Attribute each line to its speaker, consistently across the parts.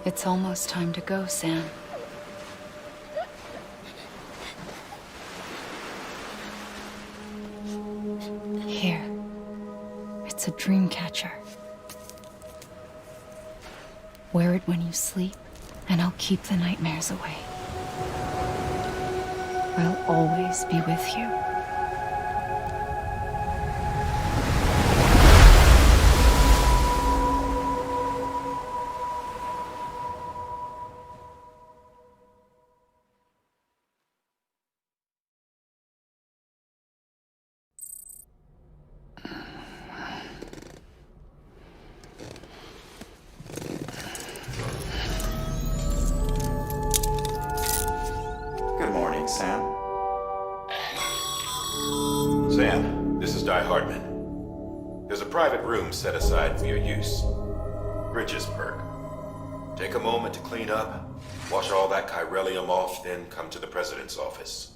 Speaker 1: It's almost time to go, Sam. Here. It's a dream catcher. Wear it when you sleep, and I'll keep the nightmares away. I'll always be with you.
Speaker 2: Set aside for your use. Bridges perk. Take a moment to clean up, wash all that chiralium off, then come to the president's office.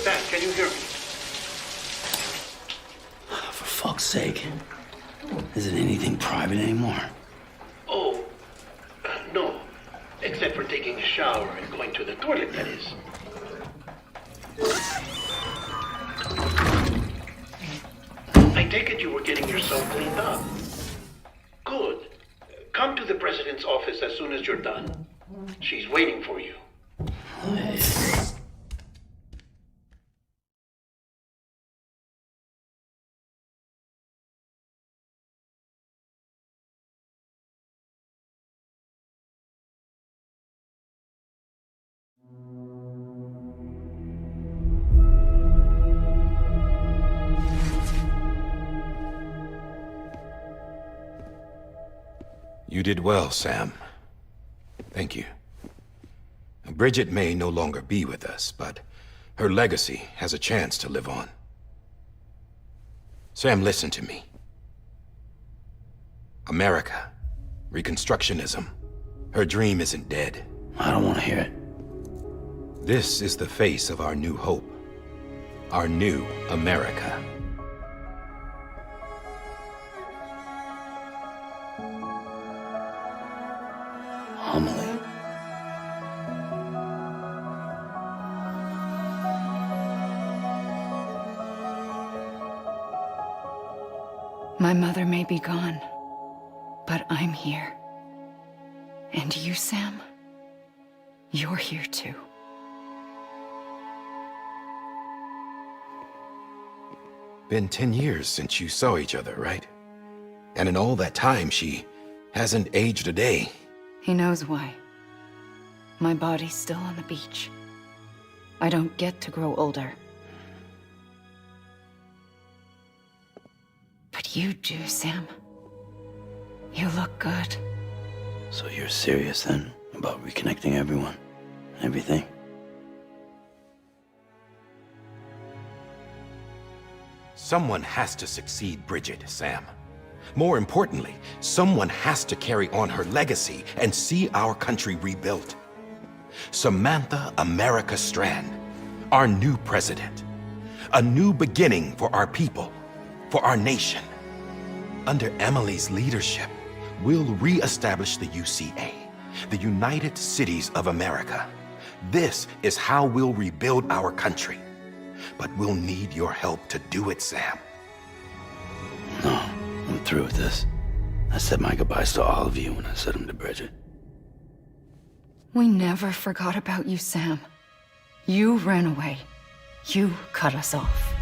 Speaker 3: Sam, can you hear me?
Speaker 4: For fuck's sake. Isn't anything private anymore?
Speaker 3: Oh, no. Except for taking a shower and going to the toilet, that is. I take it you were getting yourself cleaned up. Good. Come to the president's office as soon as you're done. She's waiting for you.
Speaker 2: You did well, Sam. Thank you. Bridget may no longer be with us, but her legacy has a chance to live on. Sam, listen to me. America, Reconstructionism, her dream isn't dead.
Speaker 4: I don't want to hear it.
Speaker 2: This is the face of our new hope. Our new America.
Speaker 4: Amelie.
Speaker 1: My mother may be gone, but I'm here. And you, Sam, you're here too.
Speaker 2: Been 10 years since you saw each other, right? And in all that time, she hasn't aged a day.
Speaker 1: He knows why. My body's still on the beach. I don't get to grow older. But you do, Sam. You look good.
Speaker 4: So you're serious then about reconnecting everyone? Everything?
Speaker 2: Someone has to succeed Bridget, Sam. More importantly, someone has to carry on her legacy and see our country rebuilt. Samantha America Strand, our new president. A new beginning for our people, for our nation. Under Amelie's leadership, We'll re-establish the UCA, the United Cities of America. This is how we'll rebuild our country. But we'll need your help to do it, Sam.
Speaker 4: No, I'm through with this. I said my goodbyes to all of you when I said them to Bridget.
Speaker 1: We never forgot about you, Sam. You ran away. You cut us off.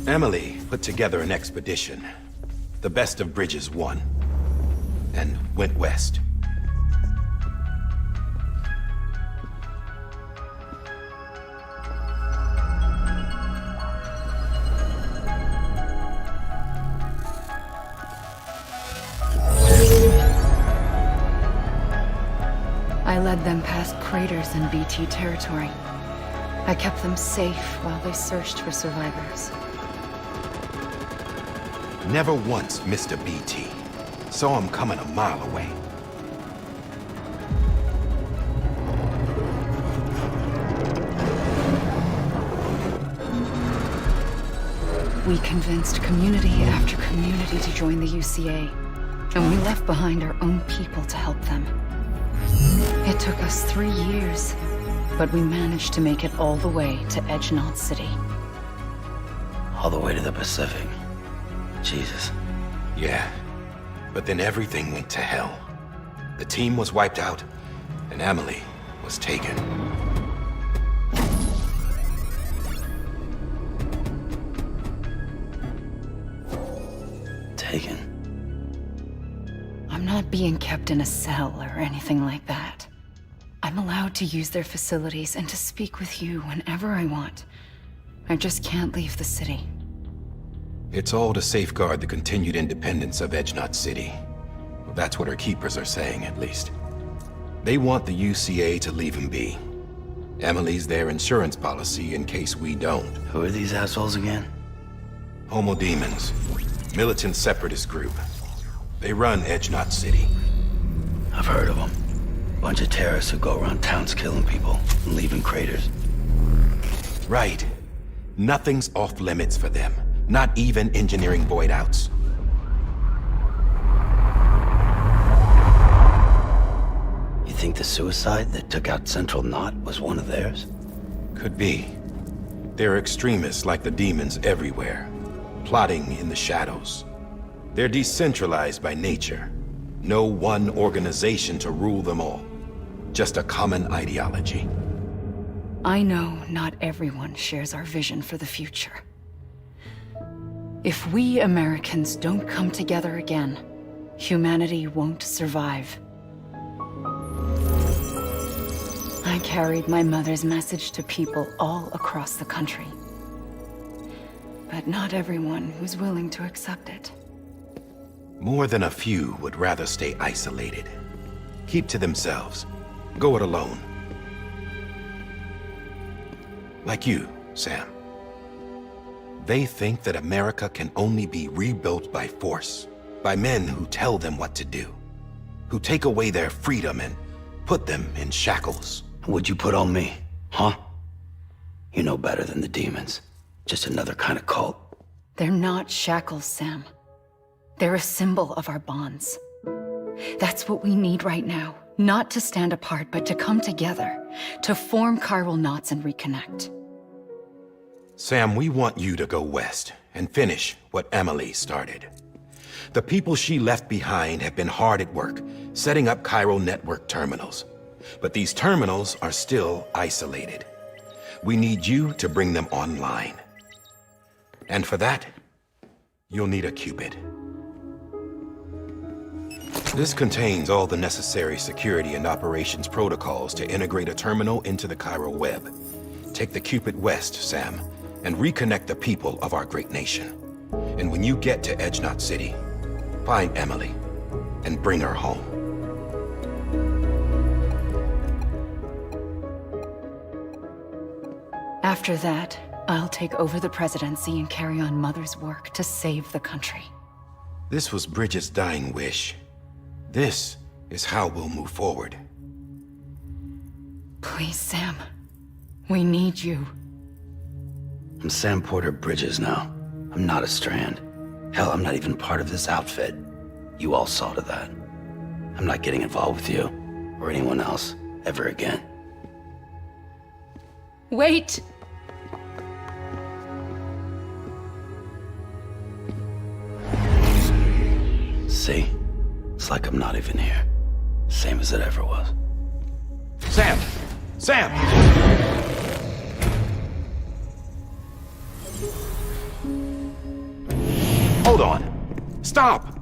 Speaker 2: Amelie put together an expedition. The best of Bridges won. And went west.
Speaker 1: I led them past craters in BT territory. I kept them safe while they searched for survivors.
Speaker 2: Never once missed a BT. Saw him coming a mile away.
Speaker 1: We convinced community after community to join the UCA, and we left behind our own people to help them. It took us 3 years, but we managed to make it all the way to Edgenot City.
Speaker 4: All the way to the Pacific. Jesus.
Speaker 2: Yeah, but then everything went to hell. The team was wiped out, and Amelie was taken.
Speaker 4: Taken?
Speaker 1: I'm not being kept in a cell or anything like that. I'm allowed to use their facilities and to speak with you whenever I want. I just can't leave the city.
Speaker 2: It's all to safeguard the continued independence of Edgenot City. Well, that's what our keepers are saying, at least. They want the UCA to leave him be. Amelie's their insurance policy in case we don't.
Speaker 4: Who are these assholes again?
Speaker 2: Homo Demons. Militant separatist group. They run Edgenot City.
Speaker 4: I've heard of them. Bunch of terrorists who go around towns killing people and leaving craters.
Speaker 2: Right. Nothing's off limits for them. Not even engineering void outs.
Speaker 4: You think the suicide that took out Central Knot was one of theirs?
Speaker 2: Could be. There are extremists like the demons everywhere, plotting in the shadows. They're decentralized by nature. No one organization to rule them all. Just a common ideology.
Speaker 1: I know not everyone shares our vision for the future. If we Americans don't come together again, humanity won't survive. I carried my mother's message to people all across the country. But not everyone was willing to accept it.
Speaker 2: More than a few would rather stay isolated. Keep to themselves. Go it alone. Like you, Sam. They think that America can only be rebuilt by force, by men who tell them what to do, who take away their freedom and put them in shackles.
Speaker 4: What'd you put on me, huh? You know better than the demons. Just another kind of cult.
Speaker 1: They're not shackles, Sam. They're a symbol of our bonds. That's what we need right now. Not to stand apart, but to come together, to form chiral knots and reconnect.
Speaker 2: Sam, we want you to go west and finish what Amelie started. The people she left behind have been hard at work, setting up chiral network terminals. But these terminals are still isolated. We need you to bring them online. And for that, you'll need a Cupid. This contains all the necessary security and operations protocols to integrate a terminal into the chiral web. Take the Cupid west, Sam, and reconnect the people of our great nation. And when you get to Edgenot City, find Amelie and bring her home.
Speaker 1: After that, I'll take over the presidency and carry on Mother's work to save the country.
Speaker 2: This was Bridget's dying wish. This is how we'll move forward.
Speaker 1: Please, Sam. We need you.
Speaker 4: I'm Sam Porter Bridges now. I'm not a Strand. Hell, I'm not even part of this outfit. You all saw to that. I'm not getting involved with you, or anyone else, ever again.
Speaker 1: Wait!
Speaker 4: See? It's like I'm not even here. Same as it ever was.
Speaker 2: Sam! Sam! Hold on. Stop!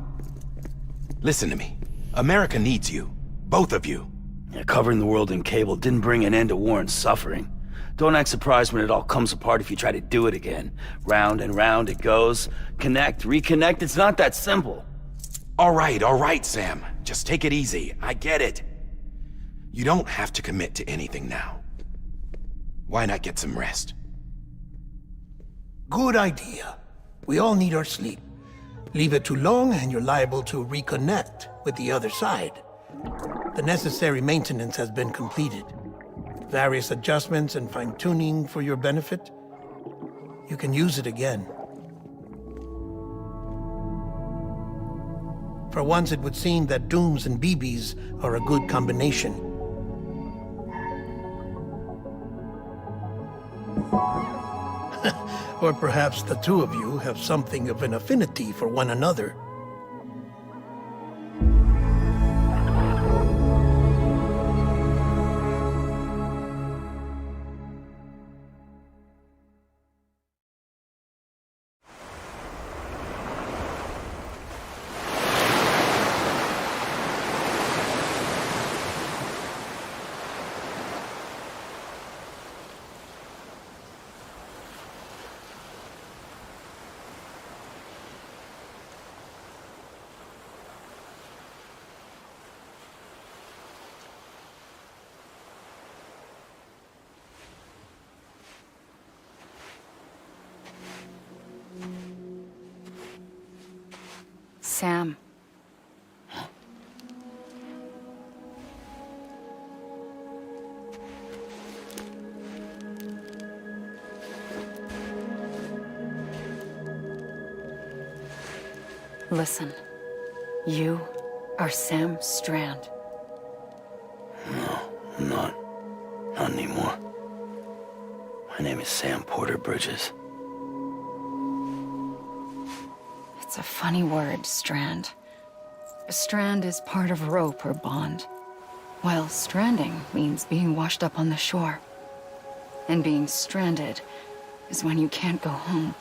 Speaker 2: Listen to me. America needs you. Both of you.
Speaker 4: Yeah, covering the world in cable didn't bring an end to war and suffering. Don't act surprised when it all comes apart if you try to do it again. Round and round it goes. Connect, reconnect, it's not that simple.
Speaker 2: All right, Sam. Just take it easy. I get it. You don't have to commit to anything now. Why not get some rest?
Speaker 5: Good idea. We all need our sleep. Leave it too long and you're liable to reconnect with the other side. The necessary maintenance has been completed. Various adjustments and fine-tuning for your benefit. You can use it again. For once, it would seem that Dooms and BBs are a good combination. Or perhaps the two of you have something of an affinity for one another.
Speaker 1: Sam. Listen, you are Sam Strand.
Speaker 4: No, I'm not. Not anymore. My name is Sam Porter Bridges.
Speaker 1: It's a funny word, Strand. A strand is part of rope or bond, while stranding means being washed up on the shore. And being stranded is when you can't go home.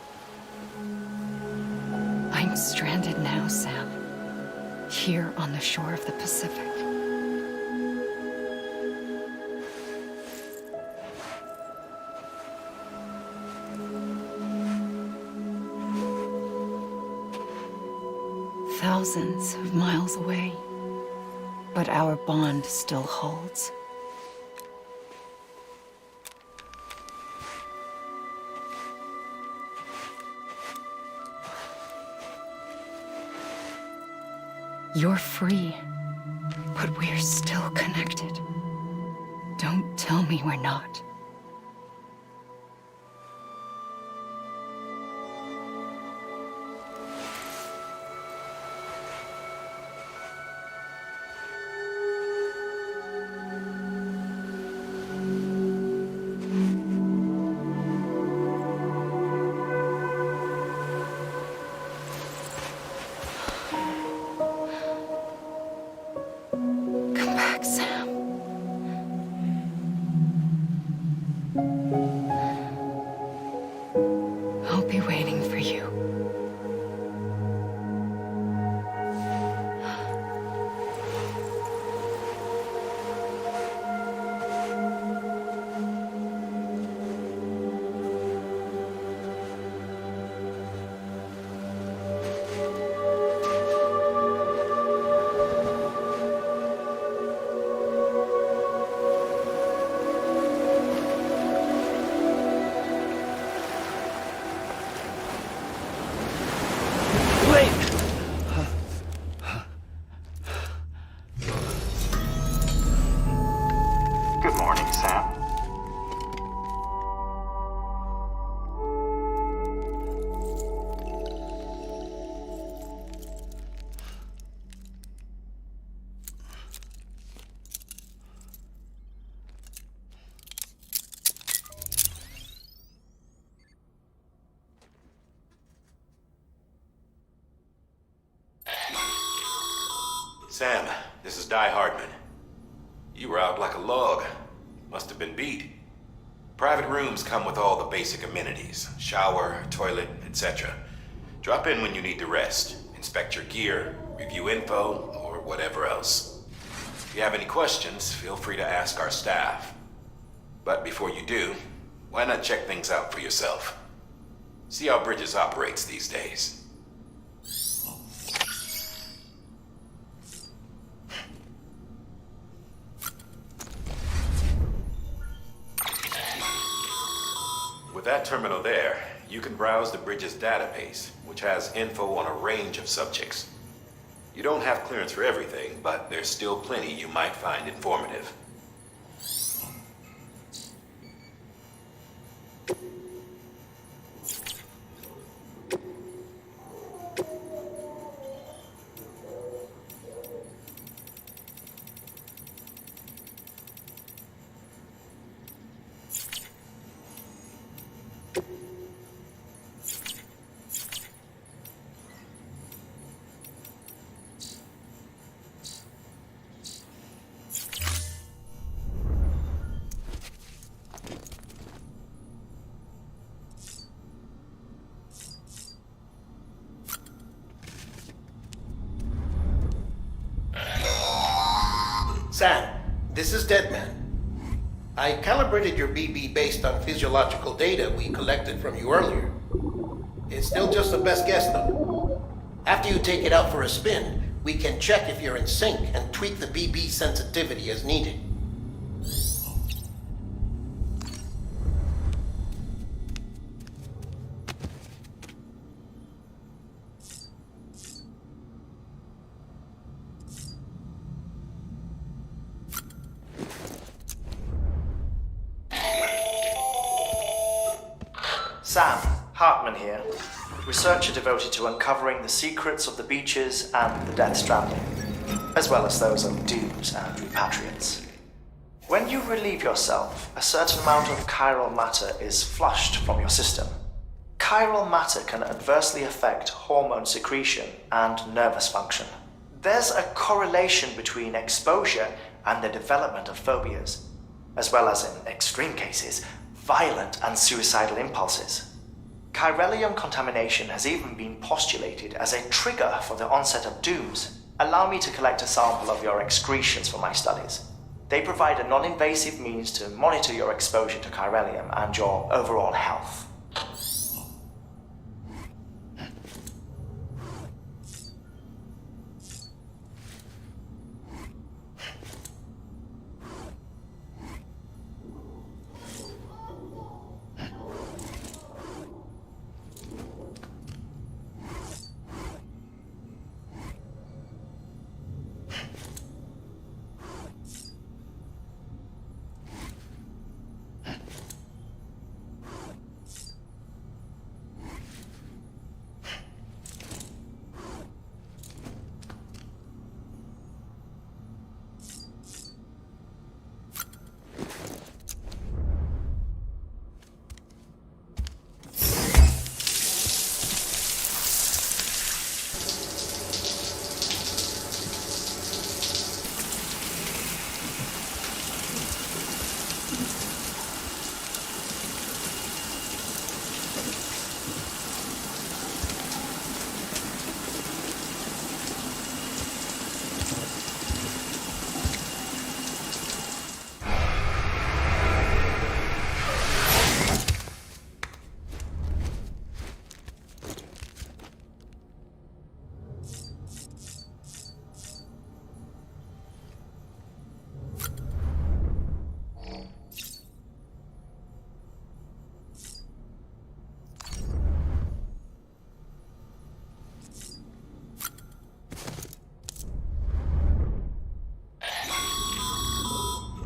Speaker 1: I'm stranded now, Sam. Here on the shore of the Pacific. Thousands of miles away, but our bond still holds. You're free, but we're still connected. Don't tell me we're not.
Speaker 2: Sam, this is Di Hardman. You were out like a log. Must have been beat. Private rooms come with all the basic amenities. Shower, toilet, etc. Drop in when you need to rest. Inspect your gear, review info, or whatever else. If you have any questions, feel free to ask our staff. But before you do, why not check things out for yourself? See how Bridges operates these days. With that terminal there, you can browse the Bridges database, which has info on a range of subjects. You don't have clearance for everything, but there's still plenty you might find informative.
Speaker 5: Sam, this is Deadman. I calibrated your BB based on physiological data we collected from you earlier. It's still just a best guess, though. After you take it out for a spin, we can check if you're in sync and tweak the BB sensitivity as needed.
Speaker 6: Sam, Hartman here, researcher devoted to uncovering the secrets of the beaches and the Death Stranding, as well as those of dooms and repatriates. When you relieve yourself, a certain amount of chiral matter is flushed from your system. Chiral matter can adversely affect hormone secretion and nervous function. There's a correlation between exposure and the development of phobias, as well as, in extreme cases, violent and suicidal impulses. Chiralium contamination has even been postulated as a trigger for the onset of dooms. Allow me to collect a sample of your excretions for my studies. They provide a non-invasive means to monitor your exposure to chiralium and your overall health.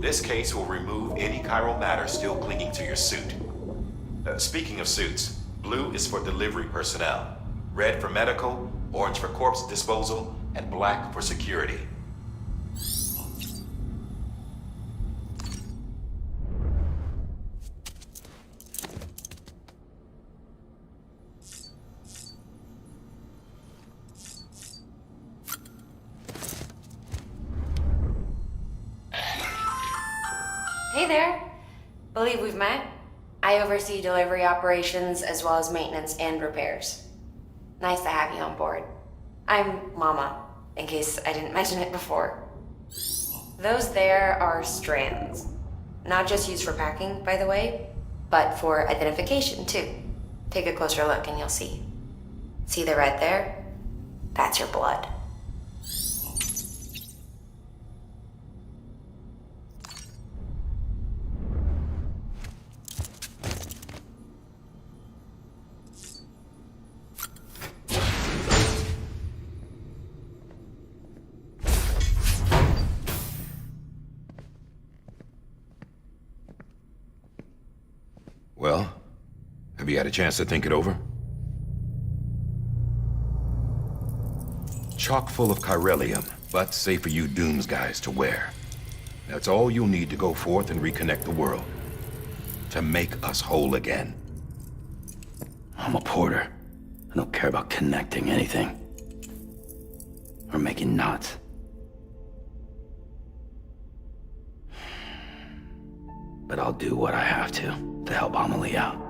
Speaker 2: This case will remove any chiral matter still clinging to your suit. Speaking of suits, blue is for delivery personnel, red for medical, orange for corpse disposal, and black for security.
Speaker 7: there. Believe we've met. I oversee delivery operations as well as maintenance and repairs. Nice to have you on board. I'm Mama, in case I didn't mention it before. Those there are strands. Not just used for packing, by the way, but for identification too. Take a closer look and you'll see. See the red there? That's your blood.
Speaker 2: Well, have you had a chance to think it over? Chock full of chiralium, but safe for you Dooms guys to wear. That's all you'll need to go forth and reconnect the world. To make us whole again.
Speaker 4: I'm a porter. I don't care about connecting anything. Or making knots. But I'll do what I have to help Amelie out.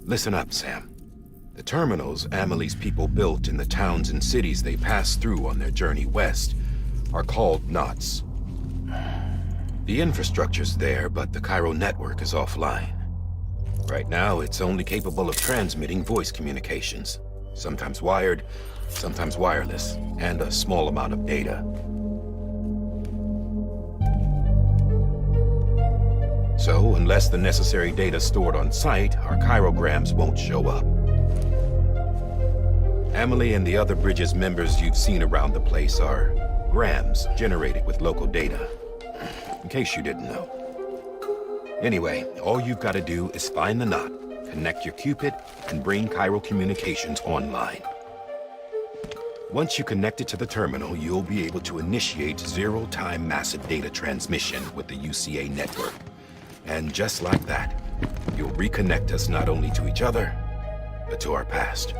Speaker 2: Listen up, Sam. The terminals Amelie's people built in the towns and cities they passed through on their journey west are called knots. The infrastructure's there, but the Cairo network is offline. Right now, it's only capable of transmitting voice communications. Sometimes wired, sometimes wireless, and a small amount of data. So, unless the necessary data stored on site, our chirograms won't show up. Amelie and the other Bridges members you've seen around the place are grams generated with local data. In case you didn't know. Anyway, all you've got to do is find the knot, connect your Cupid, and bring Cairo communications online. Once you connect it to the terminal, you'll be able to initiate zero-time massive data transmission with the UCA network. And just like that, you'll reconnect us not only to each other, but to our past.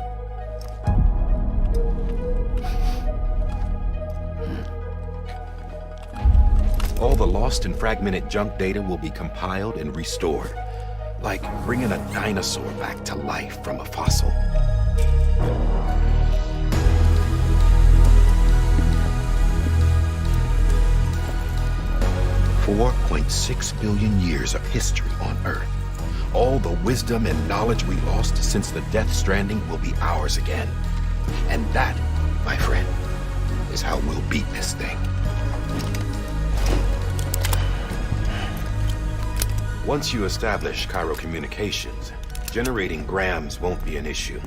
Speaker 2: All the lost and fragmented junk data will be compiled and restored, like bringing a dinosaur back to life from a fossil. $4.6 billion years of history on Earth. All the wisdom and knowledge we lost since the Death Stranding will be ours again. And that, my friend, is how we'll beat this thing. Once you establish Cairo communications, generating grams won't be an issue.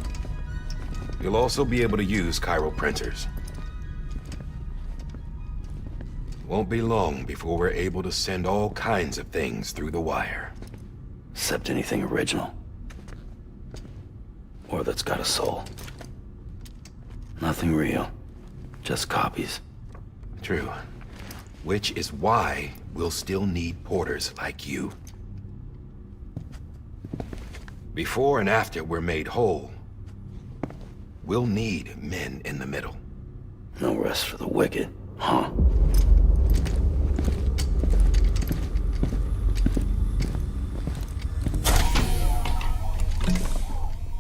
Speaker 2: You'll also be able to use Cairo printers. Won't be long before we're able to send all kinds of things through the wire.
Speaker 4: Except anything original. Or that's got a soul. Nothing real. Just copies.
Speaker 2: True. Which is why we'll still need porters like you. Before and after we're made whole, we'll need men in the middle.
Speaker 4: No rest for the wicked, huh?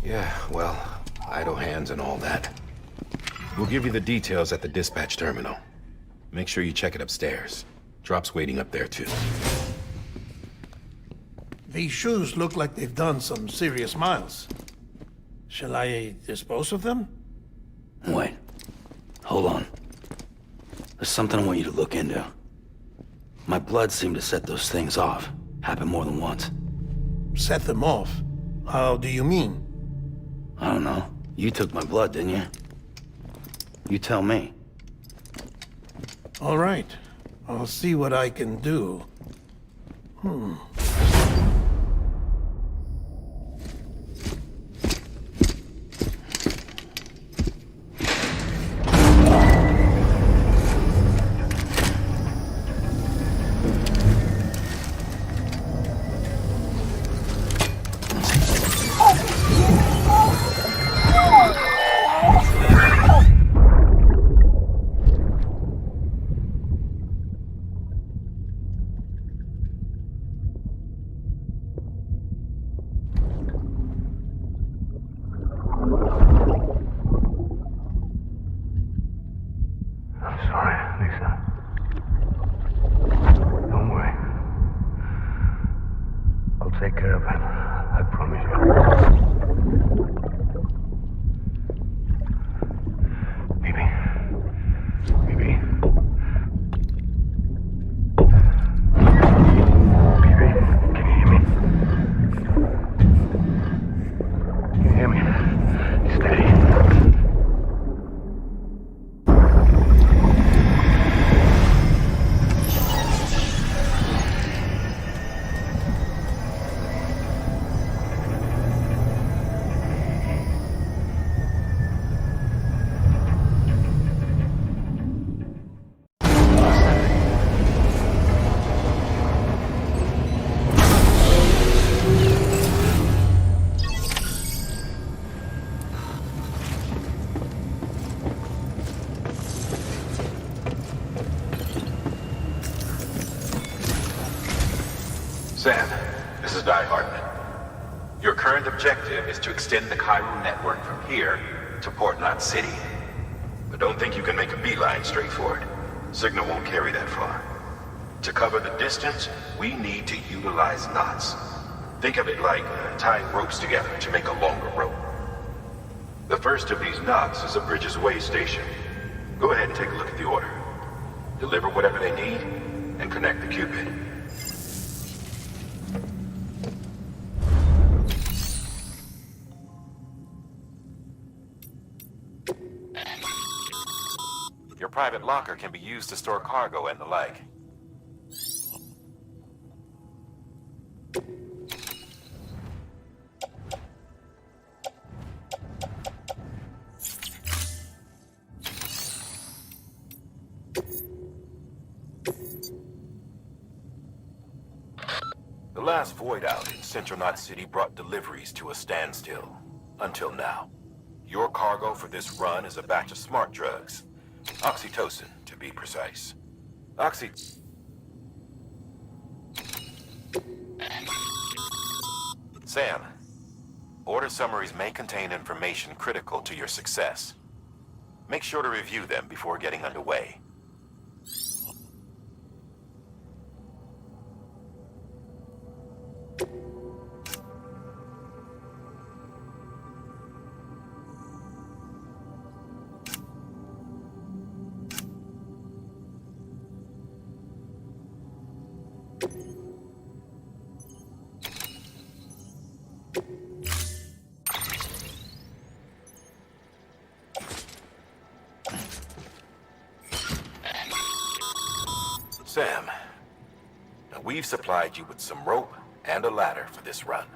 Speaker 2: Yeah, well, idle hands and all that. We'll give you the details at the dispatch terminal. Make sure you check it upstairs. Drop's waiting up there too.
Speaker 5: These shoes look like they've done some serious miles. Shall I dispose of them?
Speaker 4: Wait. Hold on. There's something I want you to look into. My blood seemed to set those things off. Happened more than once.
Speaker 5: Set them off? How do you mean?
Speaker 4: I don't know. You took my blood, didn't you? You tell me.
Speaker 5: All right. I'll see what I can do.
Speaker 8: I'm sorry, Lisa. Don't worry. I'll take care of him. I promise you. Baby. Baby. Baby, can you hear me? Can you hear me? Steady.
Speaker 2: Sam, this is Di Hartman. Your current objective is to extend the Cairo network from here to Port Knot City. But don't think you can make a beeline straight for it. Signal won't carry that far. To cover the distance, we need to utilize knots. Think of it like tying ropes together to make a longer rope. The first of these knots is a Bridges Way station. Go ahead and take a look at the order. Deliver whatever they need, and connect the Cupid. Your private locker can be used to store cargo and the like. The last void out in Central Knot City brought deliveries to a standstill. Until now. Your cargo for this run is a batch of smart drugs. Oxytocin, to be precise. Sam, order summaries may contain information critical to your success. Make sure to review them before getting underway. Sam, now we've supplied you with some rope and a ladder for this run.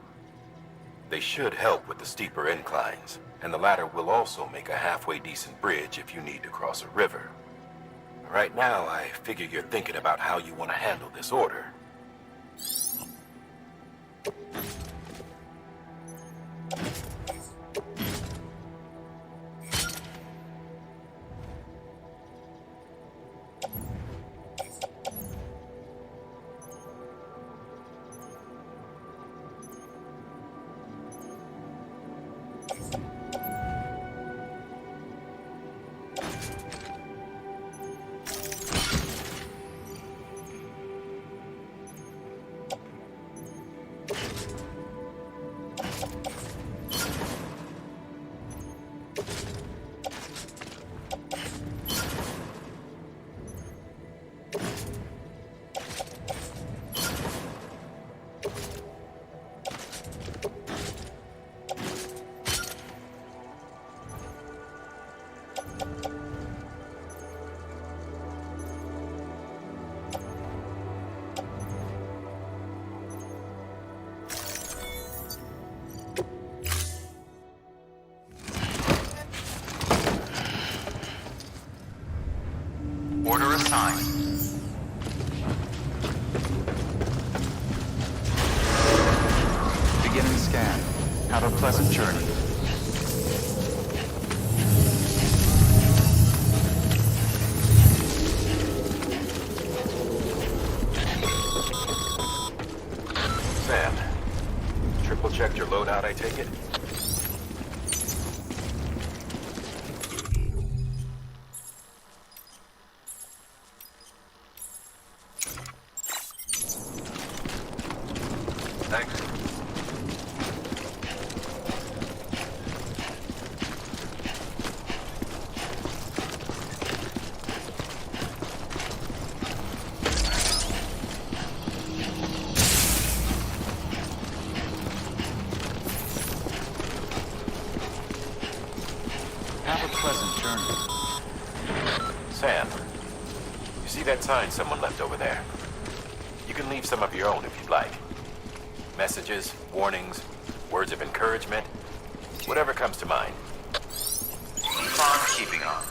Speaker 2: They should help with the steeper inclines, and the ladder will also make a halfway decent bridge if you need to cross a river. Right now, I figure you're thinking about how you want to handle this order.
Speaker 9: Order assigned. Beginning scan. Have a pleasant journey.
Speaker 2: Sam, triple checked your loadout, I take it?
Speaker 9: Have a pleasant journey.
Speaker 2: Sam, you see that sign someone left over there? You can leave some of your own if you'd like. Messages, warnings, words of encouragement, whatever comes to mind.
Speaker 9: Keep on keeping on.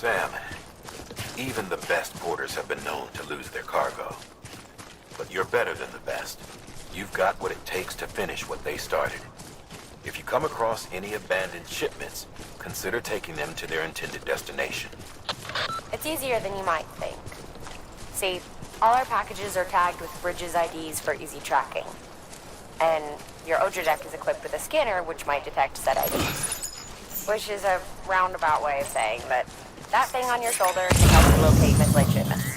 Speaker 2: Sam, even the best porters have been known to lose their cargo. But you're better than the best. You've got what it takes to finish what they started. If you come across any abandoned shipments, consider taking them to their intended destination.
Speaker 7: It's easier than you might think. See, all our packages are tagged with Bridges IDs for easy tracking. And your Odra deck is equipped with a scanner which might detect said IDs. Which is a roundabout way of saying that that thing on your shoulder can help you locate mislaid shipments.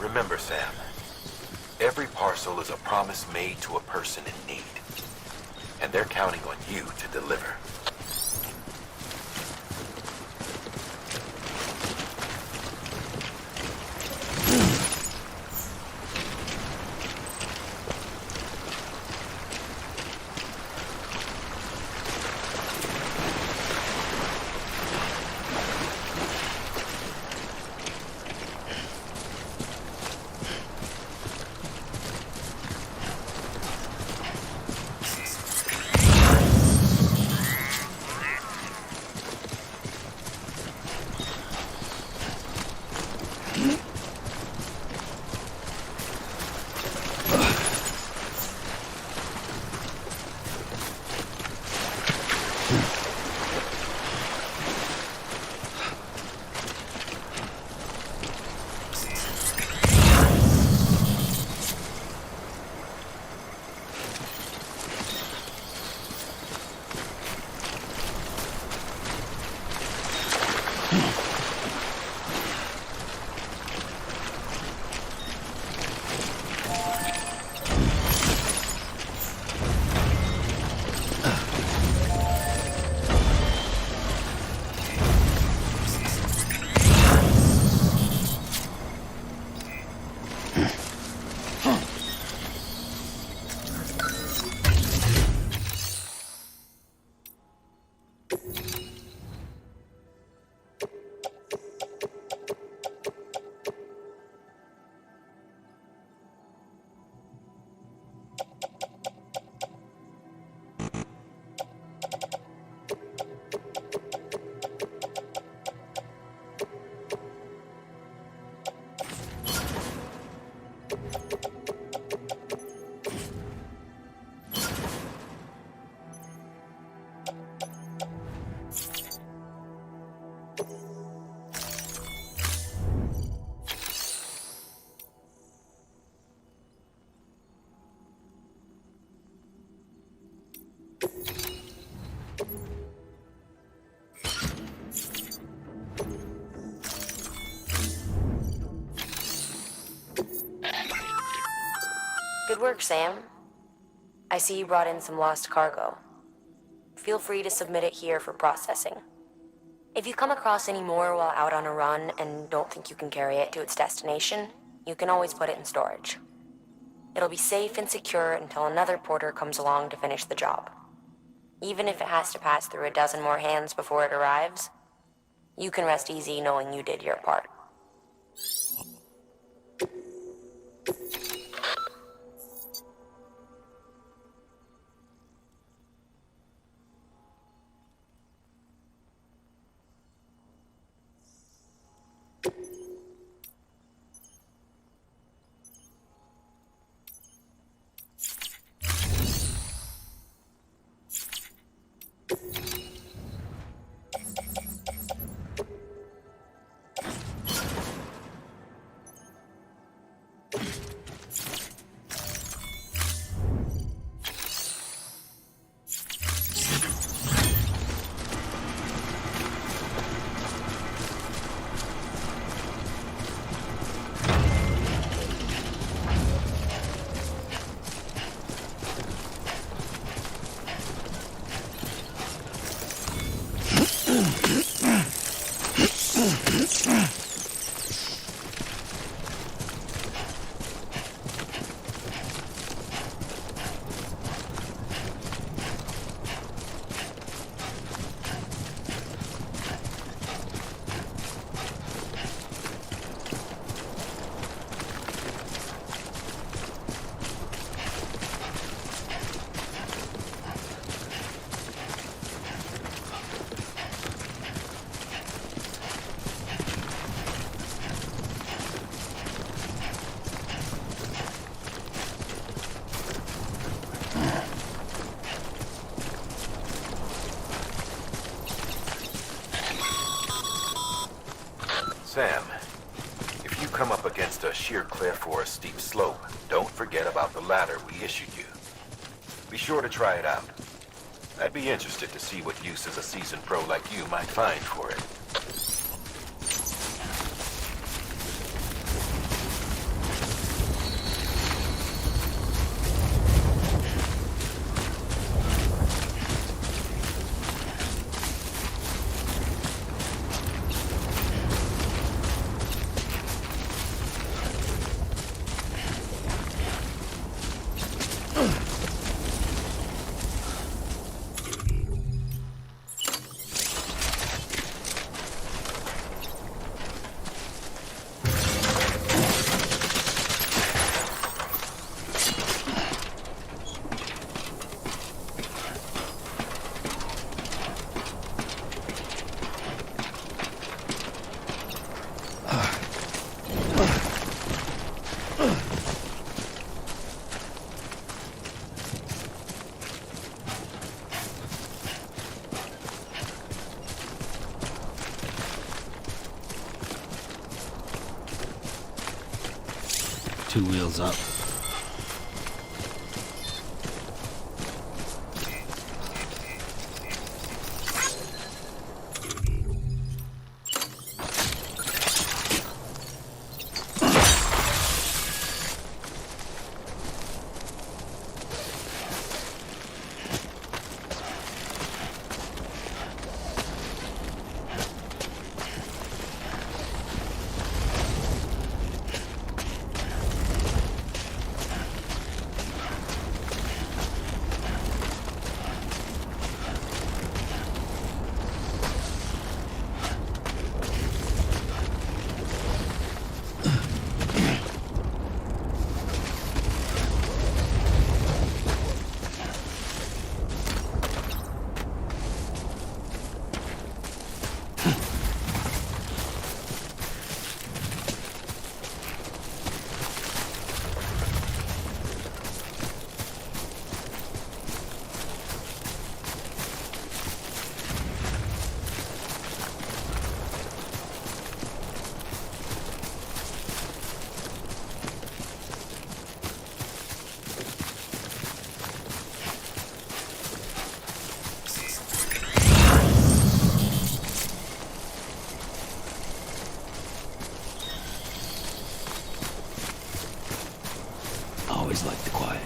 Speaker 2: Remember, Sam, every parcel is a promise made to a person in need. And they're counting on you to deliver.
Speaker 7: Good work, Sam. I see you brought in some lost cargo. Feel free to submit it here for processing. If you come across any more while out on a run and don't think you can carry it to its destination, you can always put it in storage. It'll be safe and secure until another porter comes along to finish the job. Even if it has to pass through a dozen more hands before it arrives, you can rest easy knowing you did your part.
Speaker 2: Sam, if you come up against a sheer cliff or a steep slope, don't forget about the ladder we issued you. Be sure to try it out. I'd be interested to see what uses a seasoned pro like you might find for it.
Speaker 10: Two wheels up.
Speaker 4: Always like the quiet.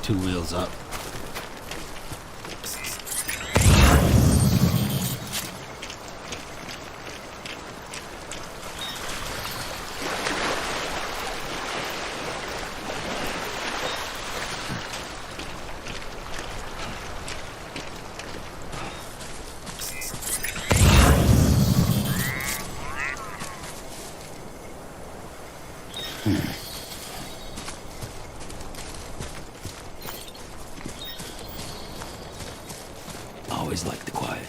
Speaker 10: Two wheels up. Always like the quiet.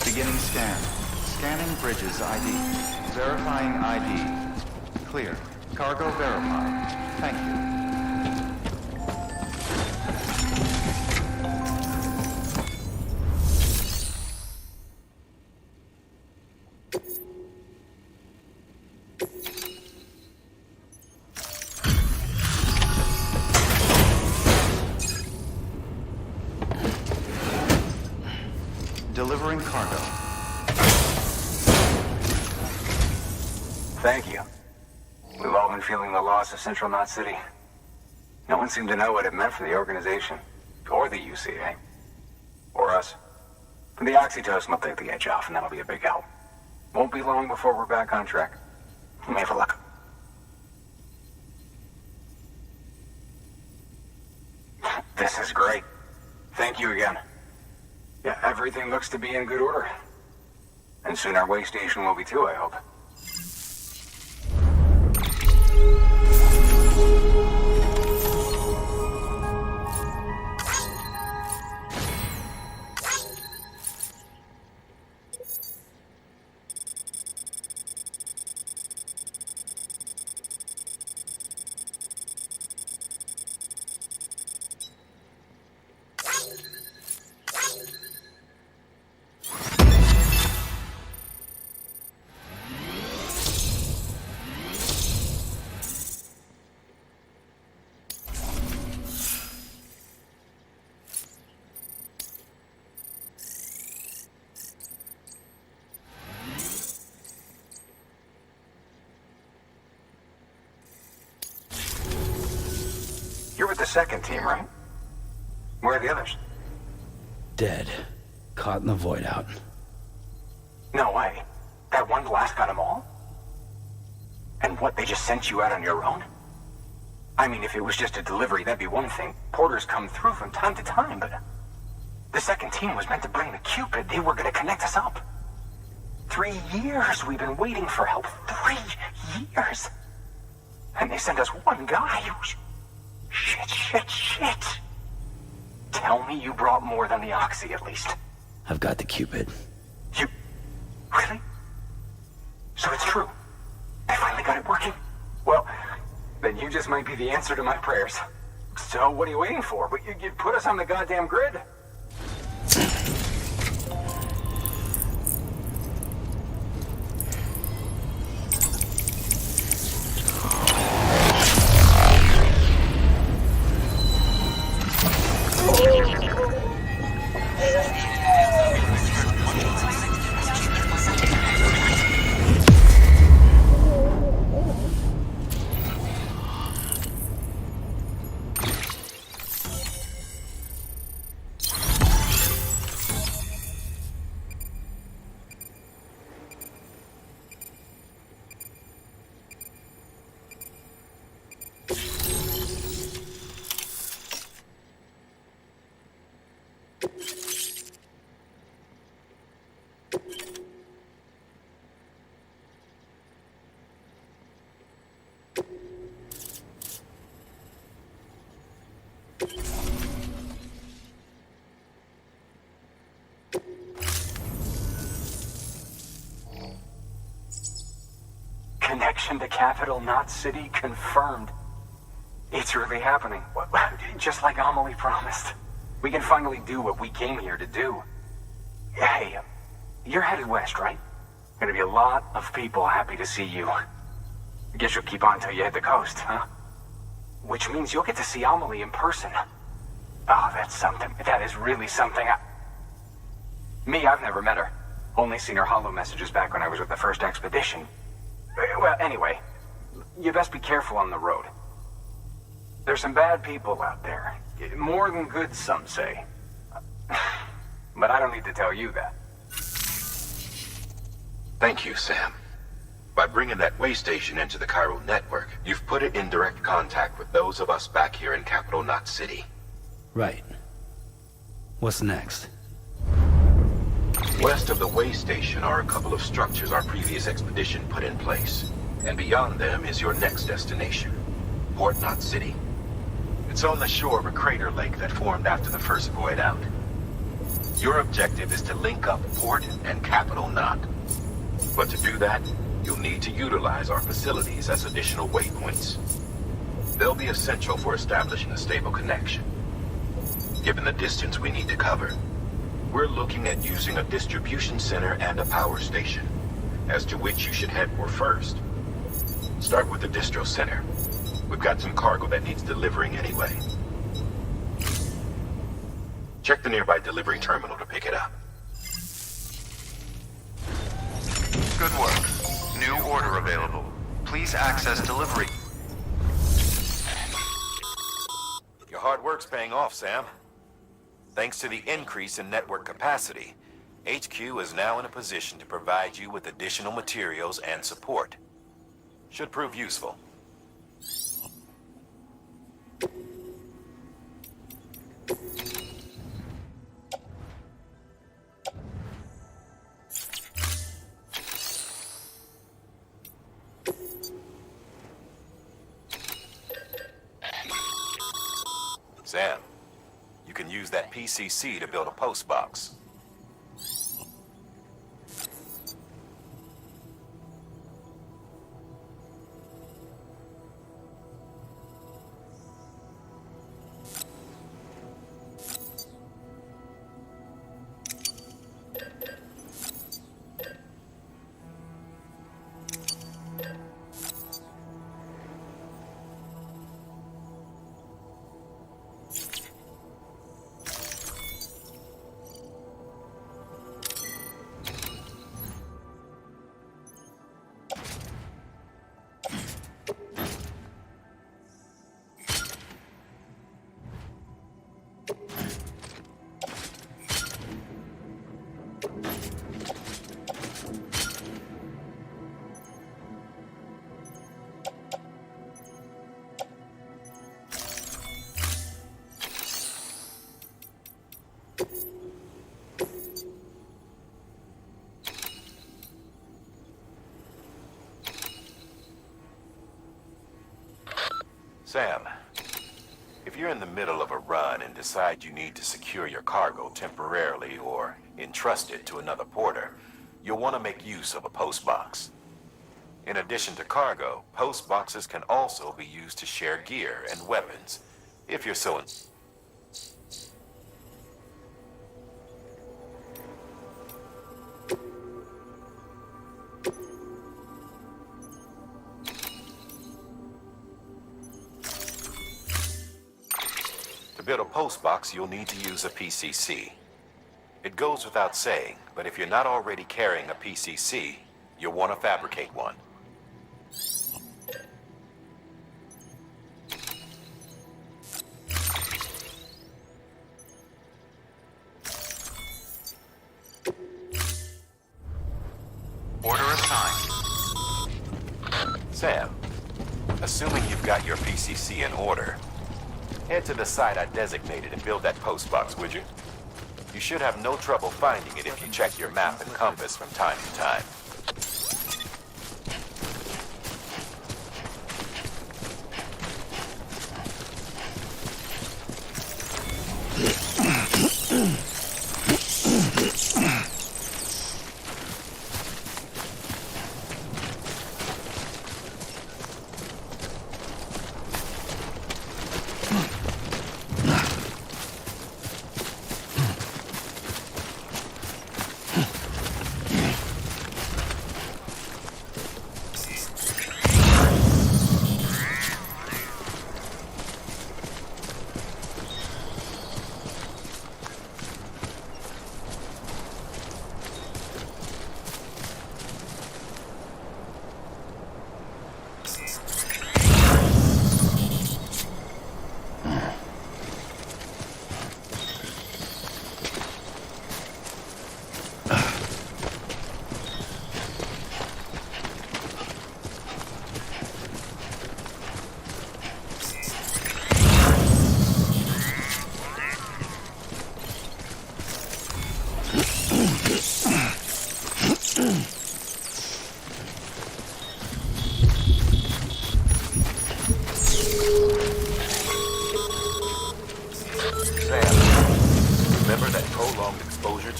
Speaker 9: Beginning scan. Scanning bridges ID. Verifying ID. Clear. Cargo verified. Thank you. Delivering cargo.
Speaker 11: Thank you. We've all been feeling the loss of Central Knot City. No one seemed to know what it meant for the organization, or the UCA, or us. The oxytocin will take the edge off, and that'll be a big help. Won't be long before we're back on track. We may have luck. This is great. Thank you again. Yeah, everything looks to be in good order. And soon our way station will be too, I hope. You're with the second team, right? Where are the others?
Speaker 4: Dead. Caught in the void out.
Speaker 11: No way. That one blast got them all? And what, they just sent you out on your own? I mean, if it was just a delivery, that'd be one thing. Porters come through from time to time, but... The second team was meant to bring the Cupid. They were gonna connect us up. 3 years we've been waiting for help. 3 years! And they sent us one guy who's... Shit. Tell me you brought more than the Oxy, at least.
Speaker 4: I've got the Cupid.
Speaker 11: You... Really? So it's true. I finally got it working. Well, then you just might be the answer to my prayers. So what are you waiting for? But you put us on the goddamn grid. Connection to capital, not city, confirmed. It's really happening. Just like Amelie promised. We can finally do what we came here to do. Hey, you're headed west, right? Gonna be a lot of people happy to see you. Guess you'll keep on till you hit the coast, huh? Which means you'll get to see Amelie in person. Oh, that's something. That is really something. Me, I've never met her. Only seen her holo messages back when I was with the first expedition. Well, anyway, you best be careful on the road. There's some bad people out there. More than good, some say. But I don't need to tell you that.
Speaker 2: Thank you, Sam. By bringing that way station into the Cairo network, you've put it in direct contact with those of us back here in Capital Knot City.
Speaker 10: Right. What's next?
Speaker 2: West of the way station are a couple of structures our previous expedition put in place. And beyond them is your next destination, Port Knot City. It's on the shore of a crater lake that formed after the first void out. Your objective is to link up Port and Capital Knot. But to do that, you'll need to utilize our facilities as additional waypoints. They'll be essential for establishing a stable connection. Given the distance we need to cover, we're looking at using a distribution center and a power station, as to which you should head for first. Start with the distro center. We've got some cargo that needs delivering anyway. Check the nearby delivery terminal to pick it up.
Speaker 9: Good work. New order available. Please access delivery.
Speaker 2: Your hard work's paying off, Sam. Thanks to the increase in network capacity, HQ is now in a position to provide you with additional materials and support. Should prove useful. Sam, you can use that PCC to build a post box. Sam, if you're in the middle of a run and decide you need to secure your cargo temporarily or entrust it to another porter, you'll want to make use of a post box. In addition to cargo, post boxes can also be used to share gear and weapons, if you're so To build a post box, you'll need to use a PCC. It goes without saying, but if you're not already carrying a PCC, you'll want to fabricate one.
Speaker 9: Order assigned.
Speaker 2: Sam, assuming you've got your PCC in order, head to the site I designated and build that post box, would you? You should have no trouble finding it if you check your map and compass from time to time.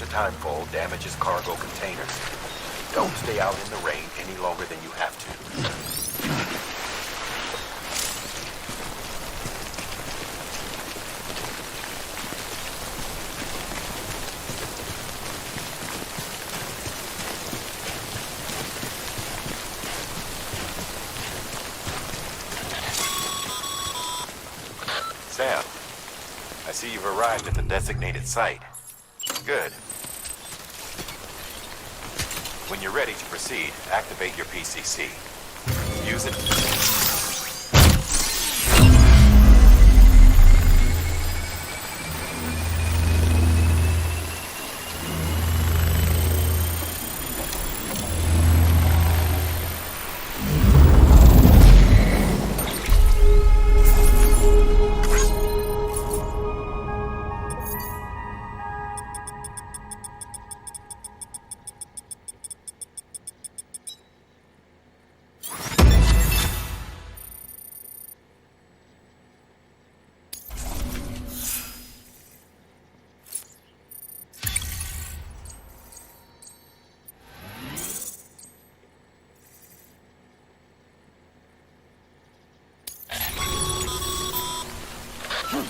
Speaker 2: timefall damages cargo containers. Don't stay out in the rain any longer than you have to. Sam, I see you've arrived at the designated site. Good. When you're ready to proceed, activate your PCC. Use it.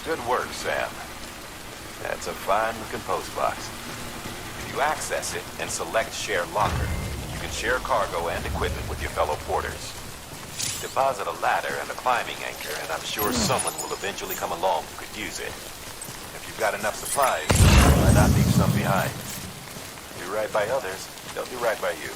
Speaker 2: Good work, Sam. That's a fine-looking post box. If you access it and select Share Locker, you can share cargo and equipment with your fellow porters. Deposit a ladder and a climbing anchor, and I'm sure someone will eventually come along who could use it. If you've got enough supplies, why not leave some behind? Do right by others, they'll do right by you.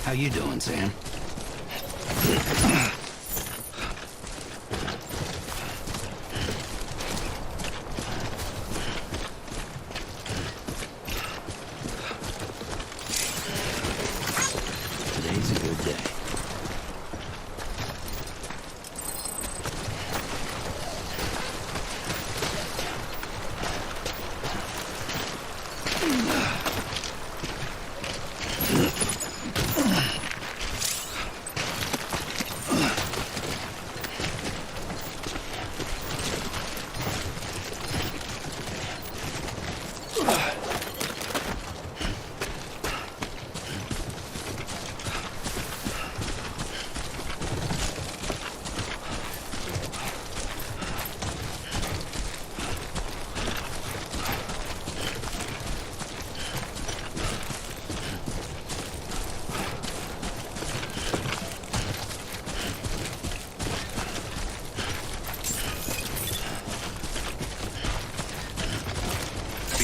Speaker 10: How you doing, Sam? Today's a good day.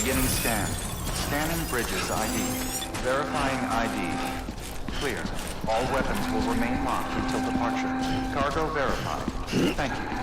Speaker 9: Beginning scan. Scanning bridges ID. Verifying ID. Clear. All weapons will remain locked until departure. Cargo verified. Thank you.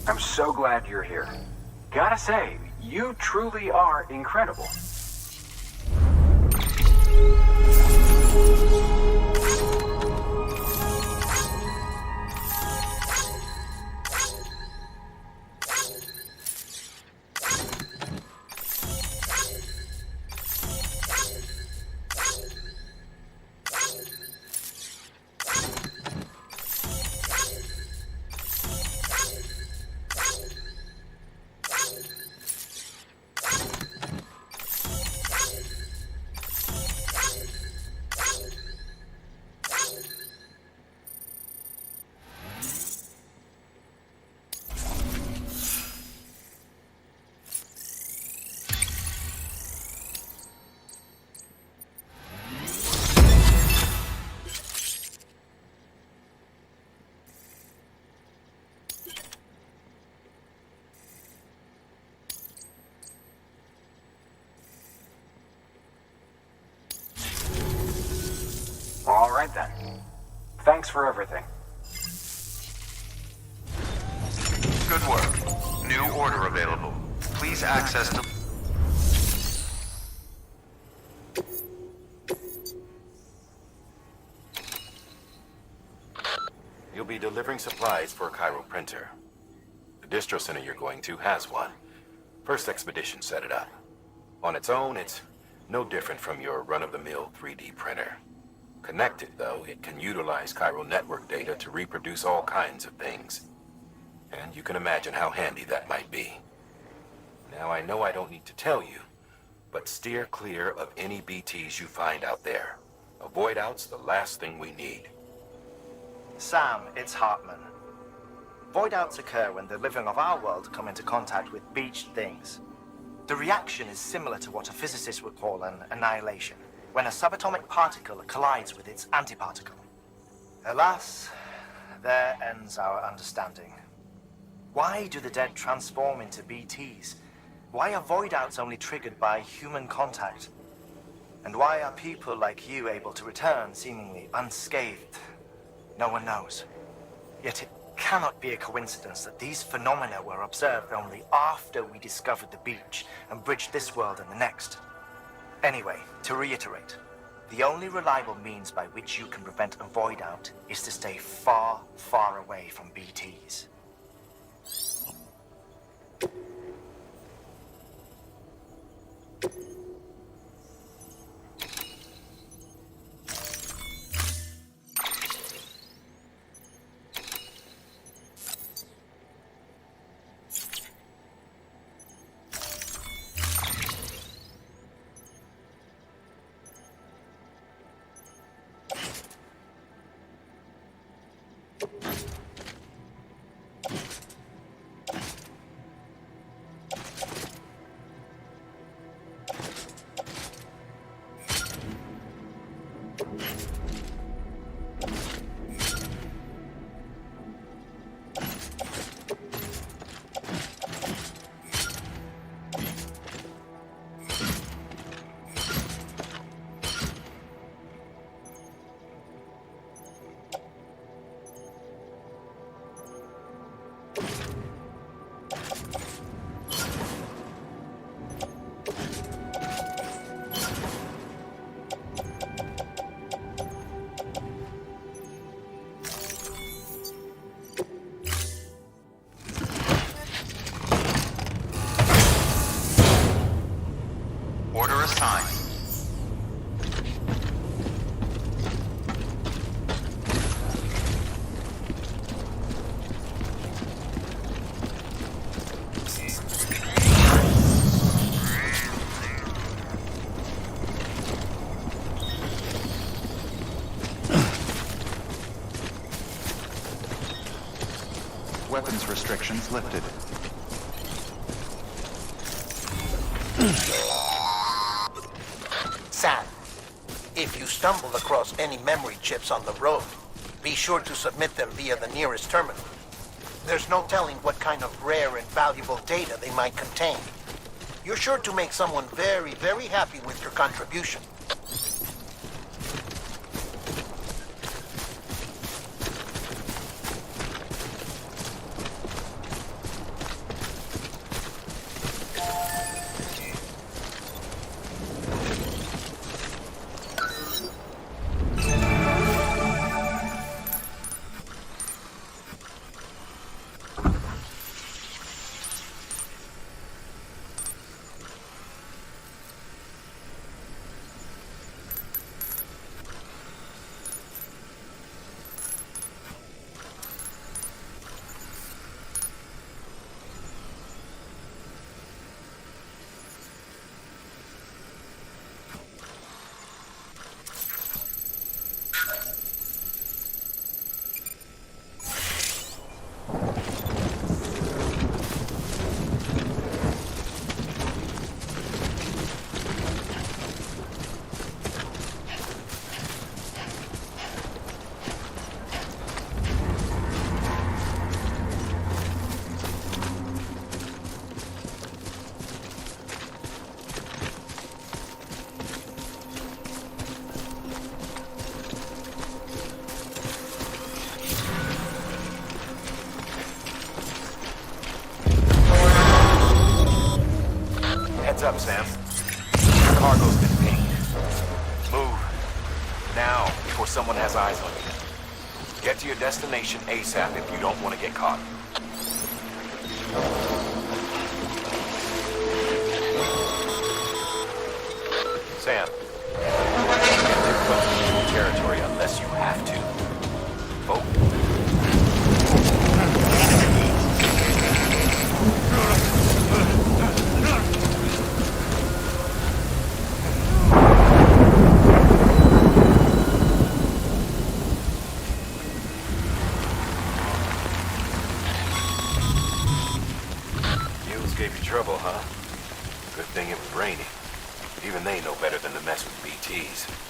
Speaker 11: I'm so glad you're here. Gotta say, you truly are incredible. All right then. Thanks for everything.
Speaker 9: Good work. New order available. Please access the...
Speaker 2: You'll be delivering supplies for a Cairo printer. The distro center you're going to has one. First expedition set it up. On its own, it's no different from your run-of-the-mill 3D printer. Connected, though, it can utilize Cairo network data to reproduce all kinds of things. And you can imagine how handy that might be. Now, I know I don't need to tell you, but steer clear of any BTs you find out there. Avoid out's the last thing we need.
Speaker 6: Sam, it's Hartman. Void outs occur when the living of our world come into contact with beached things. The reaction is similar to what a physicist would call an annihilation, when a subatomic particle collides with its antiparticle. Alas, there ends our understanding. Why do the dead transform into BTs? Why are void outs only triggered by human contact? And why are people like you able to return seemingly unscathed? No one knows. Yet it cannot be a coincidence that these phenomena were observed only after we discovered the beach and bridged this world and the next. Anyway, to reiterate, the only reliable means by which you can prevent a void out is to stay far, far away from BTs.
Speaker 9: Order assigned. weapons restrictions lifted.
Speaker 5: Sam, if you stumble across any memory chips on the road, be sure to submit them via the nearest terminal. There's no telling what kind of rare and valuable data they might contain. You're sure to make someone very, very happy with your contribution.
Speaker 2: Up, Sam. The cargo's been pinged. Move. Now, before someone has eyes on you. Get to your destination ASAP if you don't want to get caught. Sam, you can't get too close to enemy territory unless you have to. Oh. Trouble, huh? Good thing it was raining. Even they know better than to mess with BTs.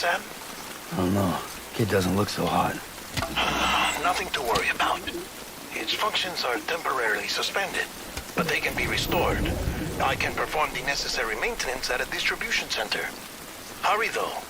Speaker 11: Sam?
Speaker 4: I don't know. Kid doesn't look so hot.
Speaker 11: Nothing to worry about. Its functions are temporarily suspended, but they can be restored. I can perform the necessary maintenance at a distribution center. Hurry, though.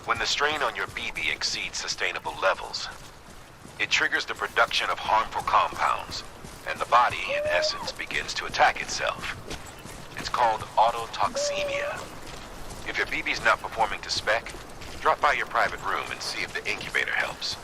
Speaker 2: When the strain on your BB exceeds sustainable levels, it triggers the production of harmful compounds, and the body, in essence, begins to attack itself. It's called autotoxemia. If your BB's not performing to spec, drop by your private room and see if the incubator helps.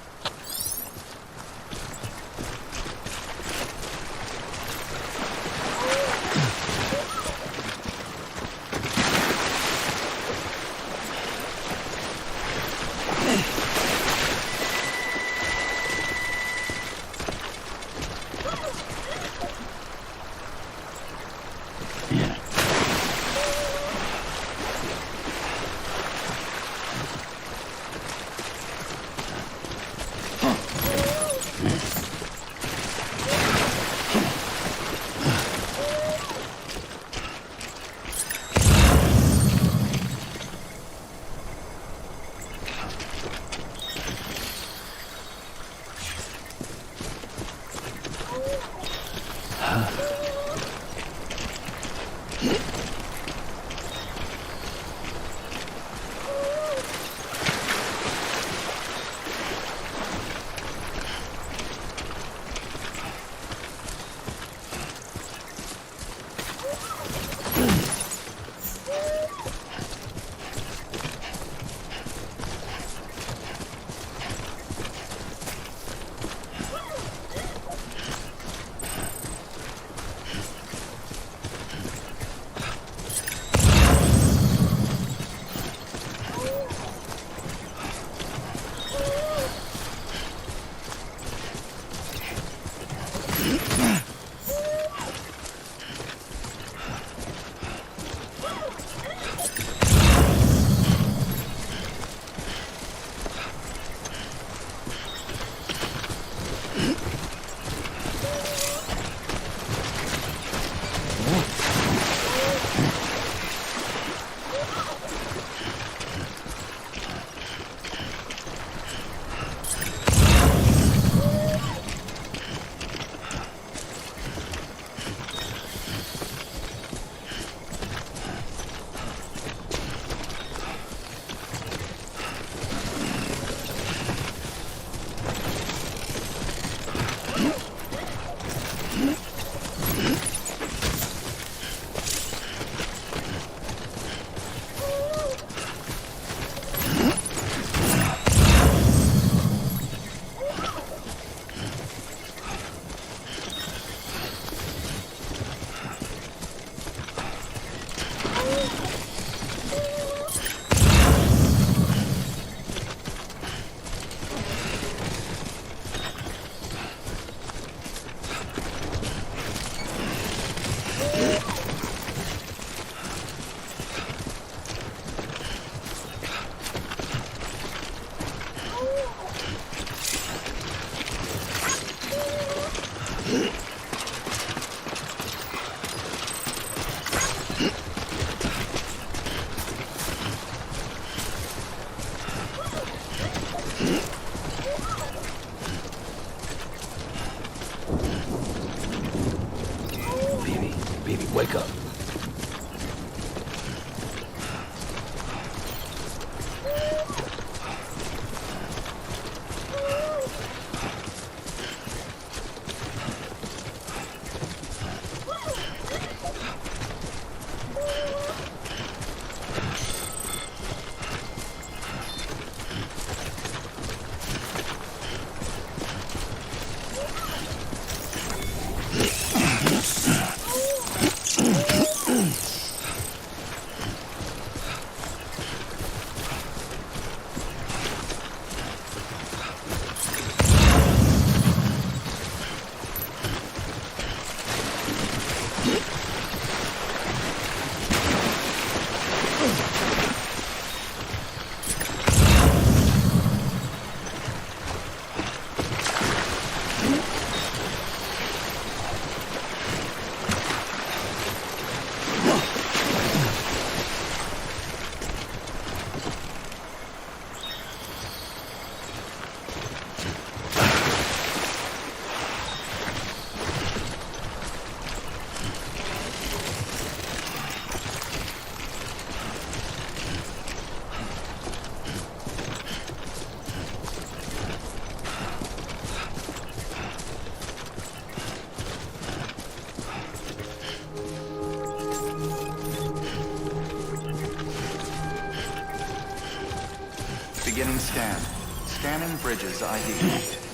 Speaker 9: Beginning scan. Scanning bridges ID.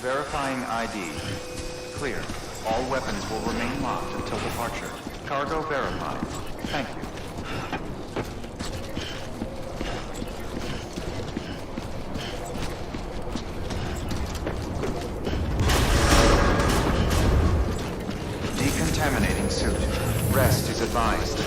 Speaker 9: Verifying ID. Clear. All weapons will remain locked until departure. Cargo verified. Thank you. Decontaminating suit. Rest is advised.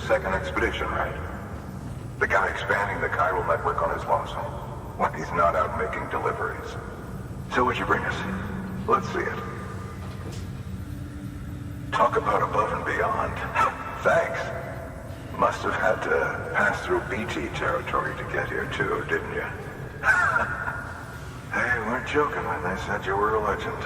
Speaker 8: Second expedition, right? The guy expanding the chiral network on his lonesome when he's not out making deliveries. So what'd you bring us? Let's see it. Talk about above and beyond. Thanks. Must have had to pass through BT territory to get here too, didn't you? They weren't joking when they said you were a legend.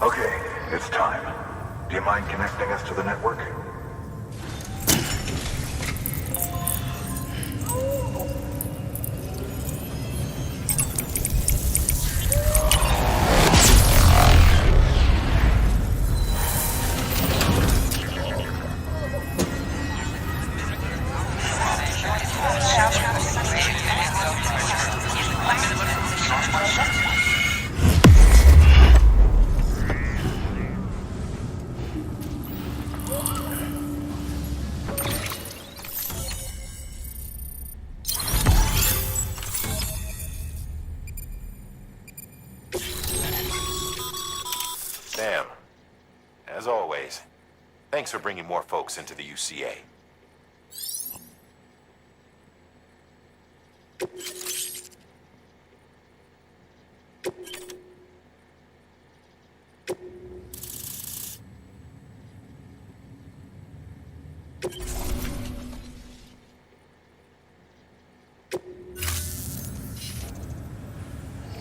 Speaker 8: Okay, it's time. Do you mind connecting us to the network?
Speaker 2: Sam, as always, thanks for bringing more folks into the UCA.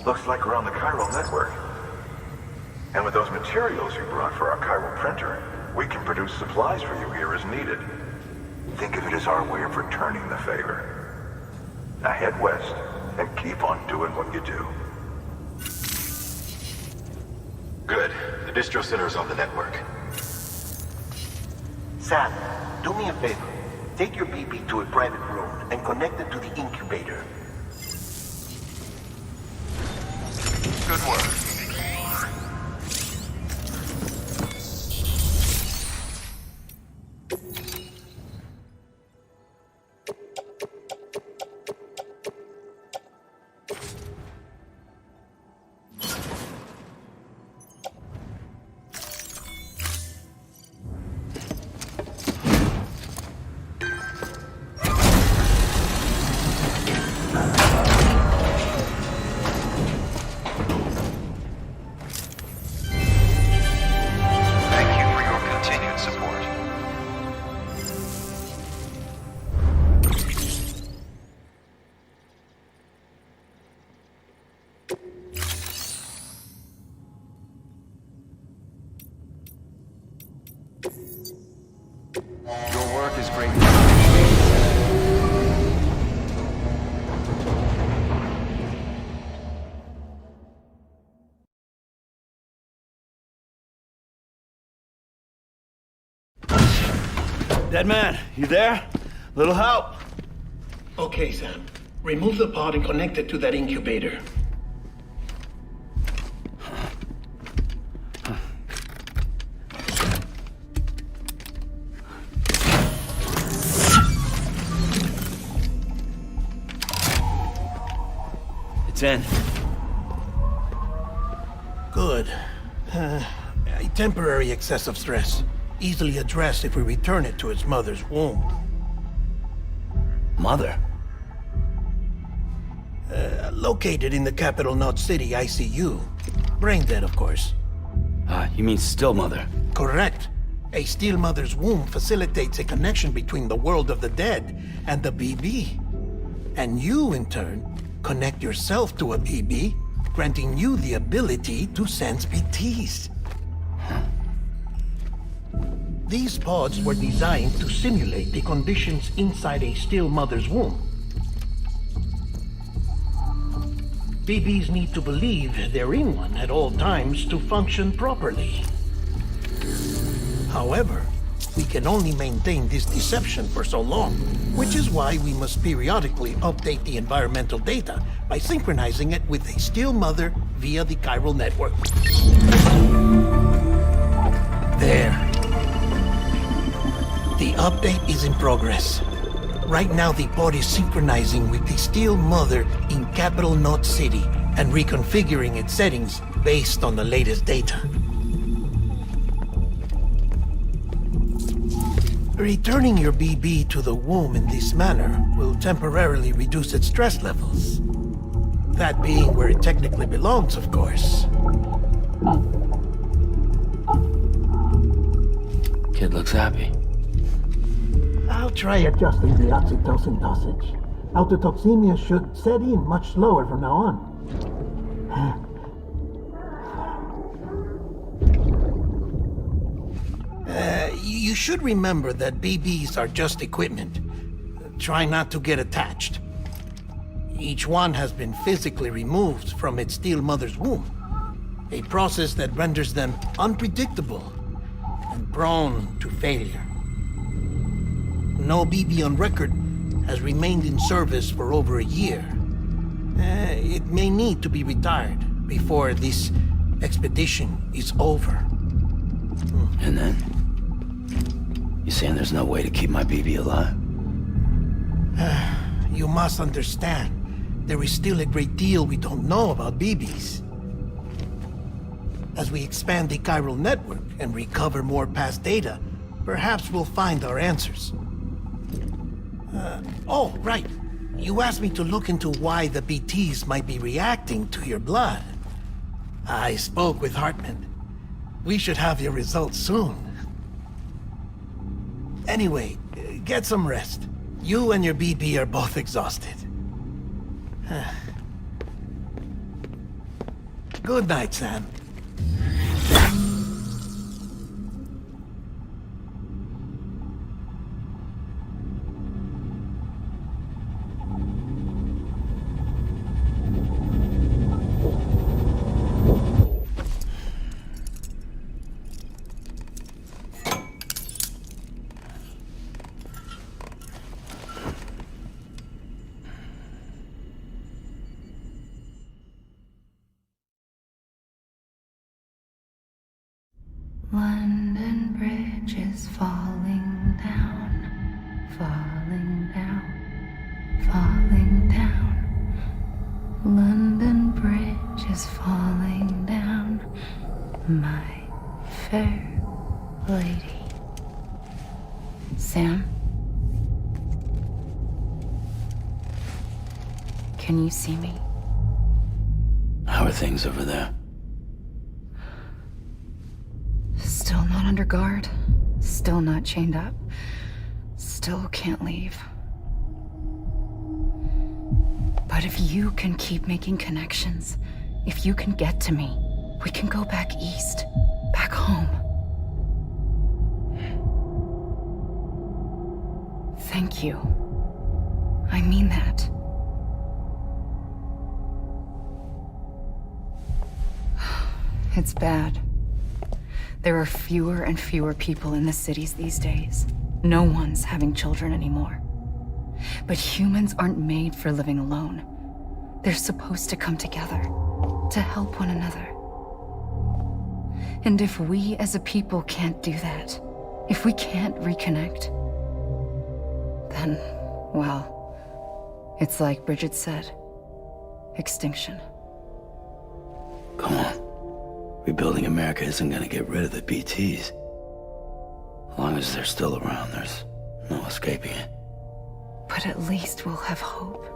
Speaker 8: Looks like we're on the chiral network. And with those materials you brought for our chiral printer, we can produce supplies for you here as needed. Think of it as our way of returning the favor. Now head west and keep on doing what you do.
Speaker 2: Good. The distro center is on the network.
Speaker 5: Sam, do me a favor. Take your BB to a private room and connect it to the incubator.
Speaker 9: Good work.
Speaker 4: Dead man, you there? Little help?
Speaker 5: Okay, Sam. Remove the pod and connect it to that incubator.
Speaker 4: It's in.
Speaker 5: Good. A temporary excess of stress. Easily addressed if we return it to its mother's womb.
Speaker 4: Mother?
Speaker 5: Located in the capital Knot City ICU. Brain dead, of course.
Speaker 4: You mean still mother?
Speaker 5: Correct. A still mother's womb facilitates a connection between the world of the dead and the BB. And you, in turn, connect yourself to a BB, granting you the ability to sense BTs. These pods were designed to simulate the conditions inside a still mother's womb. BBs need to believe they're in one at all times to function properly. However, we can only maintain this deception for so long, which is why we must periodically update the environmental data by synchronizing it with a still mother via the chiral network. There. The update is in progress. Right now, the pod is synchronizing with the still mother in capital Knot City and reconfiguring its settings based on the latest data. Returning your BB to the womb in this manner will temporarily reduce its stress levels. That being where it technically belongs, of course.
Speaker 4: Kid looks happy.
Speaker 5: I'll try adjusting the oxytocin dosage. Autotoxemia should set in much slower from now on. You should remember that BBs are just equipment. Try not to get attached. Each one has been physically removed from its still mother's womb. A process that renders them unpredictable and prone to failure. No BB on record has remained in service for over a year. It may need to be retired before this expedition is over.
Speaker 4: And then? You saying there's no way to keep my BB alive?
Speaker 5: You must understand, there is still a great deal we don't know about BBs. As we expand the chiral network and recover more past data, perhaps we'll find our answers. Oh, right. You asked me to look into why the BTs might be reacting to your blood. I spoke with Hartman. We should have your results soon. Anyway, get some rest. You and your BB are both exhausted. Good night, Sam.
Speaker 1: London Bridge is falling down, falling down, falling down. London Bridge is falling down, my fair lady. Sam? Can you see me?
Speaker 4: How are things over there?
Speaker 1: Still not under guard. Still not chained up. Still can't leave. But if you can keep making connections, if you can get to me, we can go back east. Back home. Thank you. I mean that. It's bad. There are fewer and fewer people in the cities these days. No one's having children anymore. But humans aren't made for living alone. They're supposed to come together, to help one another. And if we as a people can't do that, if we can't reconnect, then, well, it's like Bridget said, extinction.
Speaker 4: Come on. Rebuilding America isn't gonna get rid of the BTs. As long as they're still around, there's no escaping it.
Speaker 1: But at least we'll have hope.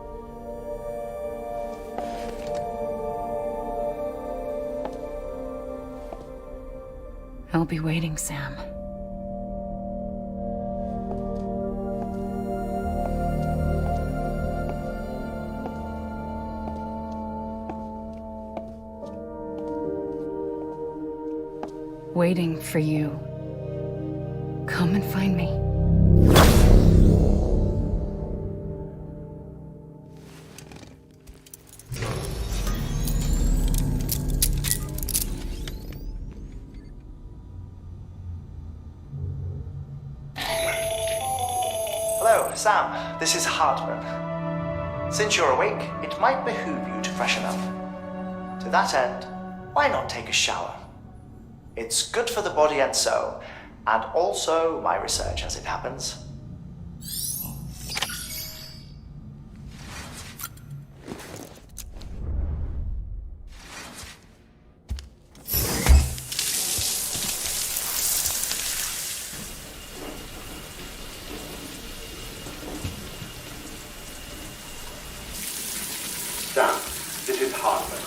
Speaker 1: I'll be waiting, Sam. Waiting for you. Come and find me.
Speaker 6: Hello, Sam. This is Hartman. Since you're awake, it might behoove you to freshen up. To that end, why not take a shower? It's good for the body and soul, and also my research as it happens.
Speaker 3: Sam, this is Hartman.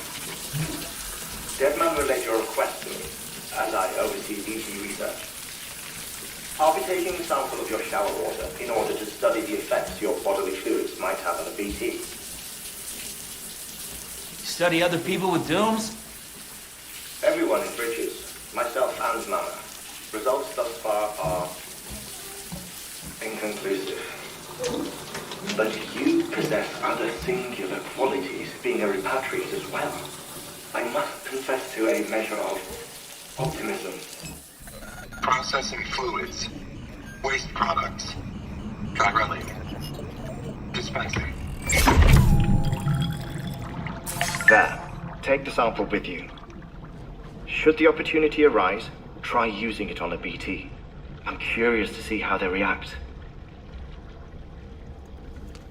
Speaker 3: Deadman relayed your request to me, as I oversee BT research. I'll be taking a sample of your shower water in order to study the effects your bodily fluids might have on a BT.
Speaker 4: Study other people with dooms?
Speaker 3: Everyone in Bridges, myself and Mama. Results thus far are inconclusive. But you possess other singular qualities, being a repatriate as well. I must confess to a measure of optimism.
Speaker 8: Processing fluids. Waste products. Drilling. Dispensing.
Speaker 6: There. Take the sample with you. Should the opportunity arise, try using it on a BT. I'm curious to see how they react.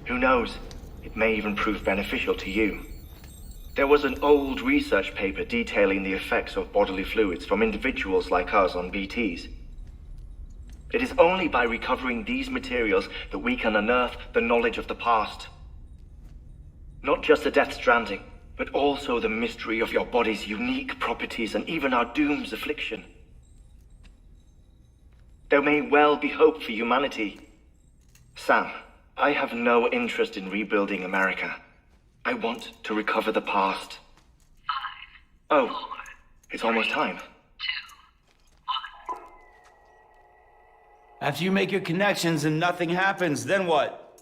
Speaker 6: Who knows? It may even prove beneficial to you. There was an old research paper detailing the effects of bodily fluids from individuals like us on BTs. It is only by recovering these materials that we can unearth the knowledge of the past. Not just the Death Stranding, but also the mystery of your body's unique properties and even our doom's affliction. There may well be hope for humanity. Sam, I have no interest in rebuilding America. I want to recover the past. 5, 4, it's almost time.
Speaker 4: 2, 1. After you make your connections and nothing happens, then what?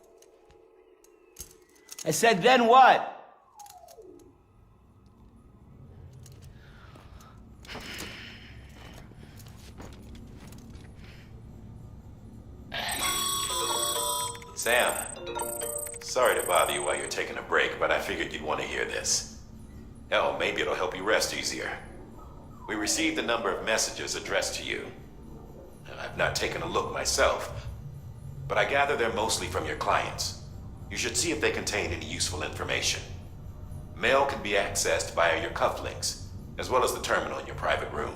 Speaker 4: I said, then what?
Speaker 2: Sam, sorry to bother you while you're taking a break, but I figured you'd want to hear this. Hell, maybe it'll help you rest easier. We received a number of messages addressed to you. I've not taken a look myself, but I gather they're mostly from your clients. You should see if they contain any useful information. Mail can be accessed via your cufflinks, as well as the terminal in your private room.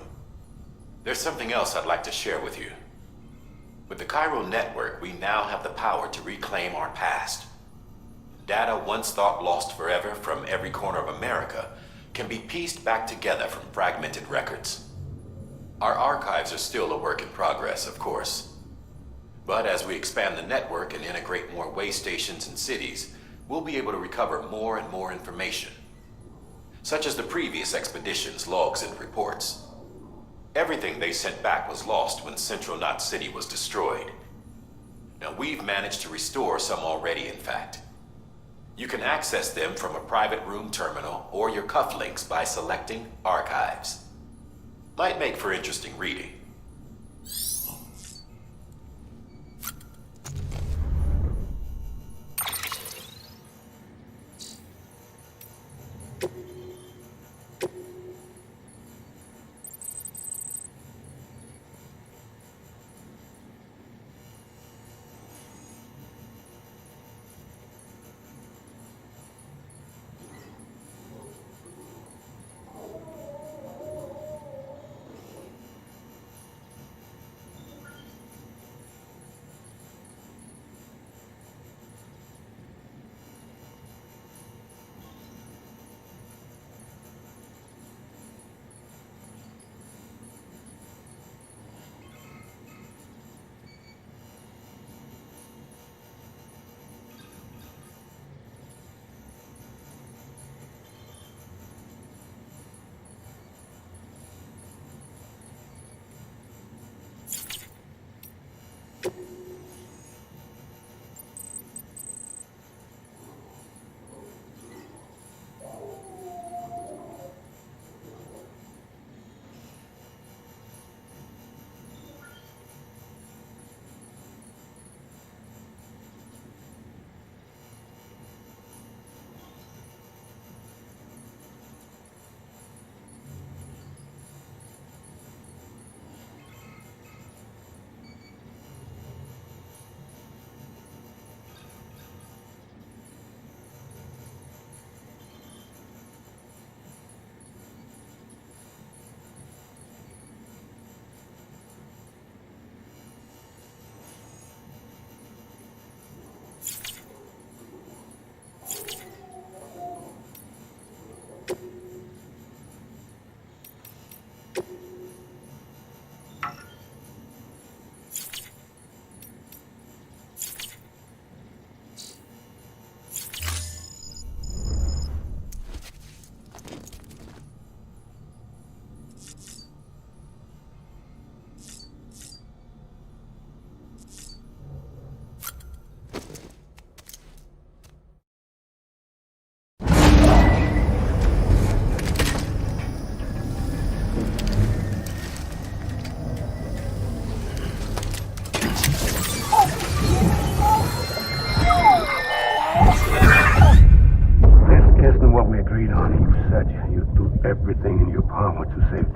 Speaker 2: There's something else I'd like to share with you. With the Cairo network, we now have the power to reclaim our past. Data once thought lost forever from every corner of America can be pieced back together from fragmented records. Our archives are still a work in progress, of course. But as we expand the network and integrate more way stations and cities, we'll be able to recover more and more information, such as the previous expedition's logs and reports. Everything they sent back was lost when Central Knot City was destroyed. Now, we've managed to restore some already, in fact. You can access them from a private room terminal or your cufflinks by selecting Archives. Might make for interesting reading.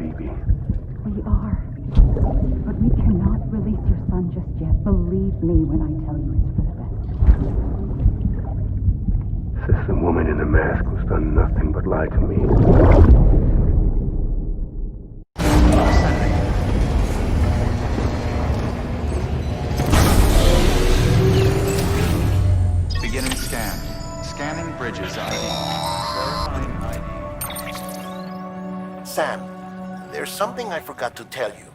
Speaker 12: BB.
Speaker 1: We are. But we cannot release your son just yet. Believe me when I tell you it's for the best.
Speaker 12: Says the woman in the mask who's done nothing but lie to me.
Speaker 9: Beginning scan. Scanning bridges ID. Verifying ID.
Speaker 5: Sam, there's something I forgot to tell you.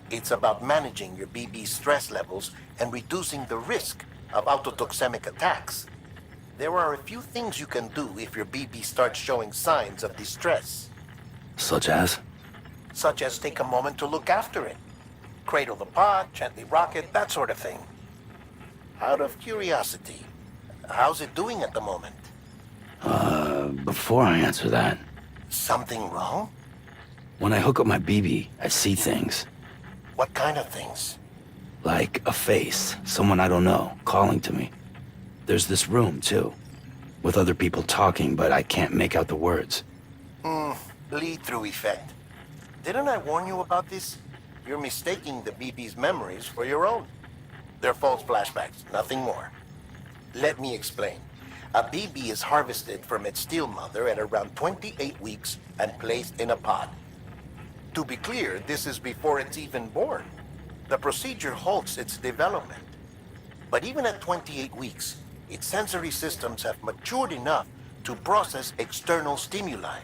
Speaker 5: It's about managing your BB stress levels and reducing the risk of autotoxemic attacks. There are a few things you can do if your BB starts showing signs of distress.
Speaker 4: Such as?
Speaker 5: Such as take a moment to look after it. Cradle the pod, gently rock it, that sort of thing. Out of curiosity, how's it doing at the moment?
Speaker 4: Before I answer that,
Speaker 5: Something wrong?
Speaker 4: when I hook up my BB, I see things.
Speaker 5: What kind of things?
Speaker 4: Like a face, someone I don't know, calling to me. There's this room, too, with other people talking, but I can't make out the words.
Speaker 5: Bleed-through effect. Didn't I warn you about this? You're mistaking the BB's memories for your own. They're false flashbacks, nothing more. Let me explain. A BB is harvested from its steel mother at around 28 weeks and placed in a pod. To be clear, this is before it's even born. The procedure halts its development. But even at 28 weeks, its sensory systems have matured enough to process external stimuli.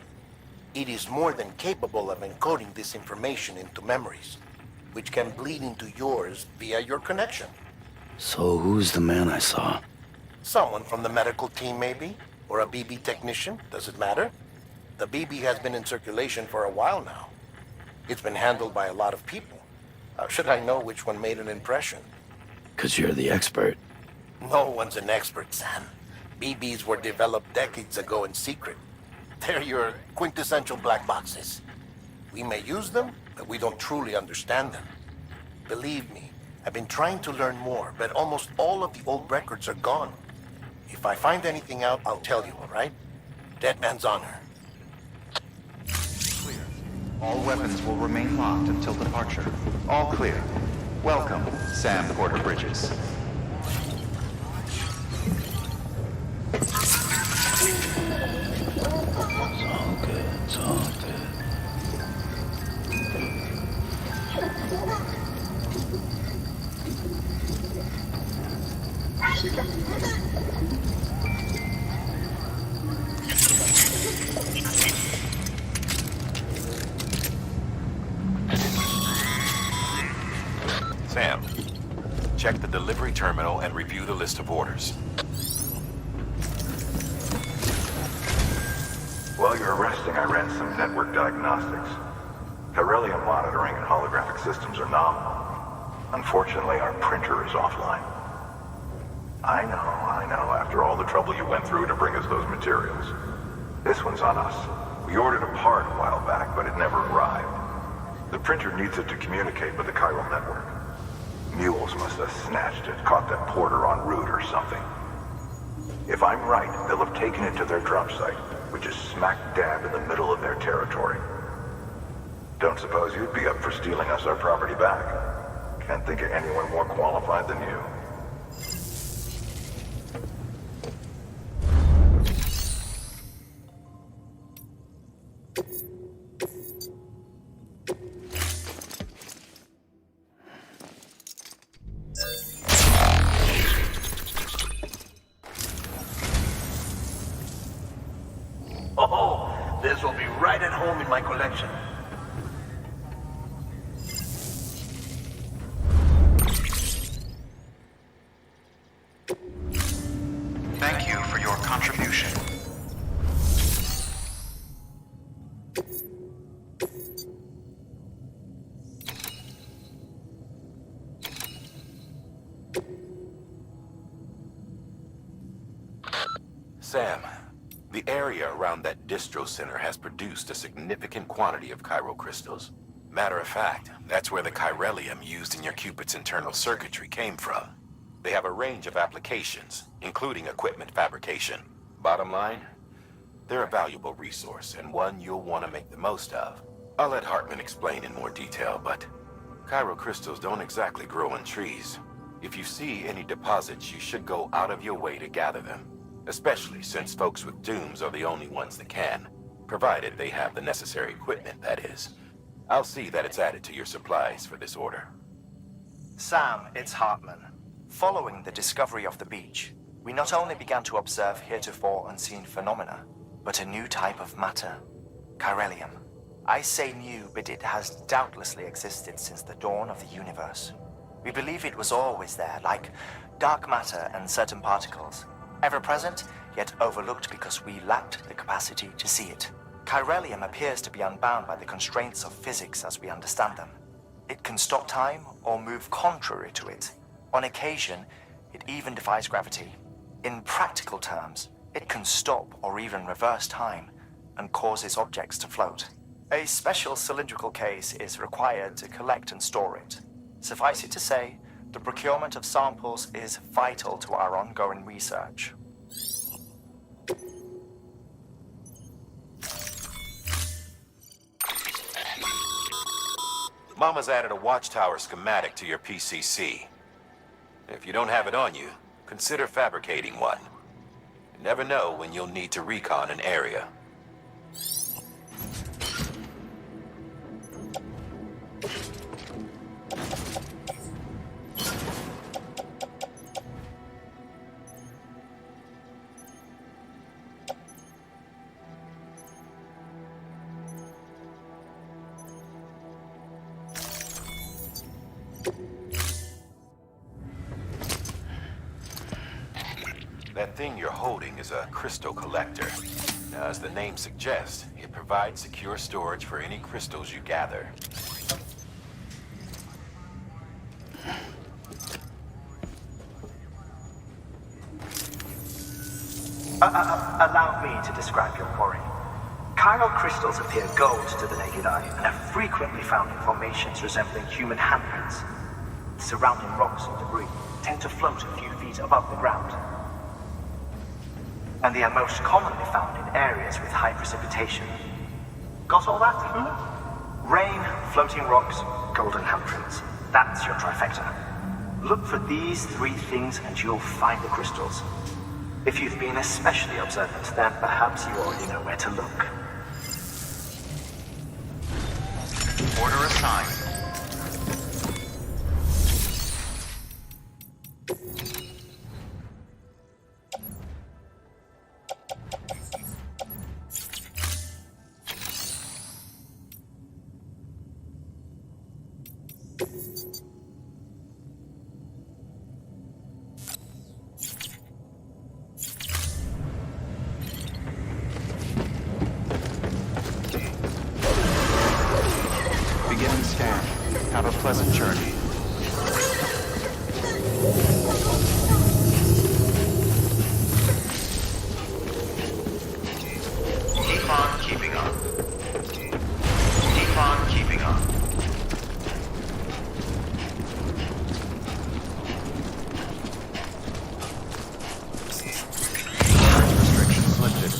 Speaker 5: It is more than capable of encoding this information into memories, which can bleed into yours via your connection.
Speaker 4: So who's the man I saw?
Speaker 5: Someone from the medical team, maybe? Or a BB technician? Does it matter? The BB has been in circulation for a while now. It's been handled by a lot of people. How should I know which one made an impression?
Speaker 4: 'Cause you're the expert.
Speaker 5: No one's an expert, Sam. BBs were developed decades ago in secret. They're your quintessential black boxes. We may use them, but we don't truly understand them. Believe me, I've been trying to learn more, but almost all of the old records are gone. If I find anything out, I'll tell you, all right? Dead man's honor.
Speaker 9: Clear. All weapons will remain locked until departure. All clear. Welcome, Sam Porter Bridges.
Speaker 4: It's all good, it's all good.
Speaker 2: Sam, check the delivery terminal and review the list of orders.
Speaker 8: While you're resting, I ran some network diagnostics. Beryllium monitoring and holographic systems are nominal. Unfortunately, our printer is offline. I know. After all the trouble you went through to bring us those materials. This one's on us. We ordered a part a while back, but it never arrived. The printer needs it to communicate with the chiral network. Mules must have snatched it, caught that porter en route or something. If I'm right, they'll have taken it to their drop site, which is smack dab in the middle of their territory. Don't suppose you'd be up for stealing us our property back? Can't think of anyone more qualified than you.
Speaker 5: Oh, this will be right at home in my collection.
Speaker 9: Thank you for your contribution.
Speaker 2: Sam, the area around that distro center has produced a significant quantity of chiral crystals. Matter of fact, that's where the chiralium used in your Cupid's internal circuitry came from. They have a range of applications, including equipment fabrication. Bottom line, they're a valuable resource and one you'll want to make the most of. I'll let Hartman explain in more detail, but Cairo crystals don't exactly grow on trees. If you see any deposits, you should go out of your way to gather them. Especially since folks with dooms are the only ones that can. Provided they have the necessary equipment, that is. I'll see that it's added to your supplies for this order.
Speaker 6: Sam, it's Hartman. Following the discovery of the beach, we not only began to observe heretofore unseen phenomena, but a new type of matter, chiralium. I say new, but it has doubtlessly existed since the dawn of the universe. We believe it was always there, like dark matter and certain particles. Ever present, yet overlooked because we lacked the capacity to see it. Chiralium appears to be unbound by the constraints of physics as we understand them. It can stop time or move contrary to it. On occasion, it even defies gravity. In practical terms, it can stop or even reverse time and causes objects to float. A special cylindrical case is required to collect and store it. Suffice it to say, the procurement of samples is vital to our ongoing research.
Speaker 2: Mama's added a watchtower schematic to your PCC. If you don't have it on you, consider fabricating one. You never know when you'll need to recon an area. That thing you're holding is a crystal collector. Now, as the name suggests, it provides secure storage for any crystals you gather.
Speaker 13: Allow me to describe your quarry. Chiral crystals appear gold to the naked eye and are frequently found in formations resembling human handprints. Surrounding rocks and debris tend to float a few feet above the ground. And they are most commonly found in areas with high precipitation. Got all that? Rain, floating rocks, golden handprints. That's your trifecta. Look for these three things and you'll find the crystals. If you've been especially observant, then perhaps you already know where to look.
Speaker 9: Order assigned. Beginning scan. Have a pleasant journey.
Speaker 6: Keep on keeping on. Keep on keeping on.
Speaker 9: Restrictions lifted.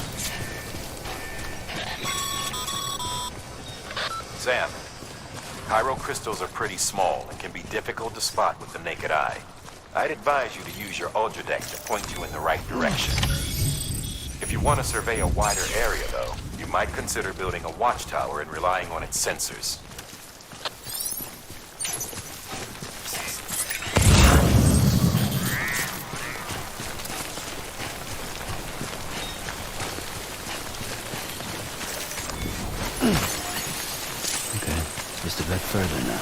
Speaker 2: Sam, chiral crystals are pretty small and can be difficult to spot with the naked eye. I'd advise you to use your Ultradeck to point you in the right direction. If you want to survey a wider area, though, you might consider building a watchtower and relying on its sensors.
Speaker 10: Okay, just a bit further now.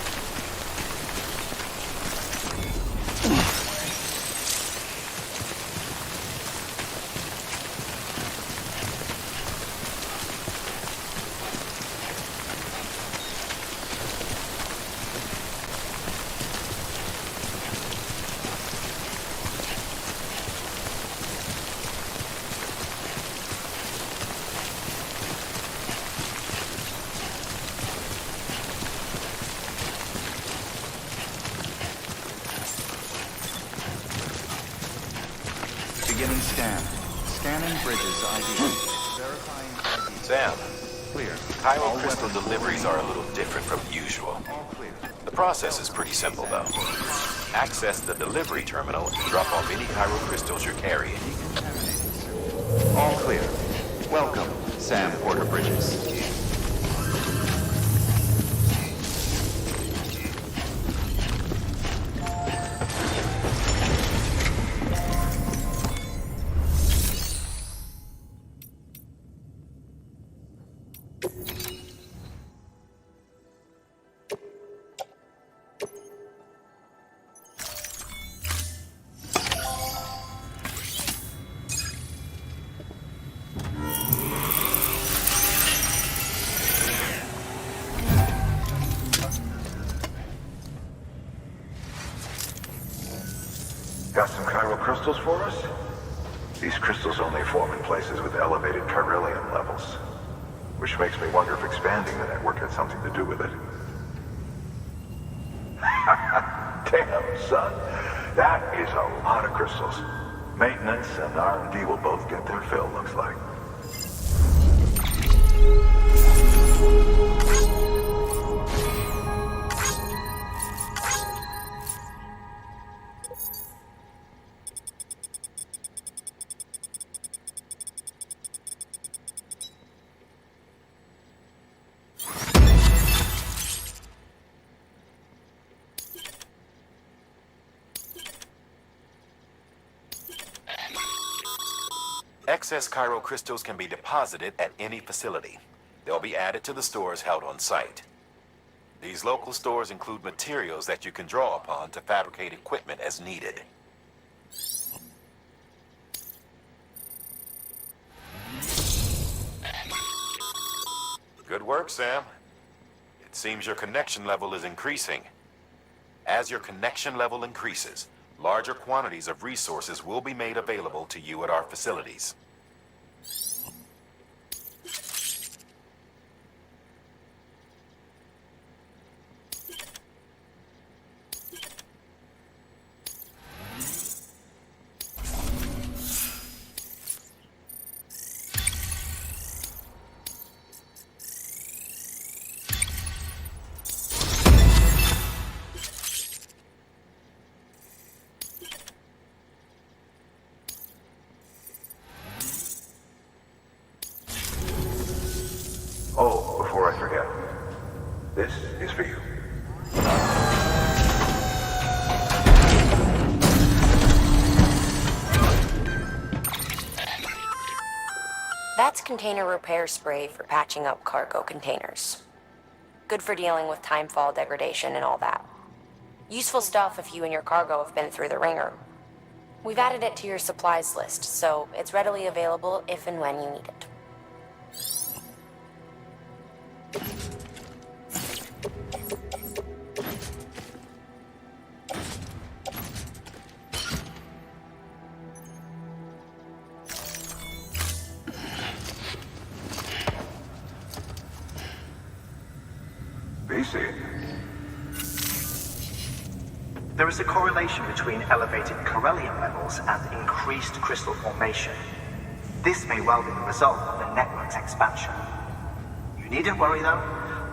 Speaker 9: Beginning scan. Scanning bridges ID. Verifying ID.
Speaker 2: Sam,
Speaker 9: Clear.
Speaker 2: Chiral crystal deliveries are a little different from usual. The process is pretty simple, though. Access the delivery terminal and drop off any chiral crystals you're carrying.
Speaker 9: All clear. Welcome, Sam Porter Bridges.
Speaker 8: Got some chiral crystals for us? These crystals only form in places with elevated chiralium levels, which makes me wonder if expanding the network had something to do with it. Damn, son. That is a lot of crystals. Maintenance and R&D will both get their fill, looks like.
Speaker 2: Excess chiral crystals can be deposited at any facility. They'll be added to the stores held on site. These local stores include materials that you can draw upon to fabricate equipment as needed. Good work, Sam. It seems your connection level is increasing. As your connection level increases, larger quantities of resources will be made available to you at our facilities.
Speaker 8: Oh, before I forget, this is for you.
Speaker 7: That's container repair spray for patching up cargo containers. Good for dealing with timefall degradation and all that. Useful stuff if you and your cargo have been through the ringer. We've added it to your supplies list, so it's readily available if and when you need it.
Speaker 13: There is a correlation between elevated chiralium levels and increased crystal formation. This may well be the result of the network's expansion. You needn't worry though,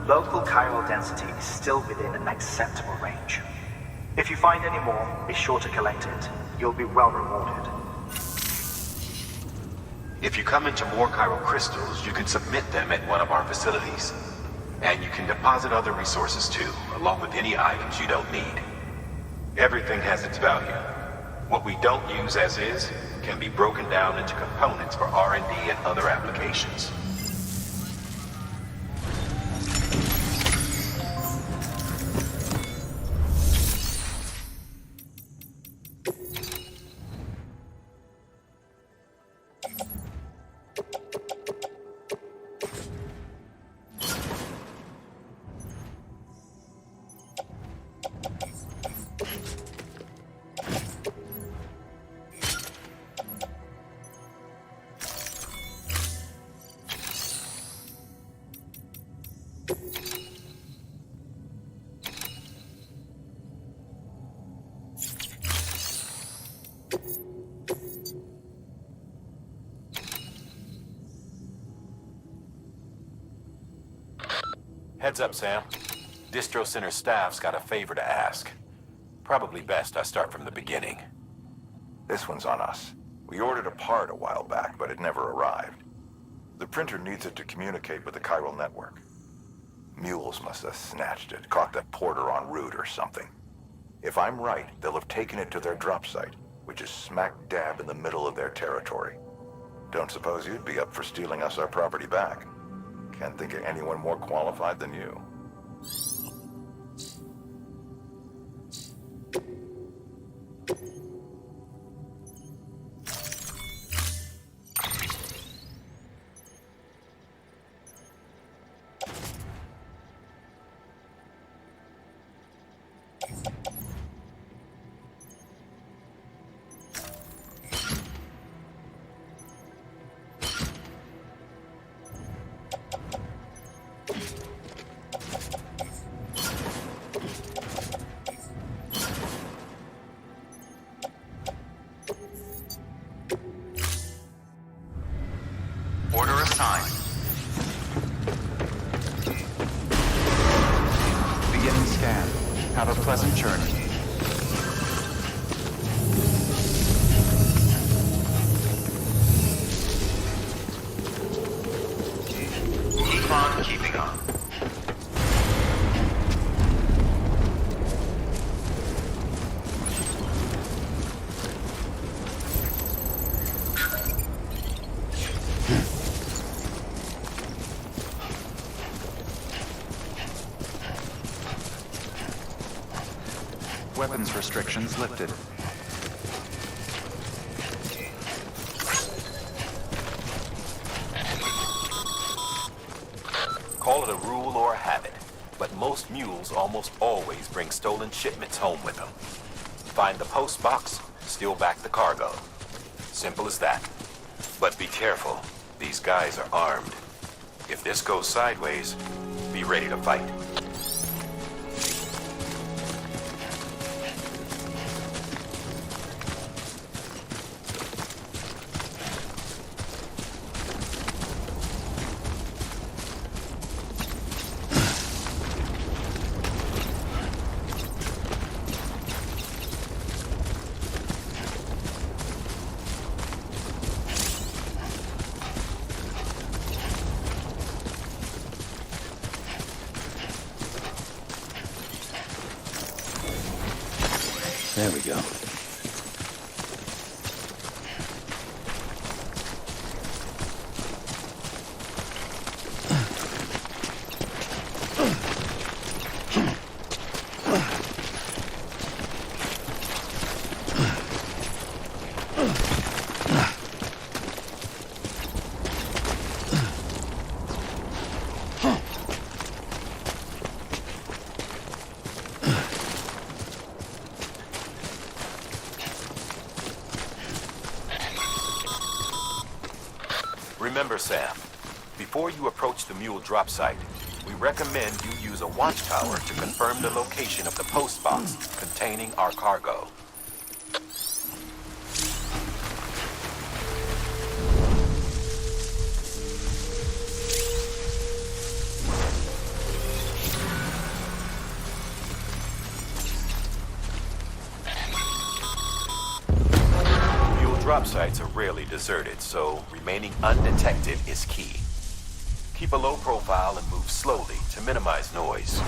Speaker 13: local chiral density is still within an acceptable range. If you find any more, be sure to collect it. You'll be well rewarded.
Speaker 2: If you come into more chiral crystals, you can submit them at one of our facilities. And you can deposit other resources too, along with any items you don't need. Everything has its value. What we don't use as is can be broken down into components for R&D and other applications. Heads up, Sam. Distro Center staff's got a favor to ask. Probably best I start from the beginning.
Speaker 8: This one's on us. We ordered a part a while back, but it never arrived. The printer needs it to communicate with the chiral network. Mules must have snatched it, caught the porter en route or something. If I'm right, they'll have taken it to their drop site, which is smack dab in the middle of their territory. Don't suppose you'd be up for stealing us our property back. Can't think of anyone more qualified than you.
Speaker 9: Order assigned. Beginning scan. Have a pleasant journey. Keep on keeping on. Weapons restrictions lifted.
Speaker 2: Call it a rule or a habit, but most mules almost always bring stolen shipments home with them. Find the post box, steal back the cargo. Simple as that. But be careful. These guys are armed. If this goes sideways, be ready to fight.
Speaker 10: There we go.
Speaker 2: Remember, Sam, before you approach the mule drop site, we recommend you use a watchtower to confirm the location of the post box containing our cargo. Drop sites are rarely deserted, so remaining undetected is key. Keep a low profile and move slowly to minimize noise.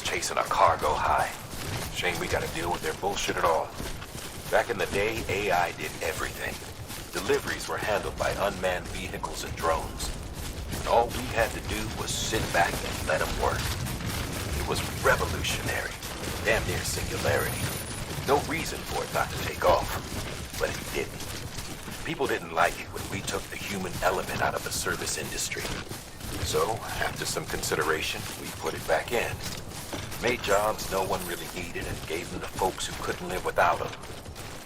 Speaker 2: Chasing a cargo high. Shame we gotta deal with their bullshit at all. Back in the day, AI did everything. Deliveries were handled by unmanned vehicles and drones. And all we had to do was sit back and let them work. It was revolutionary. Damn near singularity. No reason for it not to take off. But it didn't. People didn't like it when we took the human element out of the service industry. So, after some consideration, we put it back in. Made jobs no one really needed and gave them to folks who couldn't live without them.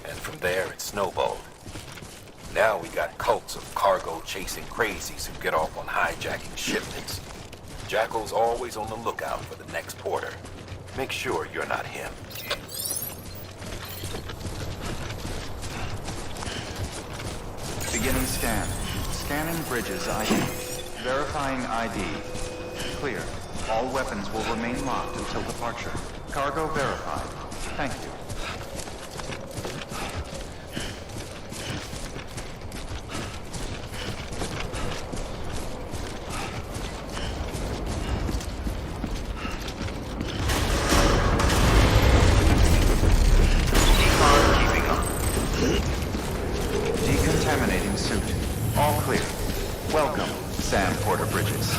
Speaker 2: And from there, it snowballed. Now we got cults of cargo-chasing crazies who get off on hijacking shipments. Jackal's always on the lookout for the next porter. Make sure you're not him.
Speaker 9: Beginning scan. Scanning bridges ID. Verifying ID. Clear. All weapons will remain locked until departure. Cargo verified. Thank you.
Speaker 2: Keeping up.
Speaker 9: Decontaminating suit. All clear. Welcome, Sam Porter Bridges.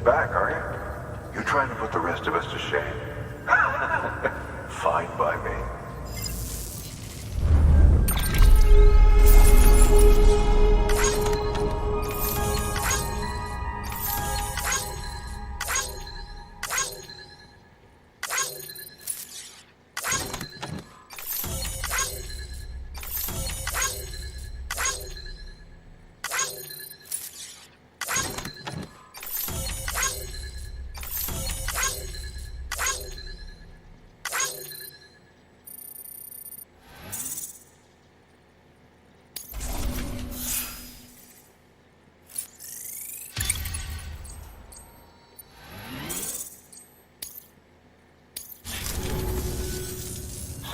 Speaker 8: Back, are you? You trying to put the rest of us to shame? Fine by me.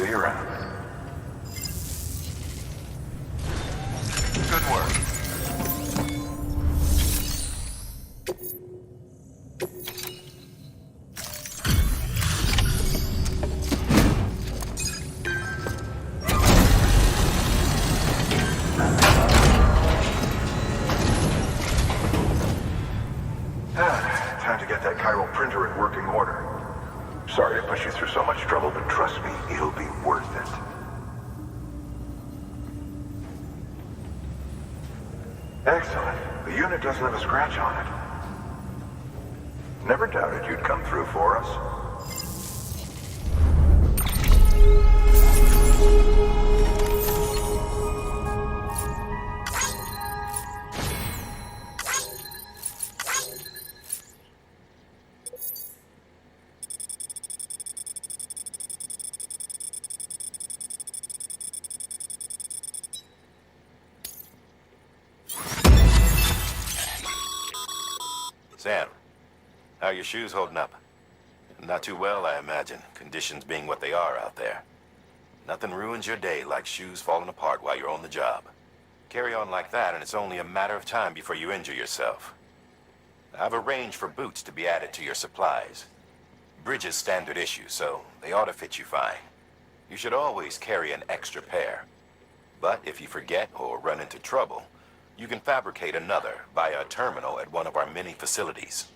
Speaker 8: See you around.
Speaker 9: Good work.
Speaker 8: Time to get that chiral printer in working order. Sorry to push you through so much trouble, but trust me, it'll be worth it. Excellent. The unit doesn't have a scratch on it. Never doubted you'd come through for us.
Speaker 2: Sam, how are your shoes holding up? Not too well, I imagine, conditions being what they are out there. Nothing ruins your day like shoes falling apart while you're on the job. Carry on like that and it's only a matter of time before you injure yourself. I've arranged for boots to be added to your supplies. Bridges standard issue, so they ought to fit you fine. You should always carry an extra pair. But if you forget or run into trouble, you can fabricate another via a terminal at one of our many facilities.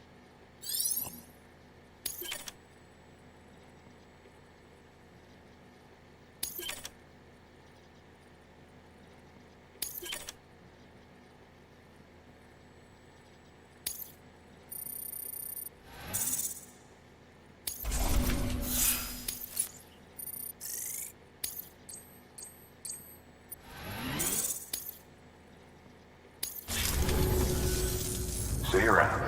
Speaker 8: See you around.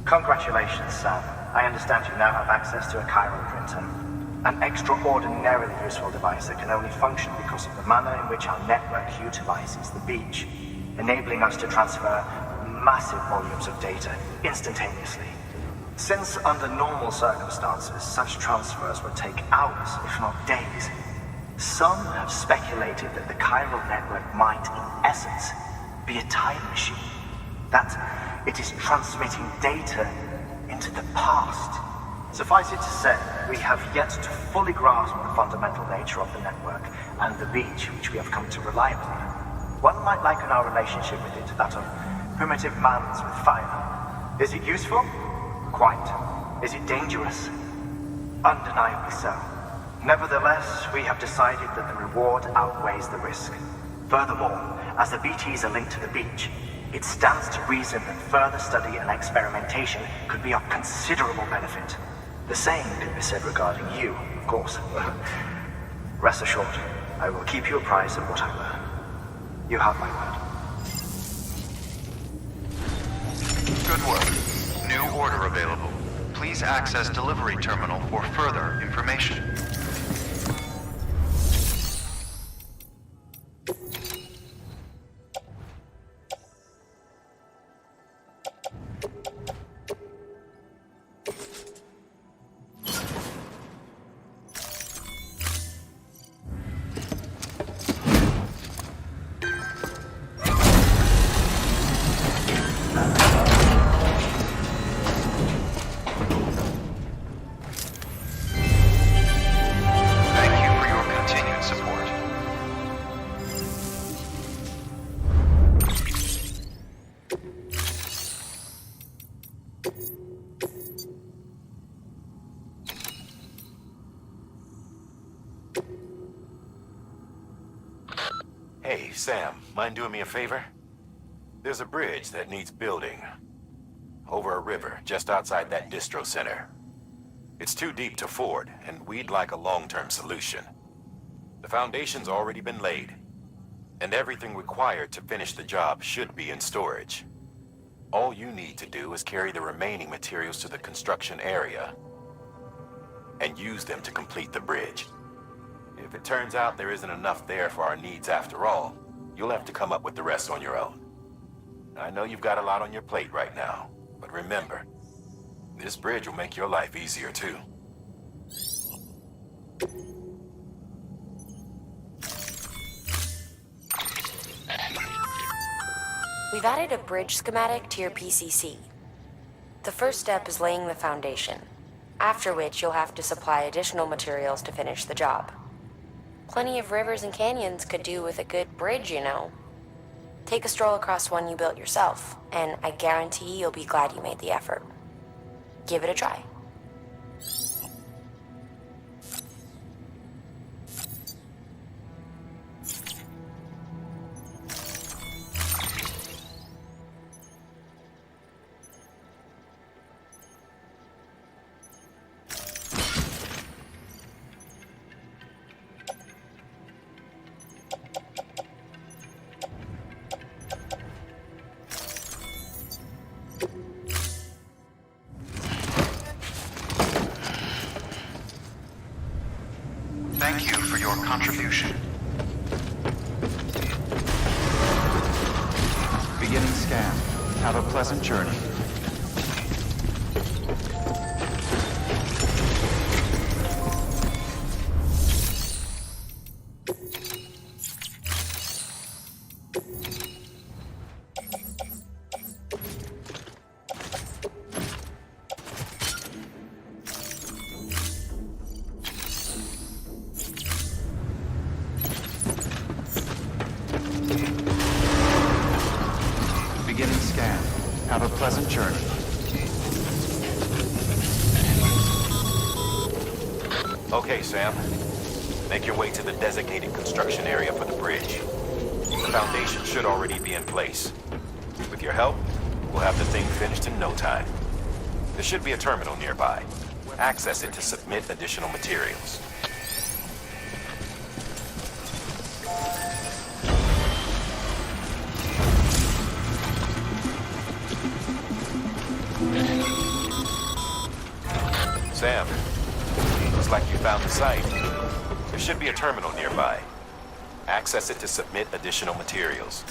Speaker 13: Congratulations, Sam. I understand you now have access to a chiral printer. An extraordinarily useful device that can only function because of the manner in which our network utilizes the beach, enabling us to transfer massive volumes of data instantaneously. Since under normal circumstances, such transfers would take hours, if not days, some have speculated that the chiral network might, in essence, be a time machine. That it is transmitting data into the past. Suffice it to say, we have yet to fully grasp the fundamental nature of the network and the beach which we have come to rely upon. One might liken our relationship with it to that of primitive mans with fire. Is it useful? Quite. Is it dangerous? Undeniably so. Nevertheless, we have decided that the reward outweighs the risk. Furthermore, as the BTs are linked to the beach, it stands to reason that further study and experimentation could be of considerable benefit. The same can be said regarding you, of course. Rest assured, I will keep you apprised of what I learn. You have my word.
Speaker 9: Good work. New order available. Please access delivery terminal for further information.
Speaker 2: Hey, Sam, mind doing me a favor? There's a bridge that needs building. Over a river, just outside that distro center. It's too deep to ford, and we'd like a long-term solution. The foundation's already been laid, and everything required to finish the job should be in storage. All you need to do is carry the remaining materials to the construction area, and use them to complete the bridge. If it turns out there isn't enough there for our needs after all, you'll have to come up with the rest on your own. I know you've got a lot on your plate right now, but remember, this bridge will make your life easier too.
Speaker 7: You've added a bridge schematic to your PCC. The first step is laying the foundation, after which you'll have to supply additional materials to finish the job. Plenty of rivers and canyons could do with a good bridge, you know. Take a stroll across one you built yourself, and I guarantee you'll be glad you made the effort. Give it a try.
Speaker 9: Thank you for your contribution. Beginning scan. Have a pleasant journey. Beginning scan. Have a pleasant journey.
Speaker 2: Okay, Sam. Make your way to the designated construction area for the bridge. The foundation should already be in place. With your help, we'll have the thing finished in no time. There should be a terminal nearby. Access it to submit additional materials. Sam, looks like you found the site. There should be a terminal nearby. Access it to submit additional materials.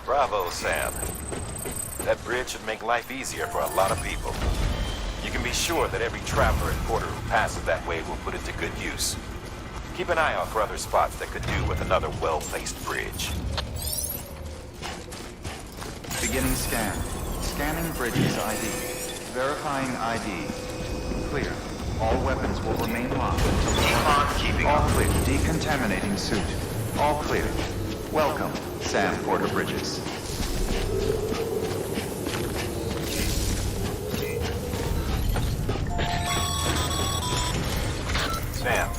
Speaker 2: Bravo, Sam. That bridge should make life easier for a lot of people. You can be sure that every traveler and porter who passes that way will put it to good use. Keep an eye out for other spots that could do with another well-placed bridge.
Speaker 9: Beginning scan. Scanning bridges ID. Verifying ID. Clear. All weapons will remain locked until the...
Speaker 13: Keep on keeping
Speaker 9: All
Speaker 13: up.
Speaker 9: clear. Decontaminating suit. All clear. Welcome, Sam Porter Bridges.
Speaker 2: Sam.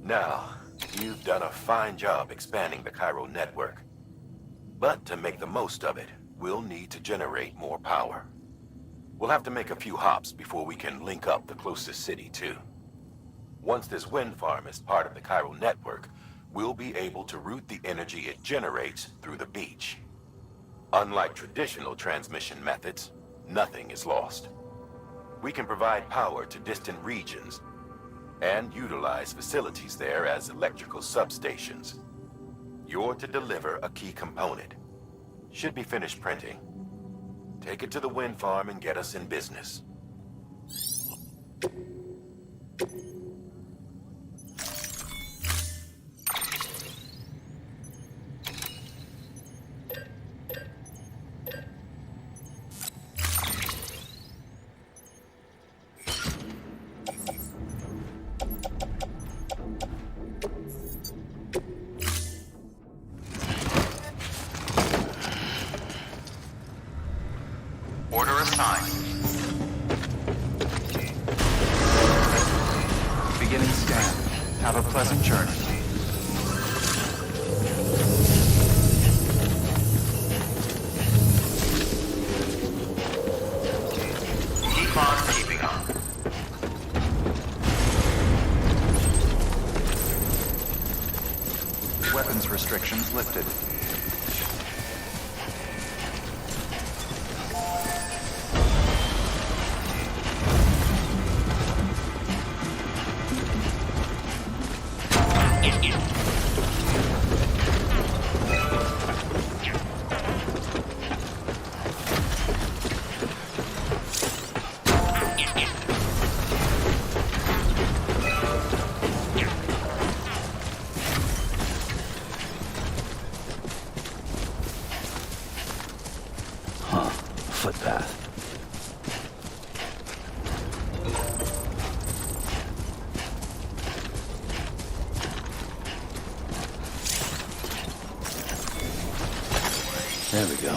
Speaker 2: Now, you've done a fine job expanding the Cairo network. But to make the most of it, we'll need to generate more power. We'll have to make a few hops before we can link up the closest city, too. Once this wind farm is part of the Cairo network, we'll be able to route the energy it generates through the beach. Unlike traditional transmission methods, nothing is lost. We can provide power to distant regions and utilize facilities there as electrical substations. You're to deliver a key component. Should be finished printing. Take it to the wind farm and get us in business.
Speaker 9: assigned. Beginning scan. Have a pleasant journey.
Speaker 3: Keep on keeping on.
Speaker 9: Weapons restrictions lifted.
Speaker 4: Footpath. There we go.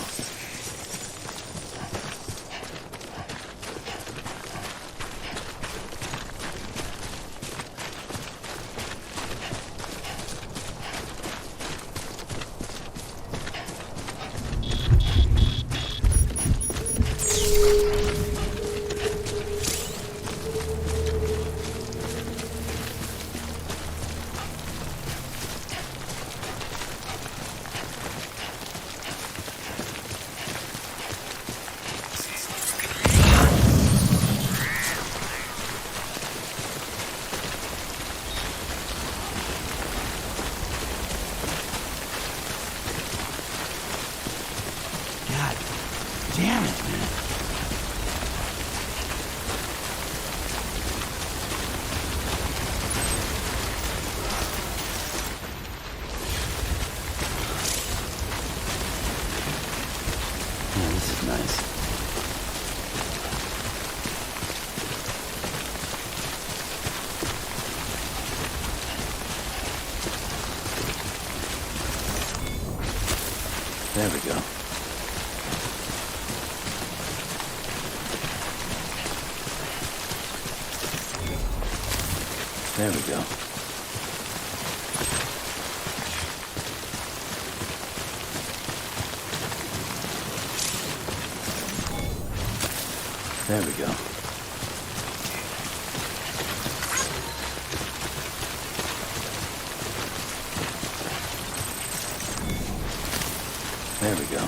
Speaker 4: Damn it, man. Yeah, this is nice. There we go. There we go. There we go. There we go. There we go.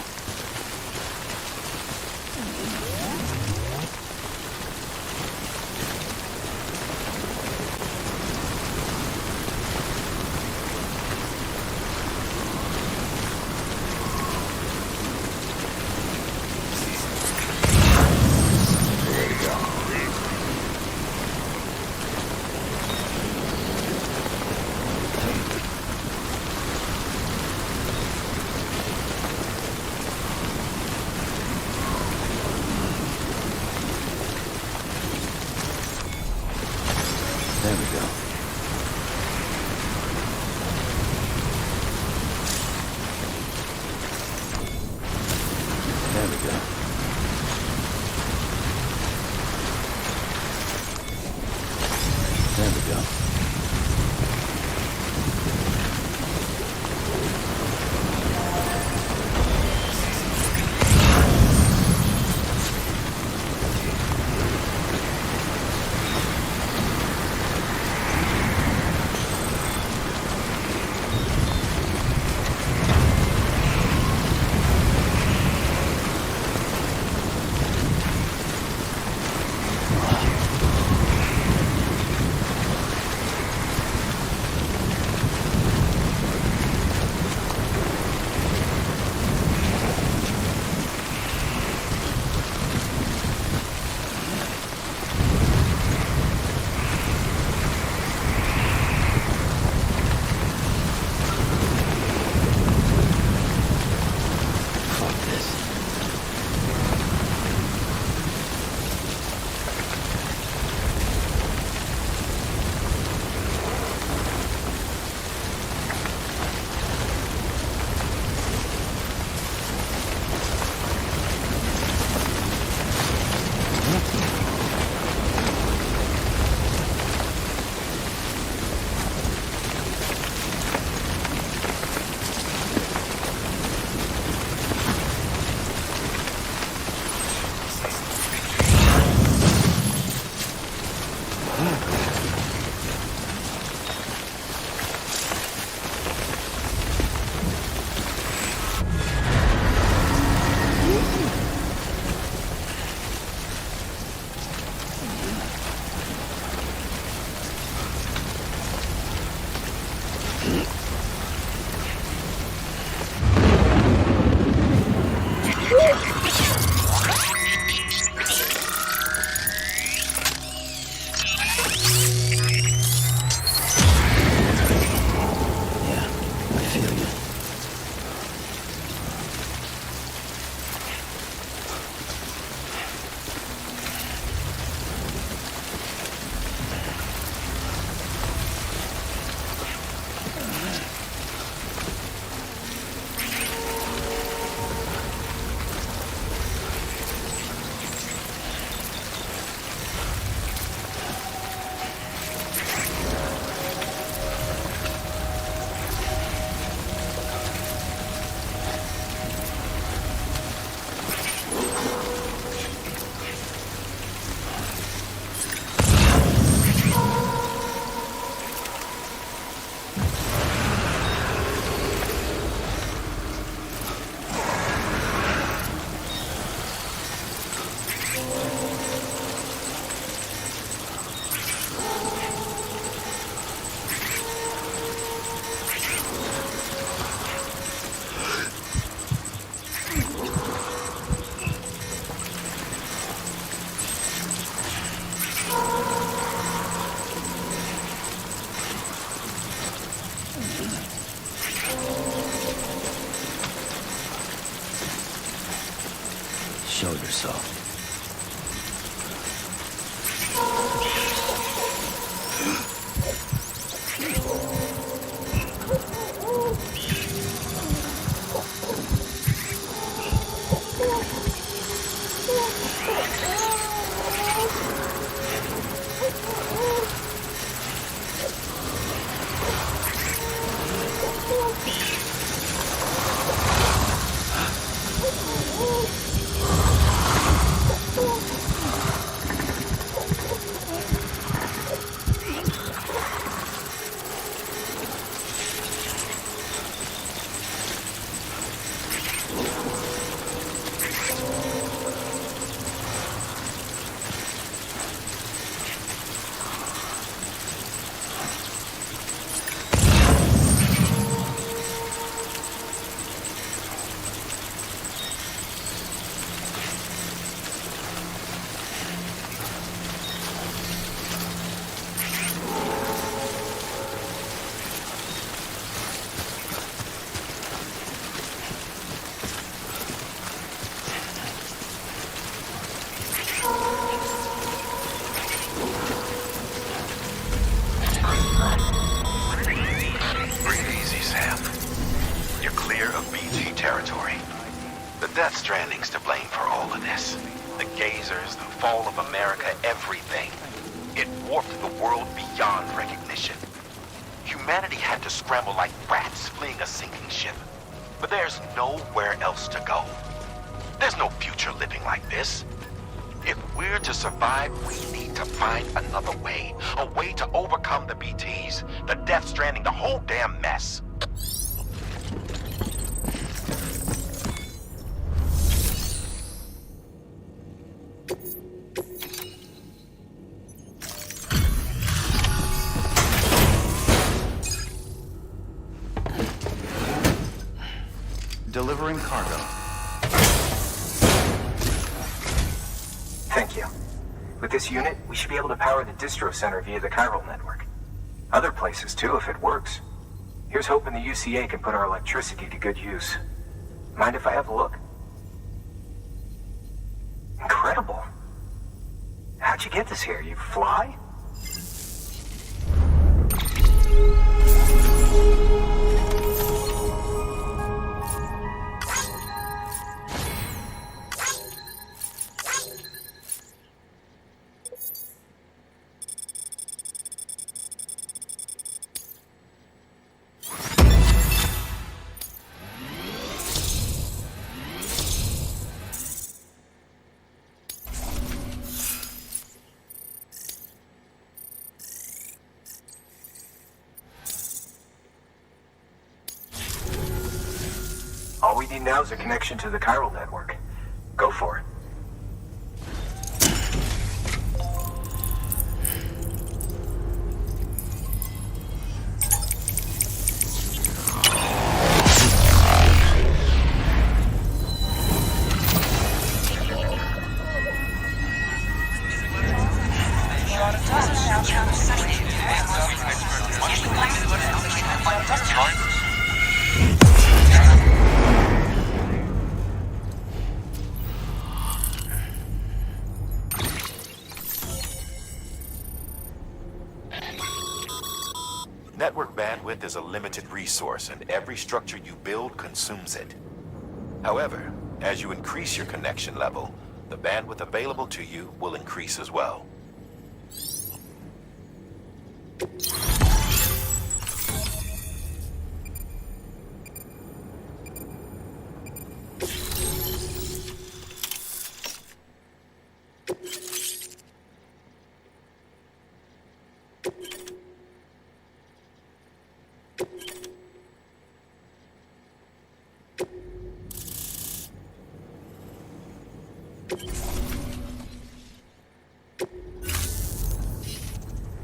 Speaker 4: There we go. There we go.
Speaker 10: Show yourself.
Speaker 2: Stranding's to blame for all of this. The gazers, the fall of America, everything. It warped the world beyond recognition. Humanity had to scramble like rats fleeing a sinking ship. But there's nowhere else to go. There's no future living like this. If we're to survive, we need to find another way. A way to overcome the BTs, the Death Stranding, the whole damn mess.
Speaker 9: Delivering cargo.
Speaker 11: Thank you. With this unit, we should be able to power the distro center via the chiral network. Other places too, if it works. Here's hoping the UCA can put our electricity to good use. Mind if I have a look? Incredible. How'd you get this here? You fly? we need now is a connection to the chiral network. Go for it.
Speaker 2: Network bandwidth is a limited resource, and every structure you build consumes it. However, as you increase your connection level, the bandwidth available to you will increase as well.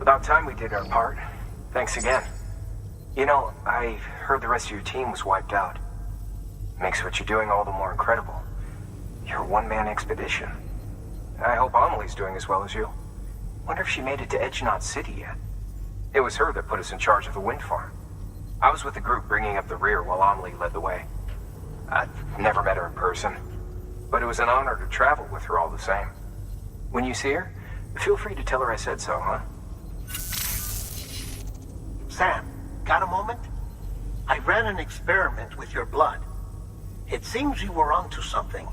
Speaker 11: About time we did our part. Thanks again. You know, I heard the rest of your team was wiped out. Makes what you're doing all the more incredible. You're a one-man expedition. I hope Amelie's doing as well as you. Wonder if she made it to Edgenot City yet. It was her that put us in charge of the wind farm. I was with the group bringing up the rear while Amelie led the way. I've never met her in person, but it was an honor to travel with her all the same. When you see her, feel free to tell her I said so, huh?
Speaker 5: Sam, got a moment? I ran an experiment with your blood. It seems you were onto something.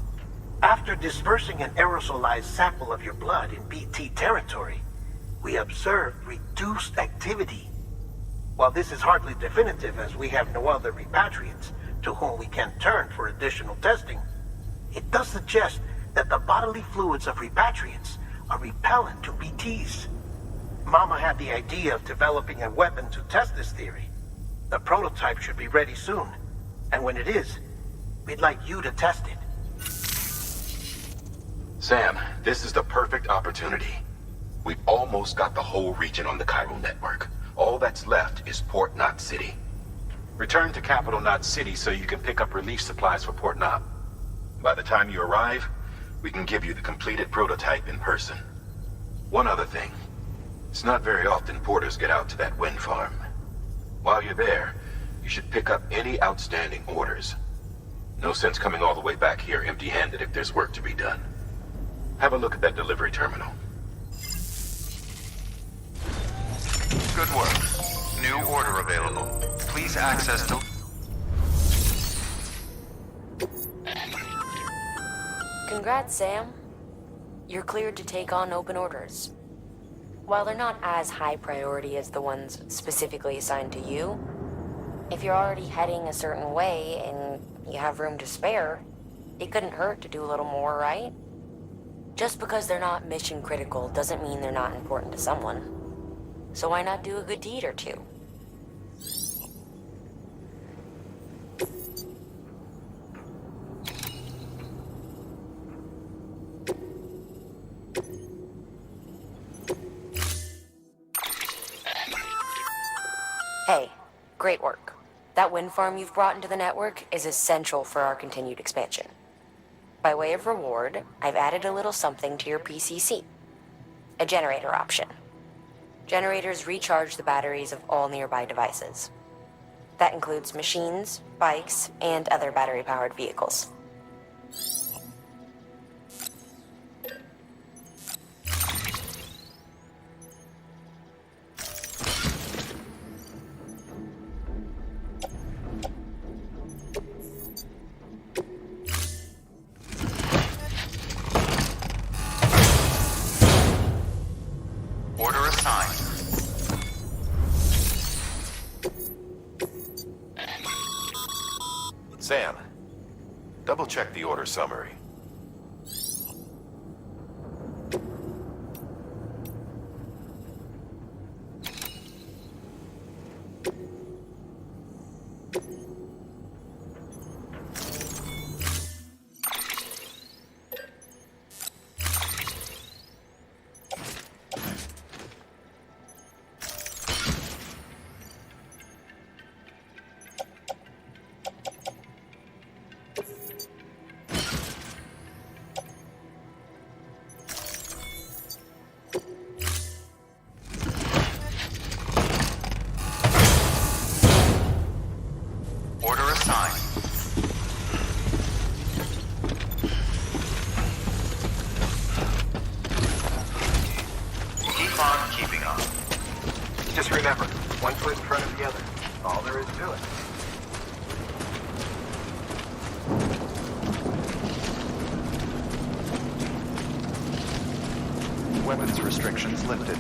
Speaker 5: After dispersing an aerosolized sample of your blood in BT territory, we observed reduced activity. While this is hardly definitive, as we have no other repatriates to whom we can turn for additional testing, it does suggest that the bodily fluids of repatriates are repellent to BTs. Mama had the idea of developing a weapon to test this theory. The prototype should be ready soon, and when it is, we'd like you to test it.
Speaker 2: Sam, this is the perfect opportunity. We've almost got the whole region on the chiral network. All that's left is Port Knot City. Return to Capital Knot City so you can pick up relief supplies for Port Knot. By the time you arrive, we can give you the completed prototype in person. One other thing. It's not very often porters get out to that wind farm. While you're there, you should pick up any outstanding orders. No sense coming all the way back here empty-handed if there's work to be done. Have a look at that delivery terminal.
Speaker 9: Good work. New order available. Please access to...
Speaker 7: Congrats, Sam. You're cleared to take on open orders. While they're not as high priority as the ones specifically assigned to you, if you're already heading a certain way and you have room to spare, it couldn't hurt to do a little more, right? Just because they're not mission critical doesn't mean they're not important to someone. So why not do a good deed or two? Hey, great work. That wind farm you've brought into the network is essential for our continued expansion. By way of reward, I've added a little something to your PCC. A generator option. Generators recharge the batteries of all nearby devices. That includes machines, bikes, and other battery-powered vehicles.
Speaker 9: Order assigned.
Speaker 2: Sam, double-check the order summary.
Speaker 8: Just remember, one foot in front of the other. All there is to it.
Speaker 9: Weapons restrictions lifted.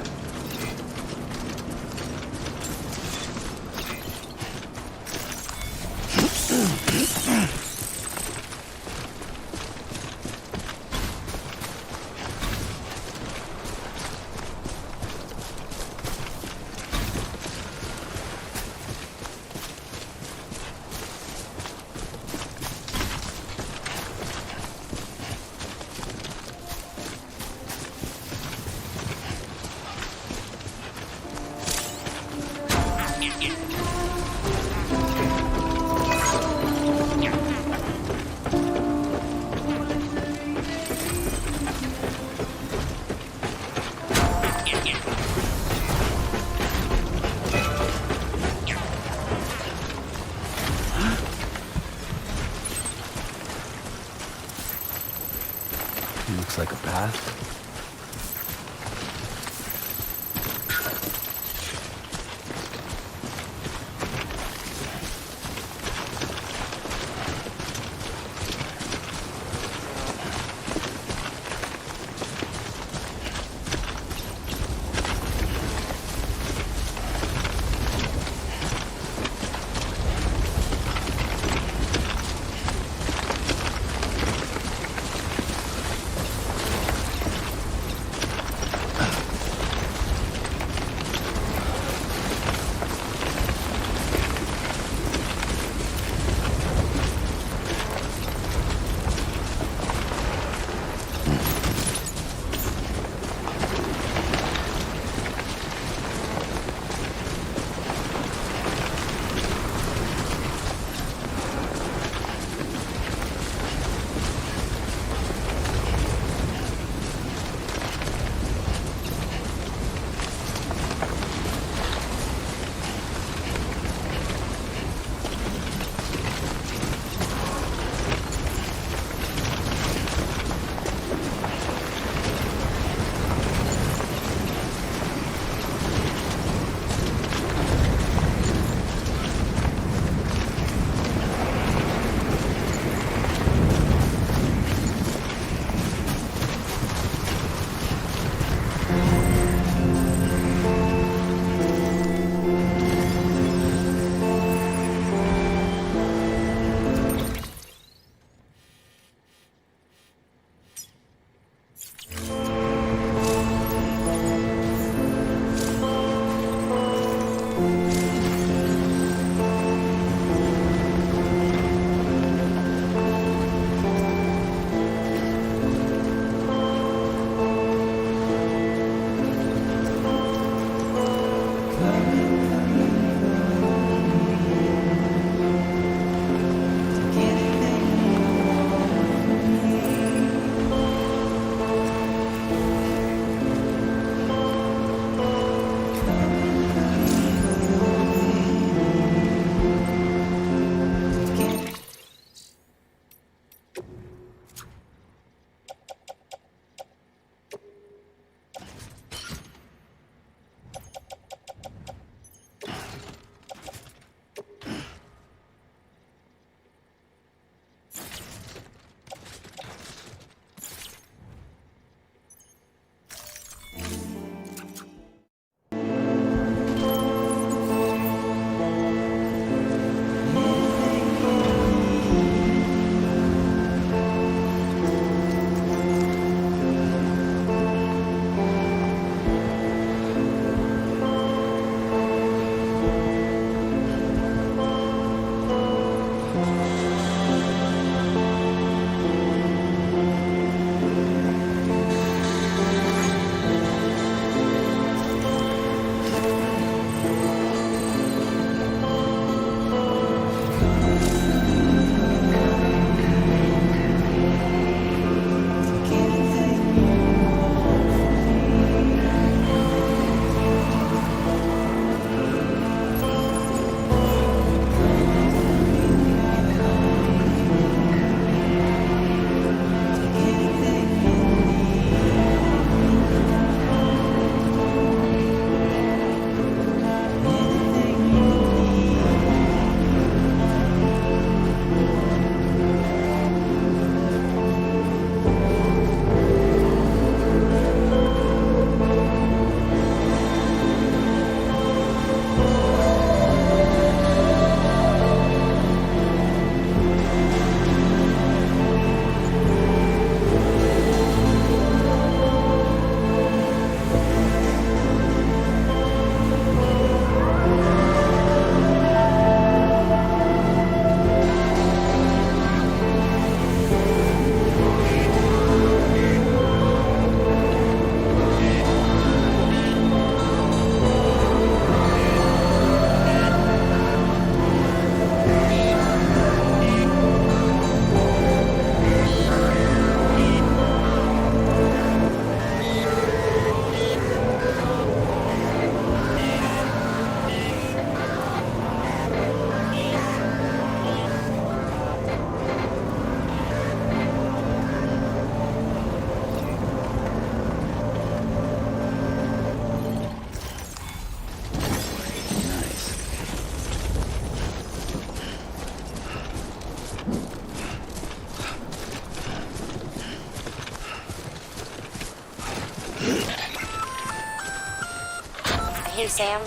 Speaker 7: Hey, Sam.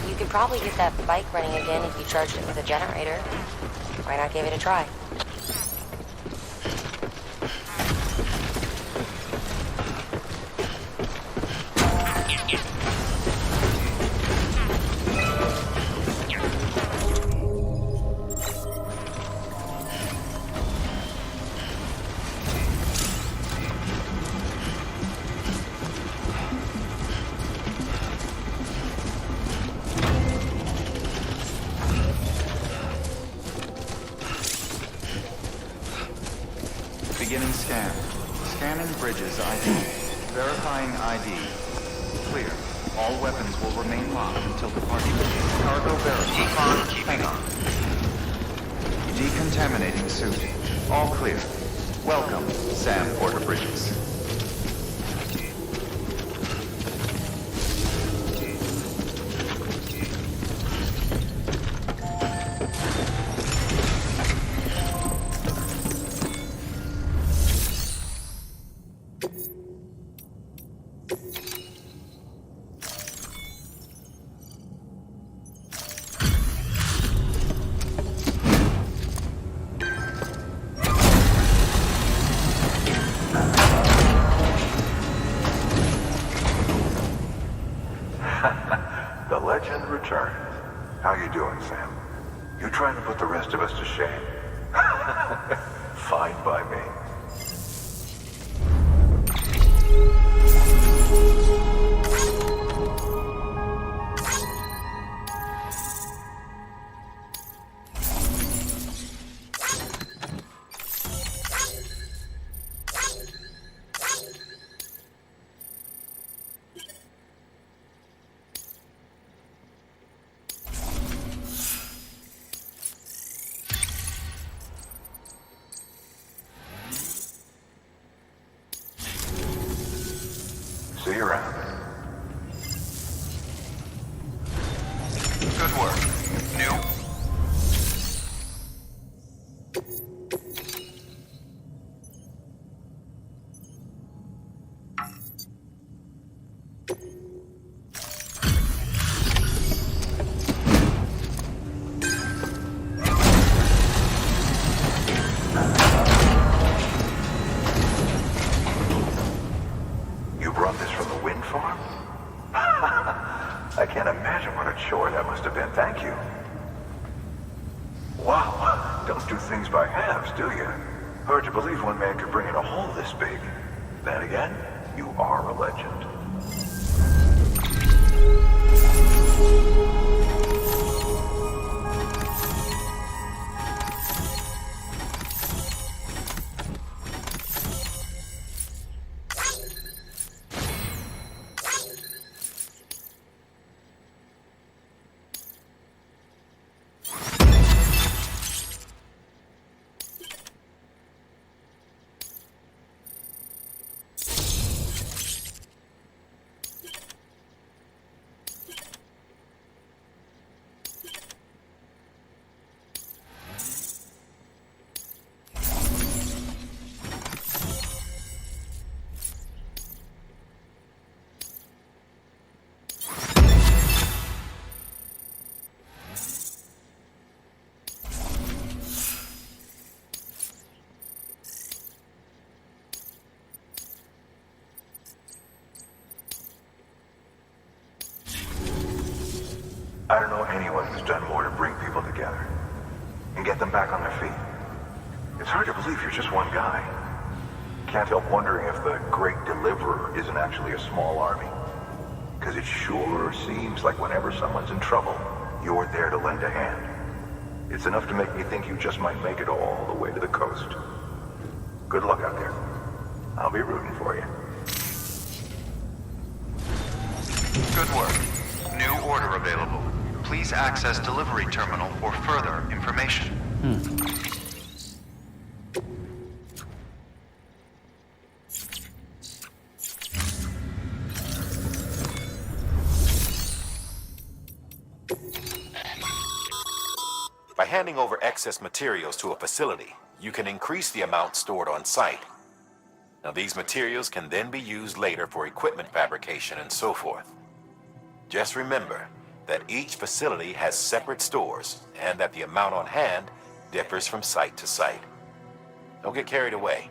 Speaker 7: You could probably get that bike running again if you charged it with a generator. Why not give it a try?
Speaker 9: Beginning scan. Scanning bridges ID. Verifying ID. Clear. All weapons will remain locked until departure. Cargo verified. Hang on. Decontaminating suit. All clear. Welcome, Sam Porter Bridges.
Speaker 8: The legend returns. How you doing, Sam? You trying to put the rest of us to shame? Fine by me. See you around.
Speaker 9: Good work. New.
Speaker 8: You brought this from the wind farm? I can't imagine what a chore that must have been. Thank you. Wow, don't do things by halves, do you? Hard to believe one man could bring in a hole this big. Then again, you are a legend. I don't know anyone who's done more to bring people together and get them back on their feet. It's hard to believe you're just one guy. Can't help wondering if the Great Deliverer isn't actually a small army. Because it sure seems like whenever someone's in trouble, you're there to lend a hand. It's enough to make me think you just might make it all the way to the coast. Good luck out there. I'll be rooting for you.
Speaker 9: Good work. New order available. Please access delivery terminal for further information.
Speaker 2: By handing over excess materials to a facility, you can increase the amount stored on site. Now, these materials can then be used later for equipment fabrication and so forth. Just remember that each facility has separate stores, and that the amount on hand differs from site to site. Don't get carried away.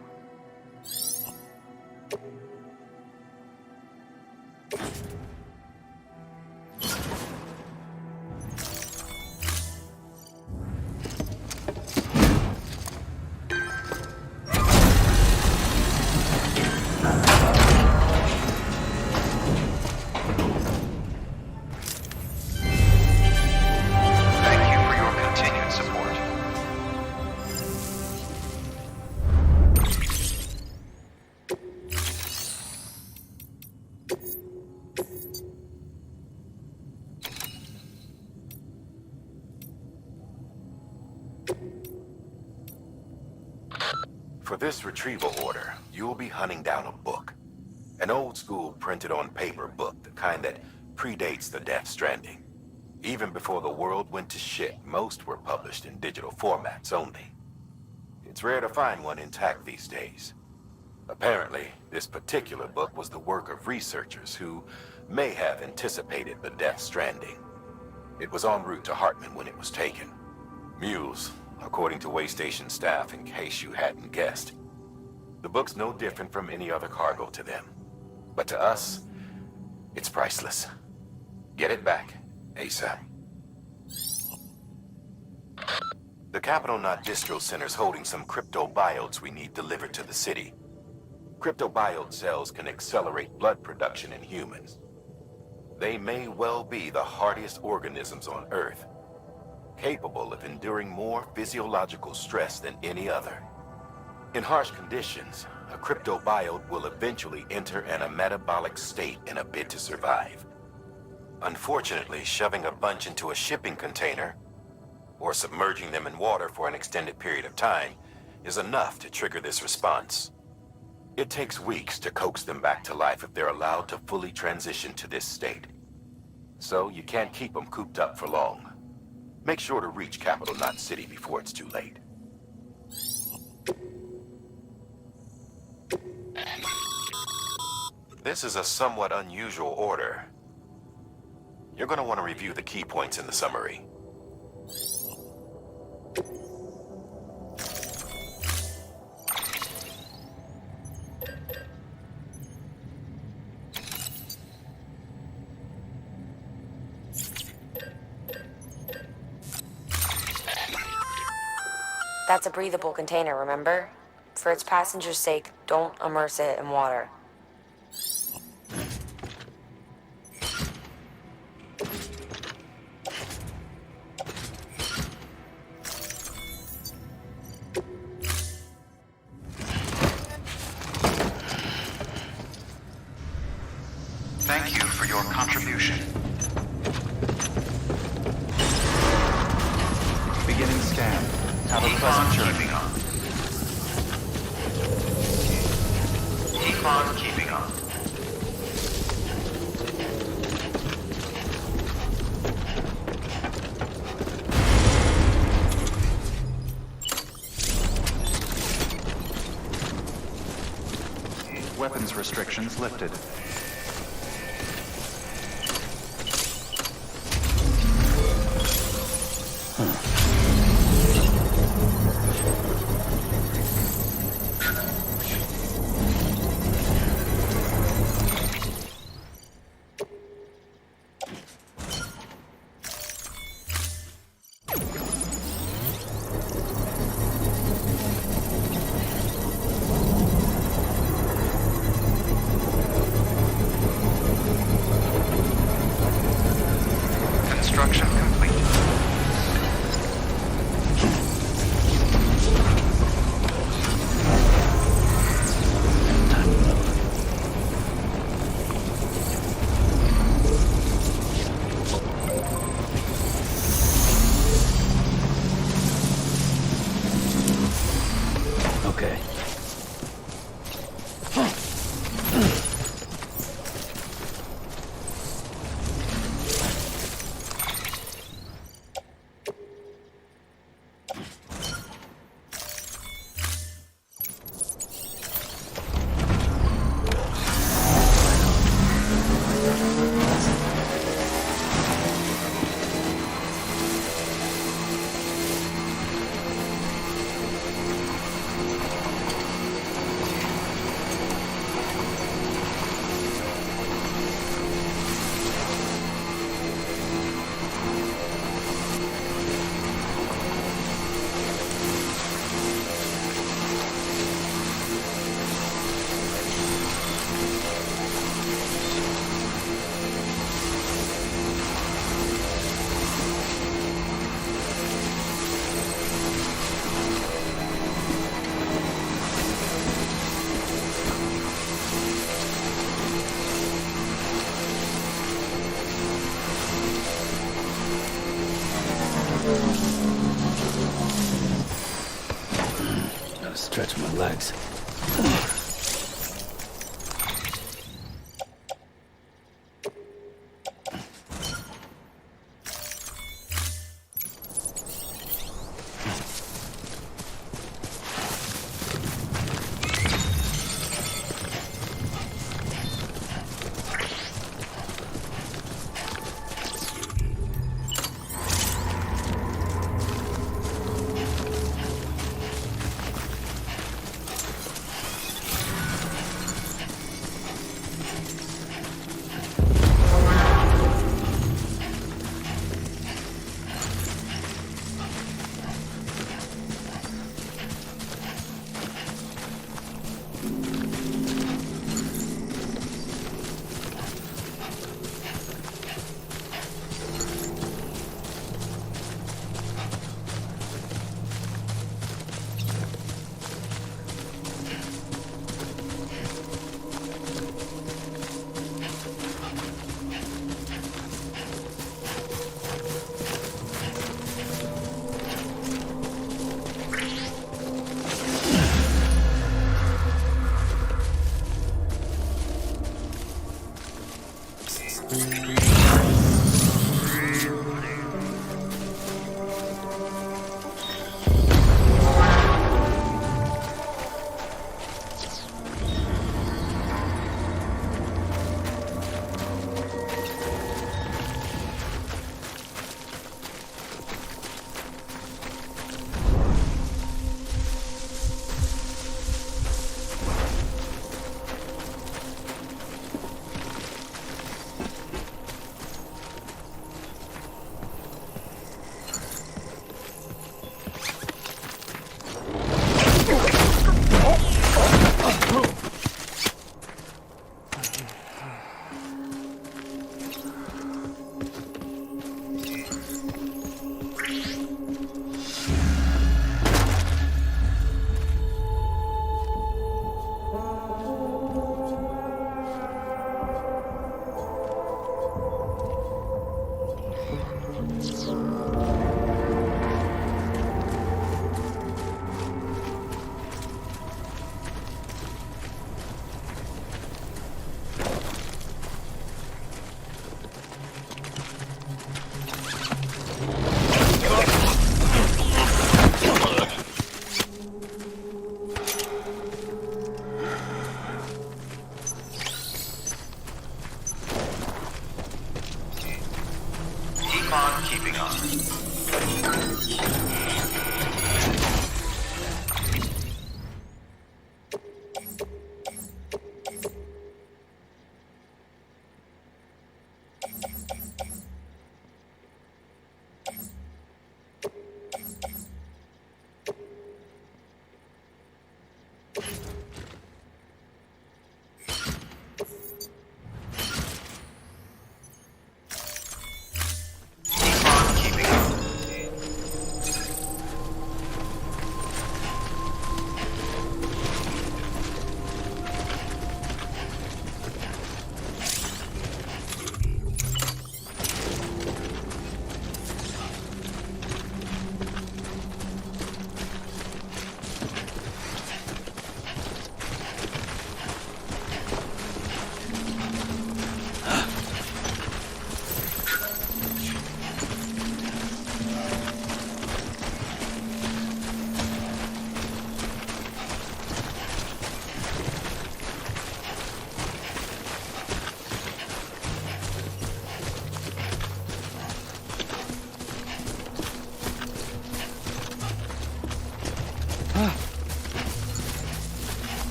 Speaker 2: For this retrieval order, you'll be hunting down a book. An old-school printed-on-paper book, the kind that predates the Death Stranding. Even before the world went to shit, most were published in digital formats only. It's rare to find one intact these days. Apparently, this particular book was the work of researchers who may have anticipated the Death Stranding. It was en route to Hartman when it was taken. Mules, according to Waystation staff, in case you hadn't guessed. The book's no different from any other cargo to them. But to us, it's priceless. Get it back, ASAP. The Capital Knot Distro Center's holding some cryptobiotes we need delivered to the city. Cryptobiote cells can accelerate blood production in humans. They may well be the hardiest organisms on Earth, capable of enduring more physiological stress than any other. In harsh conditions, a cryptobiote will eventually enter a metabolic state in a bid to survive. Unfortunately, shoving a bunch into a shipping container, or submerging them in water for an extended period of time, is enough to trigger this response. It takes weeks to coax them back to life if they're allowed to fully transition to this state. So you can't keep them cooped up for long. Make sure to reach Capital Knot City before it's too late. This is a somewhat unusual order. You're going to want to review the key points in the summary.
Speaker 7: That's a breathable container, remember? For its passengers' sake, don't immerse it in water.
Speaker 9: Thank you for your contribution. Beginning scan. Have a pleasant journey.
Speaker 13: Keep on keeping on.
Speaker 9: Weapons restrictions lifted.
Speaker 4: touch my legs.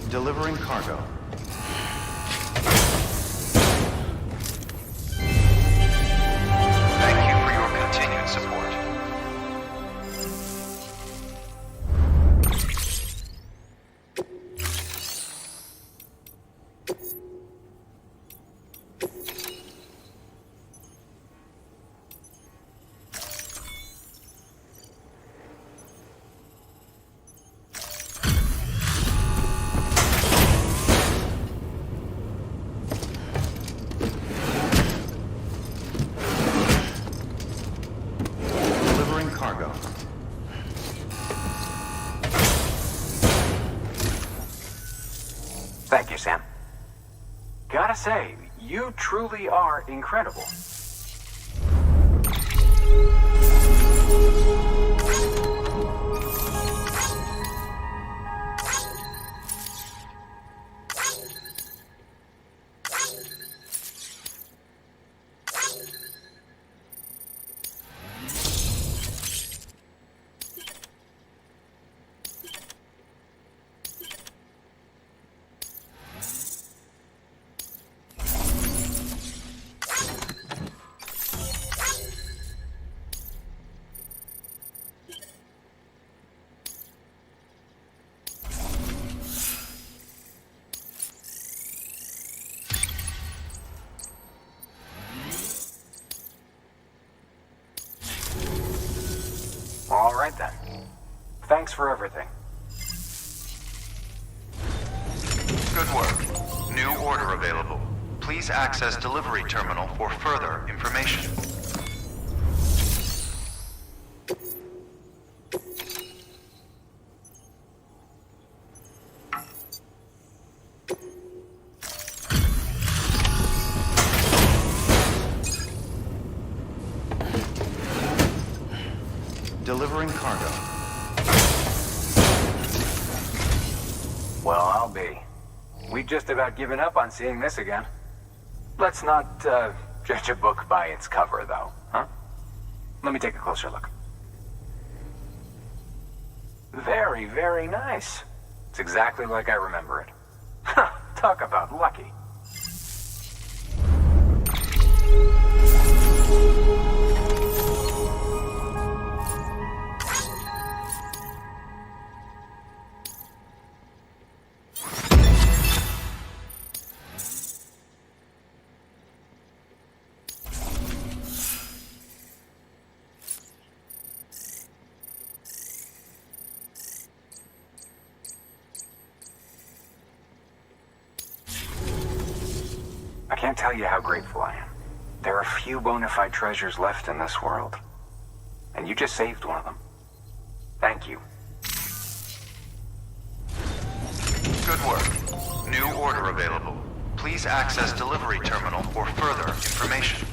Speaker 9: Delivering cargo. Thank you for your continued support.
Speaker 11: Thank you, Sam. Gotta say, you truly are incredible. All right then. Thanks for everything.
Speaker 9: Good work. New order available. Please access delivery terminal for further information. Delivering cargo.
Speaker 11: be. We've just about given up on seeing this again. Let's not, judge a book by its cover, though, huh? Let me take a closer look. Very, very nice. It's exactly like I remember it. Huh, talk about lucky. I can't tell you how grateful I am. There are few bona fide treasures left in this world. And you just saved one of them. Thank you.
Speaker 9: Good work. New order available. Please access delivery terminal for further information.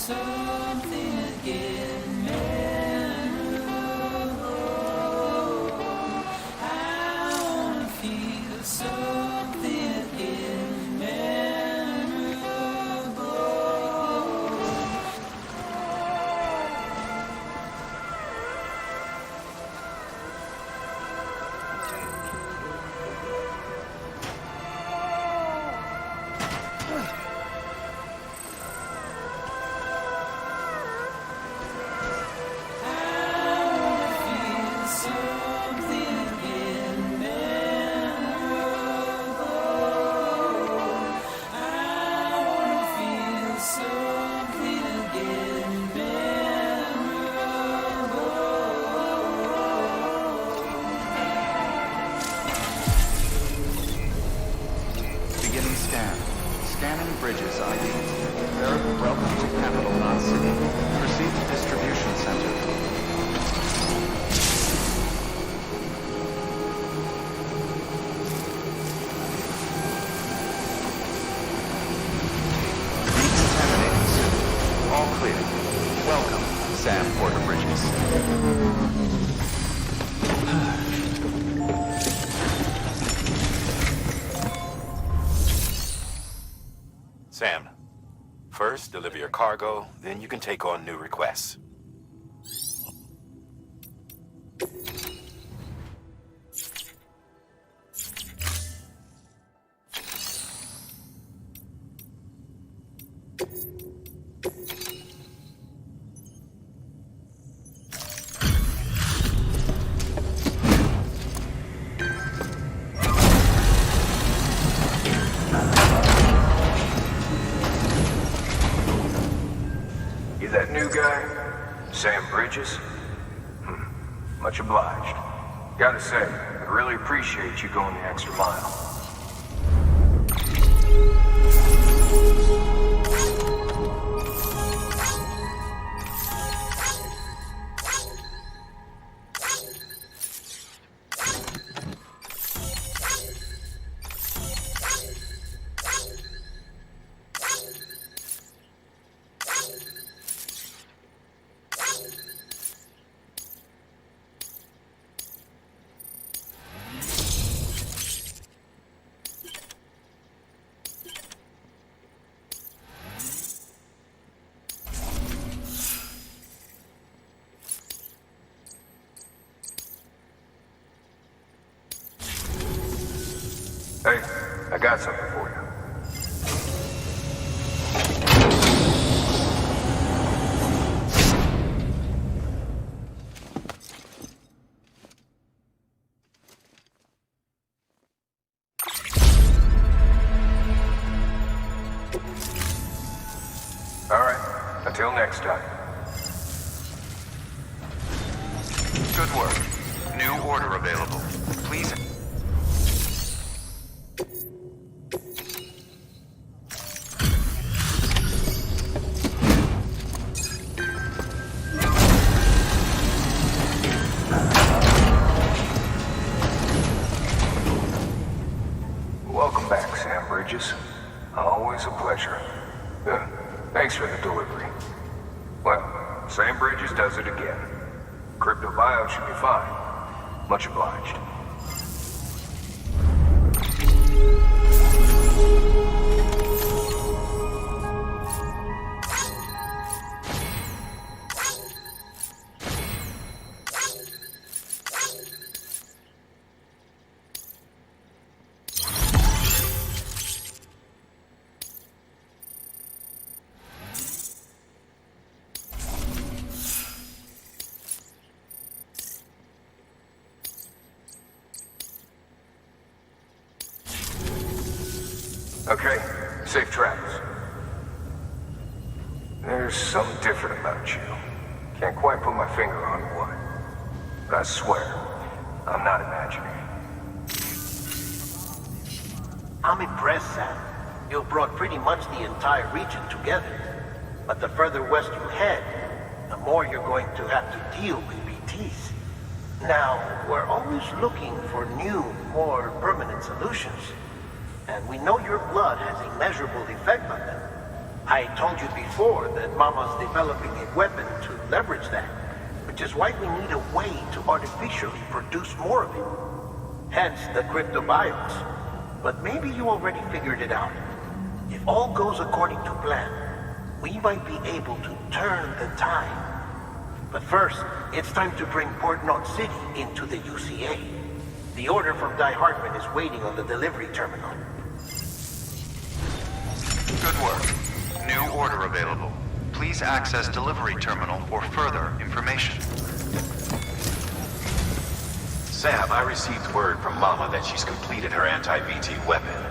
Speaker 14: something again, memorable. I wanna feel something again, memorable.
Speaker 9: Beginning scan. Scanning bridges ID. Welcome to Capital Knot City. Proceed to distribution center. Decontaminating suit. All clear. Welcome, Sam Porter Bridges.
Speaker 2: Sam, first deliver your cargo, then you can take on new requests.
Speaker 8: You that new guy? Sam Bridges? Much obliged. Gotta say, I really appreciate you going the extra mile. Hey, I got something for you. All right, until next time.
Speaker 9: Good work. New order available. Please.
Speaker 8: Welcome back, Sam Bridges. Always a pleasure. Thanks for the delivery. Well, Sam Bridges does it again. Crypto bio should be fine. Much obliged. Okay, safe travels. There's something different about you. Can't quite put my finger on what. But I swear, I'm not imagining.
Speaker 5: I'm impressed, Sam. You brought pretty much the entire region together. But the further west you head, the more you're going to have to deal with BTs. Now, we're always looking for new, more permanent solutions. And we know your blood has a measurable effect on them. I told you before that Mama's developing a weapon to leverage that, which is why we need a way to artificially produce more of it. Hence the cryptobiotes. But maybe you already figured it out. If all goes according to plan, we might be able to turn the tide. But first, it's time to bring Port Knot City into the UCA. The order from Die Hartman is waiting on the delivery terminal.
Speaker 9: Good work. New order available. Please access delivery terminal for further information.
Speaker 2: Sam, I received word from Mama that she's completed her anti-BT weapon.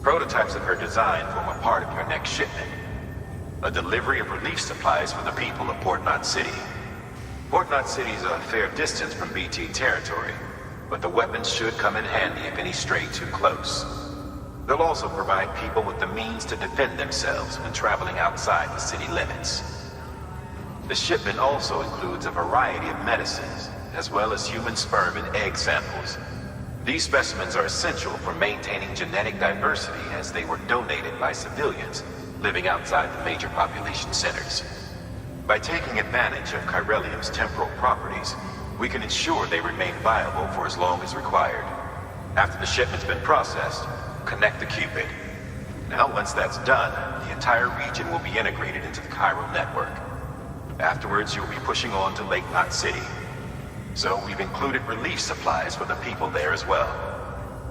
Speaker 2: Prototypes of her design form a part of your next shipment. A delivery of relief supplies for the people of Port Knot City. Port Knot City is a fair distance from BT territory, but the weapons should come in handy if any stray too close. They'll also provide people with the means to defend themselves when traveling outside the city limits. The shipment also includes a variety of medicines, as well as human sperm and egg samples. These specimens are essential for maintaining genetic diversity as they were donated by civilians living outside the major population centers. By taking advantage of chiralium's temporal properties, we can ensure they remain viable for as long as required. After the shipment's been processed, connect the Cupid. Now, once that's done, the entire region will be integrated into the chiral network. Afterwards, you'll be pushing on to Lake Knot City. So we've included relief supplies for the people there as well.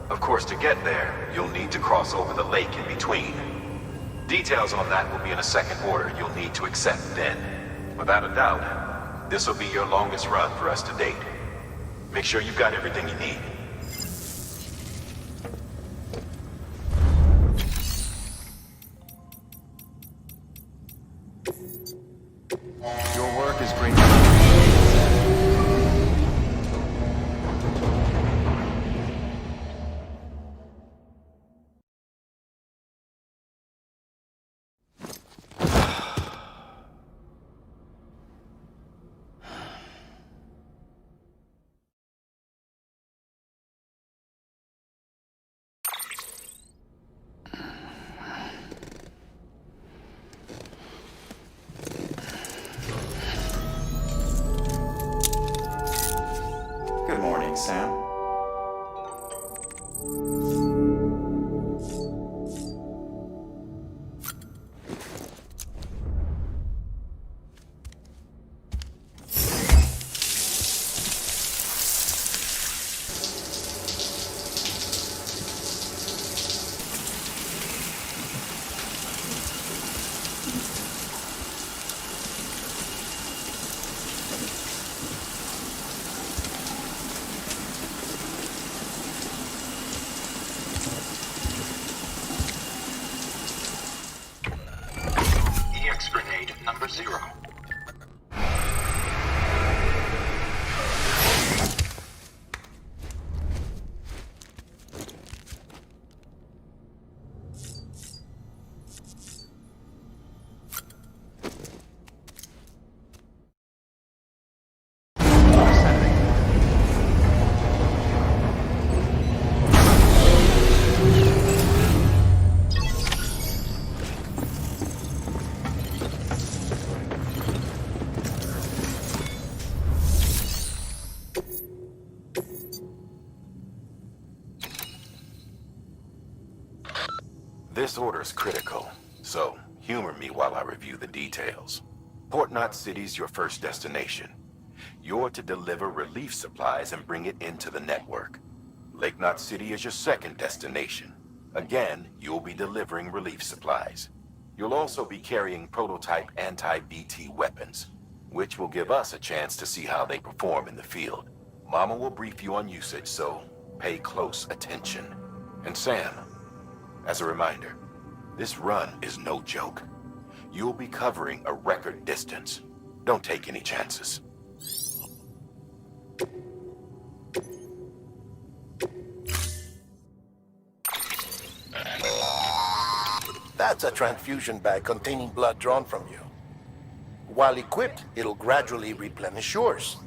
Speaker 2: Of course, to get there, you'll need to cross over the lake in between. Details on that will be in a second order you'll need to accept then. Without a doubt, this will be your longest run for us to date. Make sure you've got everything you need.
Speaker 9: Your work is great. Good morning, Sam.
Speaker 11: Grenade number 0.
Speaker 2: This order is critical, so humor me while I review the details. Port Knot City's your first destination. You're to deliver relief supplies and bring it into the network. Lake Knot City is your second destination. Again, you'll be delivering relief supplies. You'll also be carrying prototype anti-BT weapons, which will give us a chance to see how they perform in the field. Mama will brief you on usage, so pay close attention. And Sam, as a reminder, this run is no joke. You'll be covering a record distance. Don't take any chances.
Speaker 5: That's a transfusion bag containing blood drawn from you. While equipped, it'll gradually replenish yours.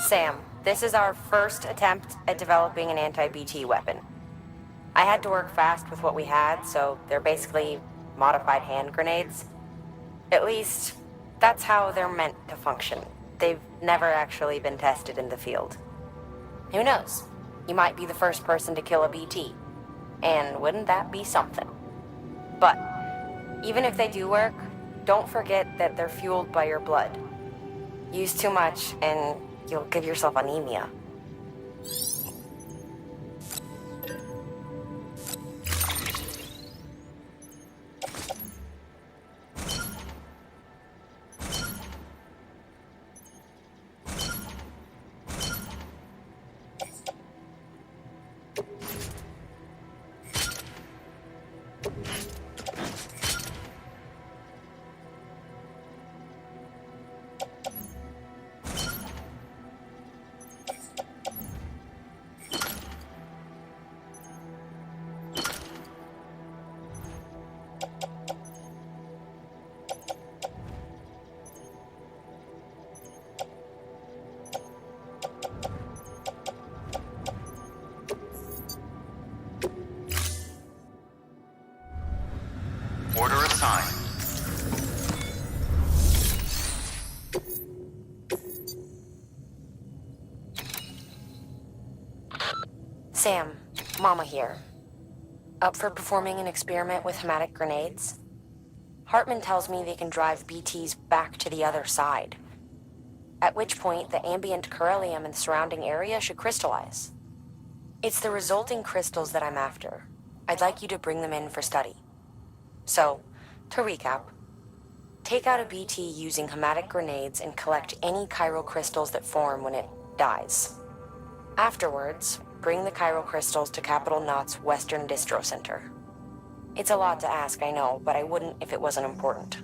Speaker 7: Sam, this is our first attempt at developing an anti-BT weapon. I had to work fast with what we had, so they're basically modified hand grenades. At least, that's how they're meant to function. They've never actually been tested in the field. Who knows? You might be the first person to kill a BT. And wouldn't that be something? But, even if they do work, don't forget that they're fueled by your blood. Use too much, and you'll give yourself anemia.
Speaker 9: Order assigned.
Speaker 7: Sam, Mama here. Up for performing an experiment with hematic grenades? Hartman tells me they can drive BTs back to the other side. At which point, the ambient beryllium in the surrounding area should crystallize. It's the resulting crystals that I'm after. I'd like you to bring them in for study. So, to recap, take out a BT using hematic grenades and collect any chiral crystals that form when it dies. Afterwards, bring the chiral crystals to Capital Knot's Western Distro Center. It's a lot to ask, I know, but I wouldn't if it wasn't important.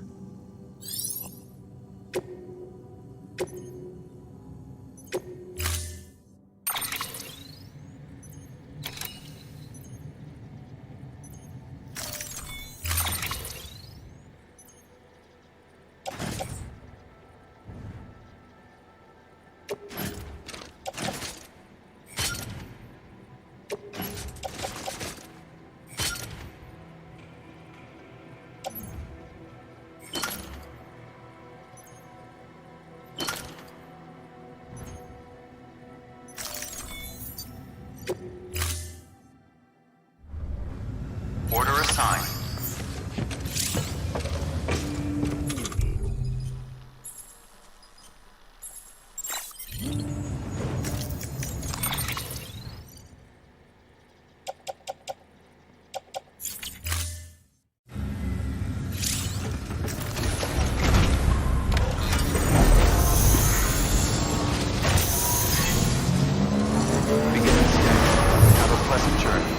Speaker 9: Order assigned. Have a pleasant journey.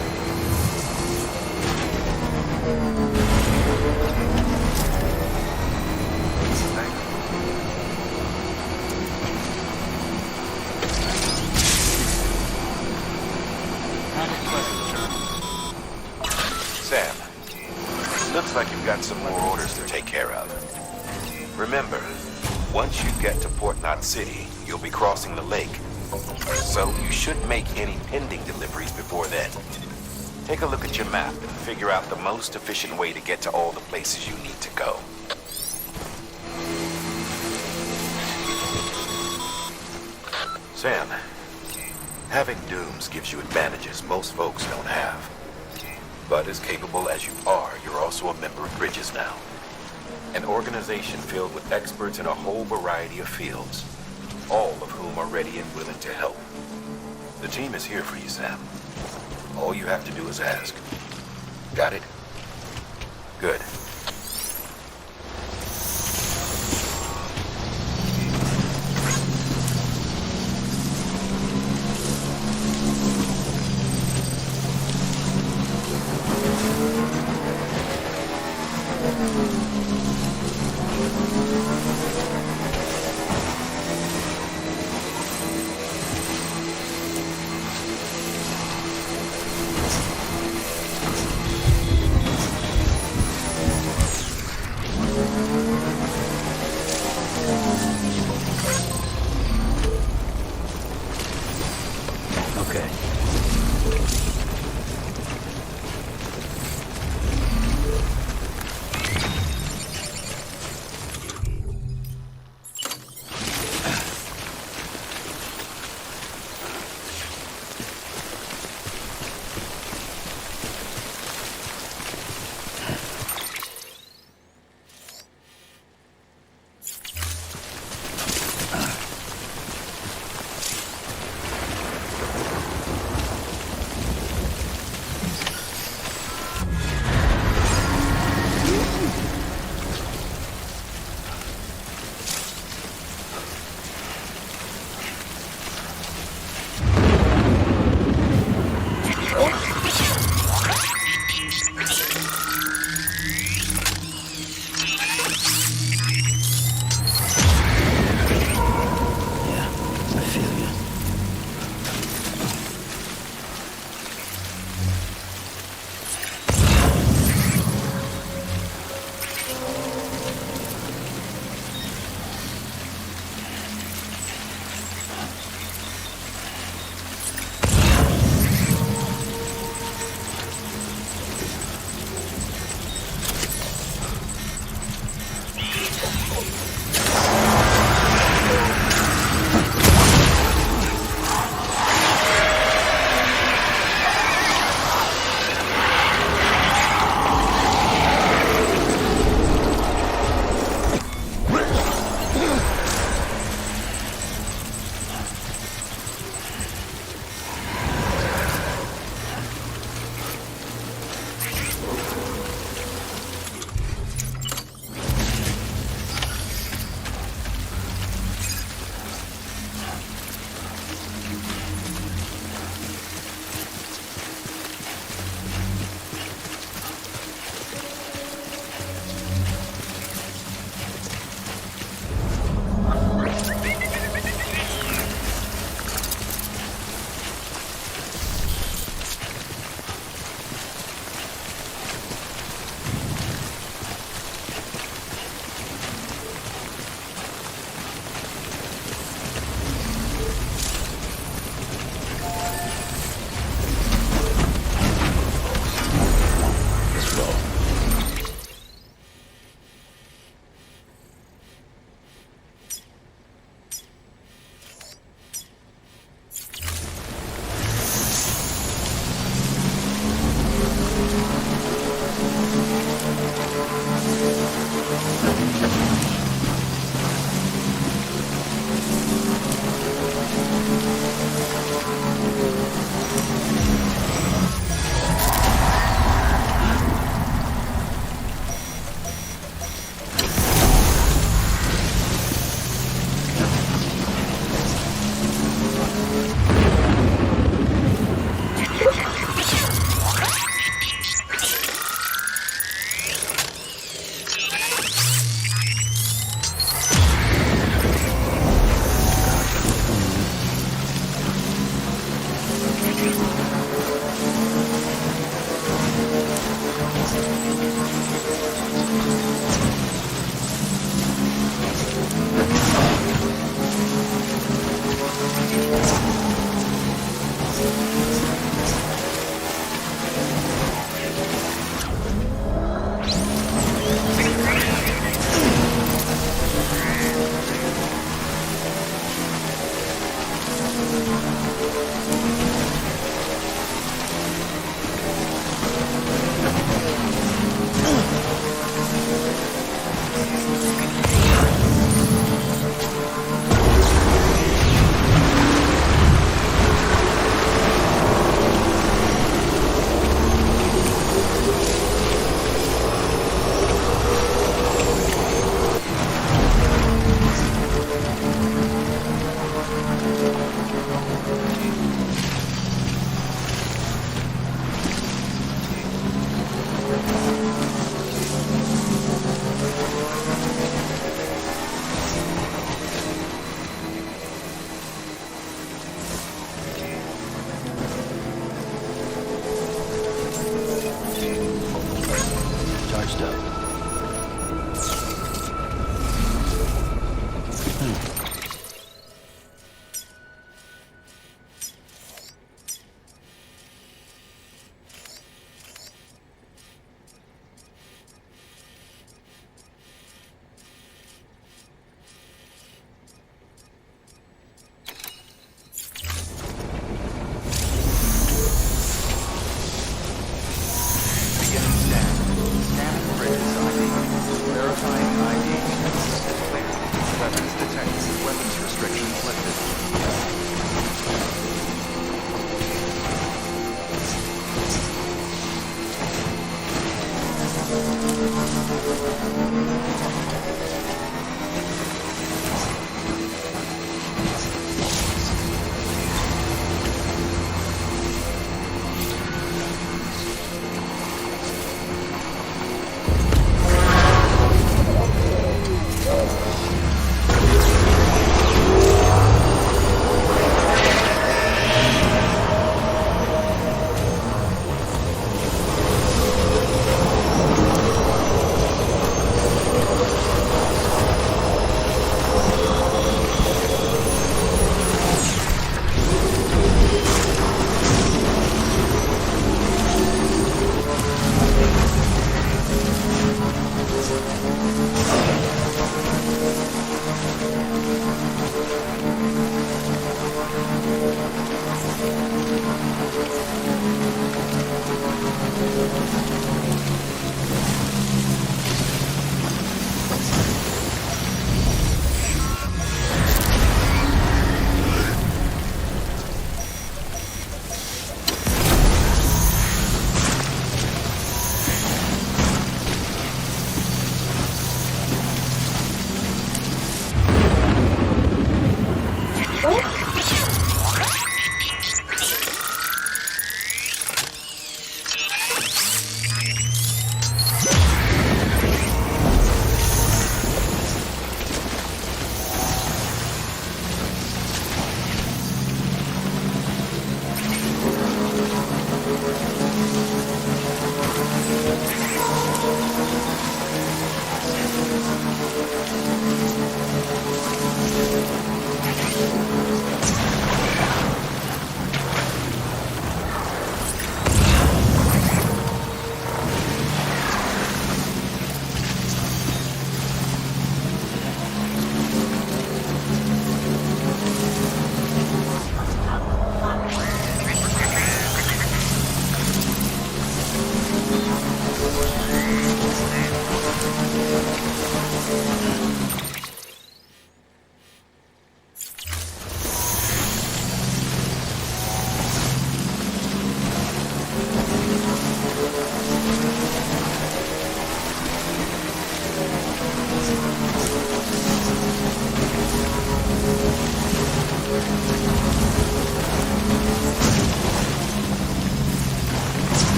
Speaker 2: Sam, looks like you've got some more orders to take care of. Remember, once you get to Port Knot City, you'll be crossing the lake. So you should make any pending deliveries before then. Take a look at your map and figure out the most efficient way to get to all the places you need to go. Sam, having dooms gives you advantages most folks don't have. But as capable as you are, you're also a member of Bridges now. An organization filled with experts in a whole variety of fields, all of whom are ready and willing to help. The team is here for you, Sam. All you have to do is ask. Got it? Good.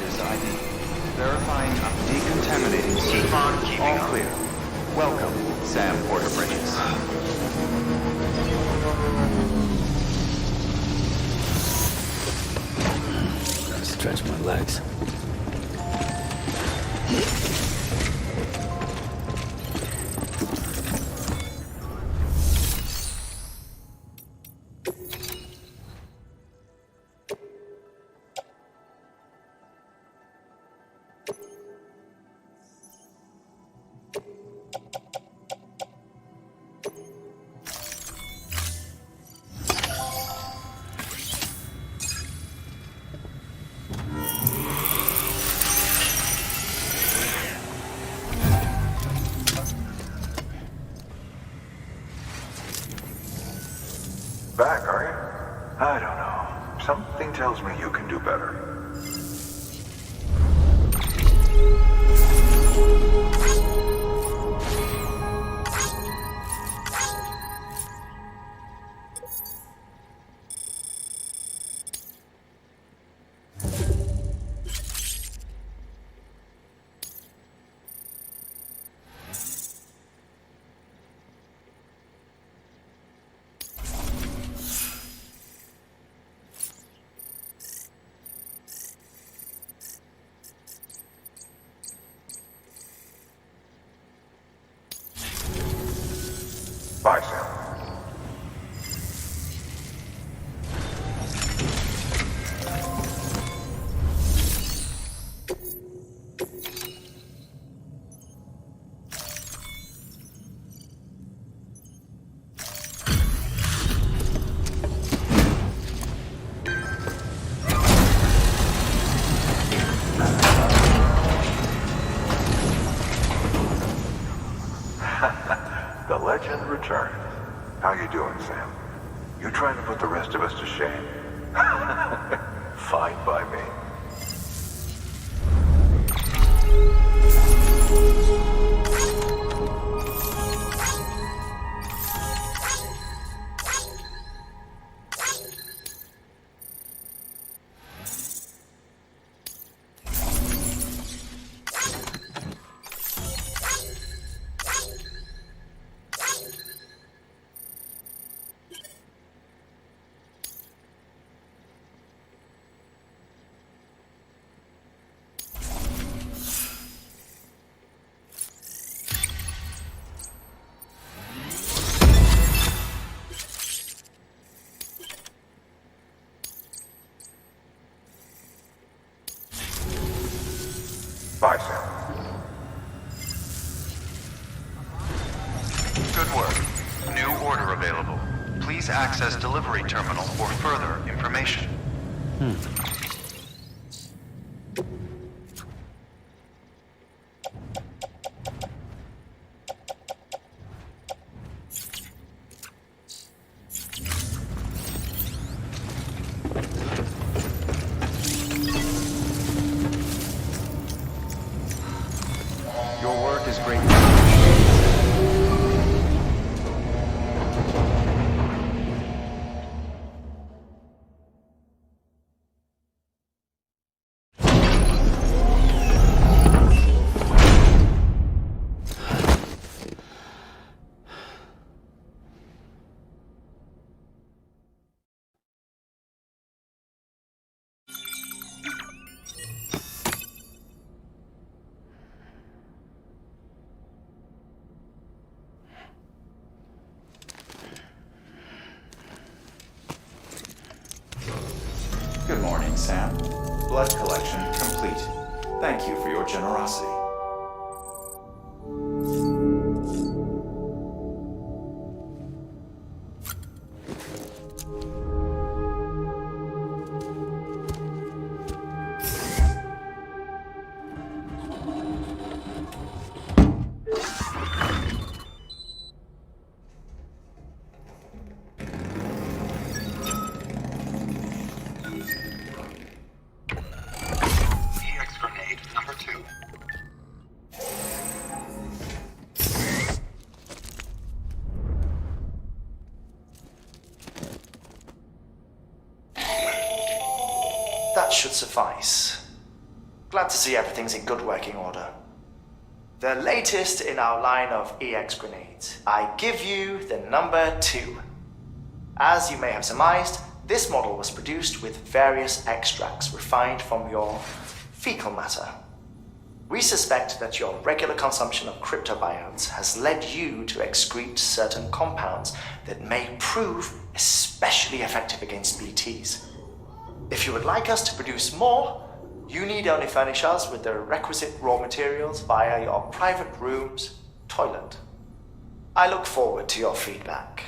Speaker 9: Bridges ID. Verifying decontaminating
Speaker 13: Keep on keeping
Speaker 9: all
Speaker 13: on.
Speaker 9: clear. Welcome, Sam Porter Bridges.
Speaker 10: Gotta stretch my legs.
Speaker 8: Back, are you? I don't know. Something tells me you can do better. Bye, Sam. The legend returns. How you doing, Sam? You trying to put the rest of us to shame? Fine by me. Bye, Sam.
Speaker 9: Good work. New order available. Please access delivery terminal for further information. Your work is great. Good morning, Sam. Blood collection complete. Thank you for your generosity.
Speaker 8: EX grenade number 2.
Speaker 6: That should suffice. Glad to see everything's in good working order. The latest in our line of EX grenades. I give you the number 2. As you may have surmised, this model was produced with various extracts refined from your fecal matter. We suspect that your regular consumption of cryptobiotes has led you to excrete certain compounds that may prove especially effective against BTs. If you would like us to produce more, you need only furnish us with the requisite raw materials via your private room's toilet. I look forward to your feedback.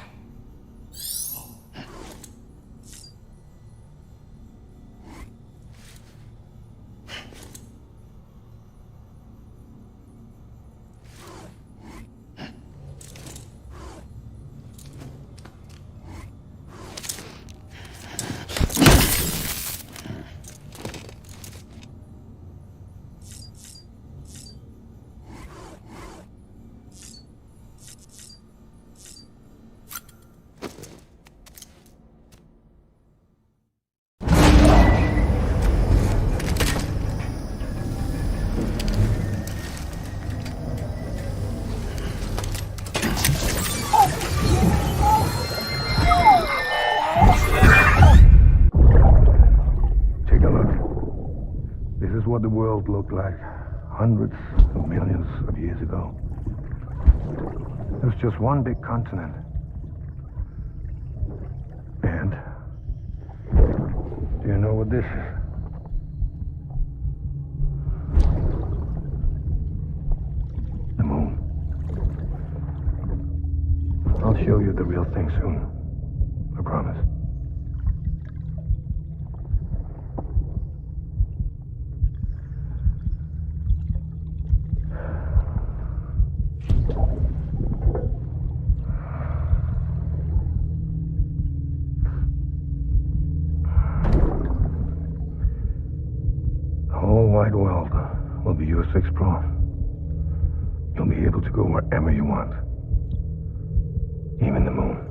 Speaker 12: What the world looked like hundreds of millions of years ago. It was just one big continent. And do you know what this is? The moon. I'll show you the real thing soon. I promise. Wide world will be yours to explore. You'll be able to go wherever you want. Even the moon.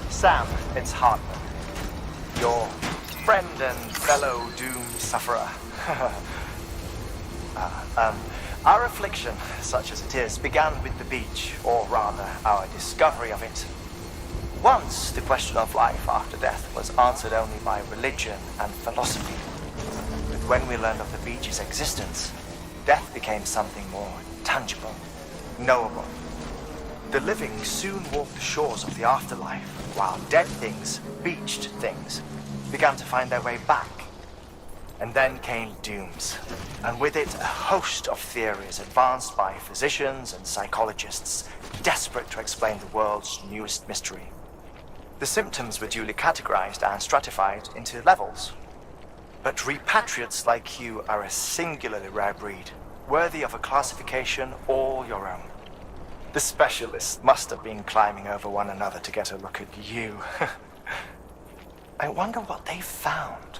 Speaker 6: Sam, it's Hartman. Your friend and fellow doom sufferer. Our affliction, such as it is, began with the beach, or rather, our discovery of it. Once, the question of life after death was answered only by religion and philosophy. But when we learned of the beach's existence, death became something more tangible, knowable. The living soon walked the shores of the afterlife, while dead things, beached things, began to find their way back. And then came dooms, and with it a host of theories advanced by physicians and psychologists, desperate to explain the world's newest mystery. The symptoms were duly categorized and stratified into levels. But repatriates like you are a singularly rare breed, worthy of a classification all your own. The specialists must have been climbing over one another to get a look at you. I wonder what they found.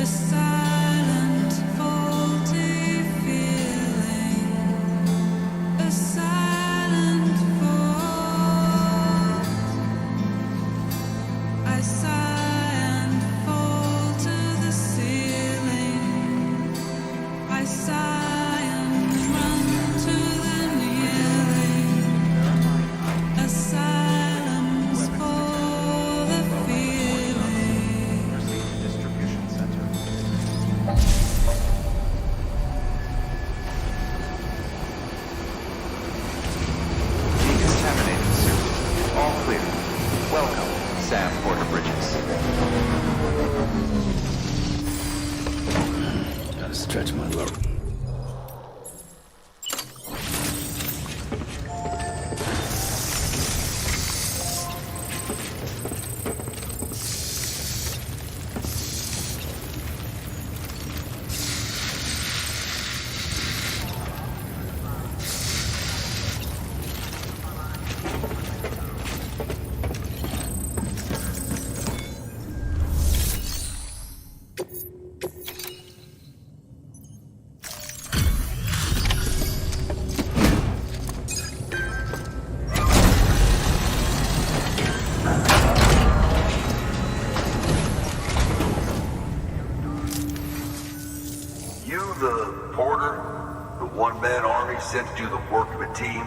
Speaker 14: A silent, faulty feeling. A silent fault. I sigh and fall to the ceiling. I sigh and run to the kneeling. Asylums for the feeling.
Speaker 9: Distribution center. Decontaminated suit. All clear. Welcome, Sam Porter Bridges.
Speaker 10: Gotta stretch my load.
Speaker 8: You the porter? The one-man army sent to do the work of a team?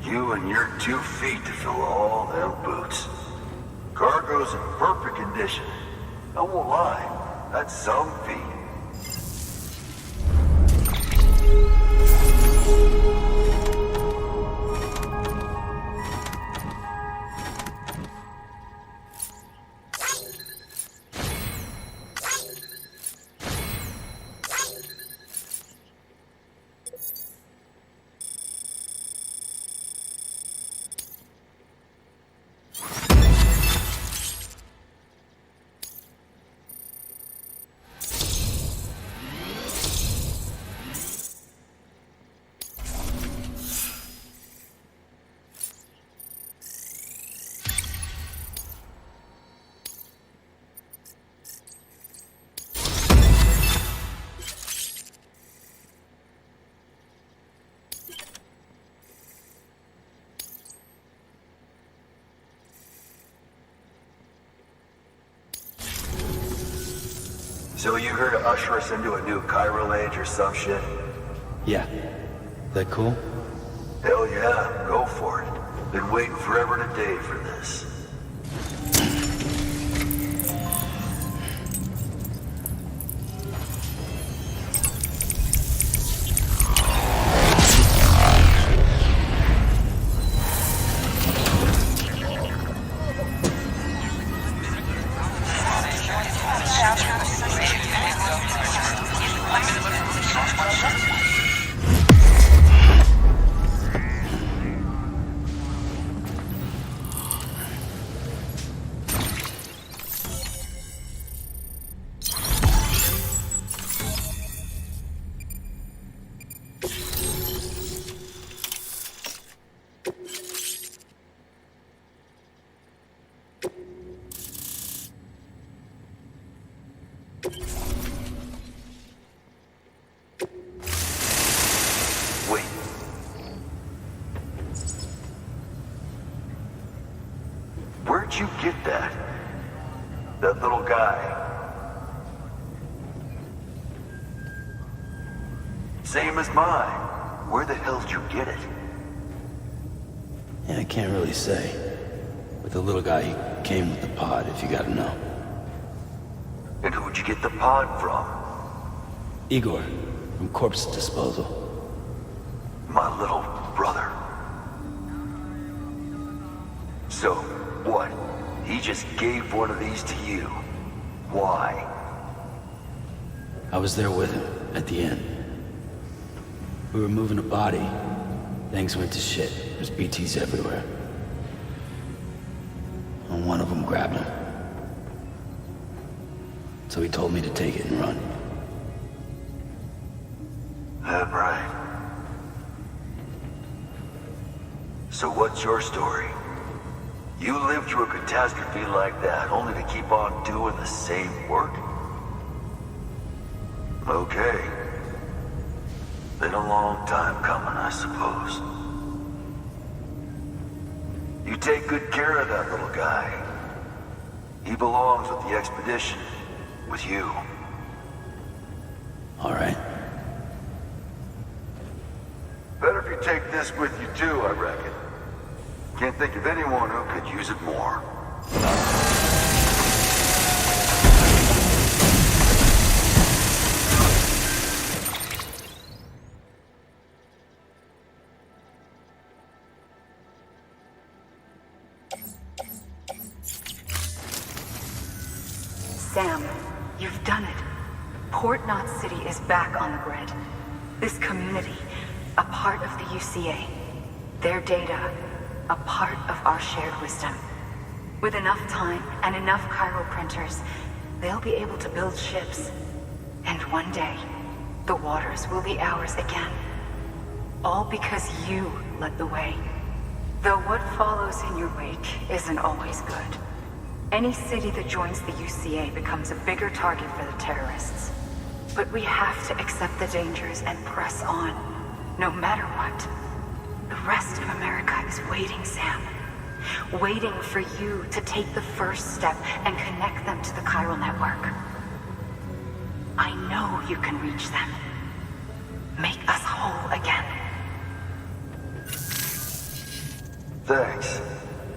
Speaker 8: You and your 2 feet to fill all them boots. Cargo's in perfect condition. I won't lie, that's some feat. So you here to usher us into a new chiral age or some shit?
Speaker 10: Yeah. That cool?
Speaker 8: Hell yeah, go for it. Been waiting forever and a day for this. Wait. Where'd you get that? That little guy? Same as mine. Where the hell did you get it?
Speaker 10: Yeah, I can't really say. But the little guy, he came with the pod, if you gotta know.
Speaker 8: And who'd you get the pod from?
Speaker 10: Igor, from Corpse Disposal.
Speaker 8: My little brother. So, what? He just gave one of these to you. Why?
Speaker 10: I was there with him, at the end. We were moving a body. Things went to shit. There's BTs everywhere. And one of them grabbed him. So he told me to take it and run.
Speaker 8: That right. So what's your story? You lived through a catastrophe like that, only to keep on doing the same work? Okay. Been a long time coming, I suppose. You take good care of that little guy. He belongs with the expedition. With you.
Speaker 10: All right.
Speaker 8: Better if you take this with you too, I reckon. Can't think of anyone who could use it more.
Speaker 1: Sam, you've done it. Port Knot City is back on the grid. This community, a part of the UCA. Their data, a part of our shared wisdom. With enough time and enough Cairo printers, they'll be able to build ships. And one day, the waters will be ours again. All because you led the way. Though what follows in your wake isn't always good. Any city that joins the UCA becomes a bigger target for the terrorists. But we have to accept the dangers and press on, no matter what. The rest of America is waiting, Sam. Waiting for you to take the first step and connect them to the chiral network. I know you can reach them. Make us whole again.
Speaker 8: Thanks.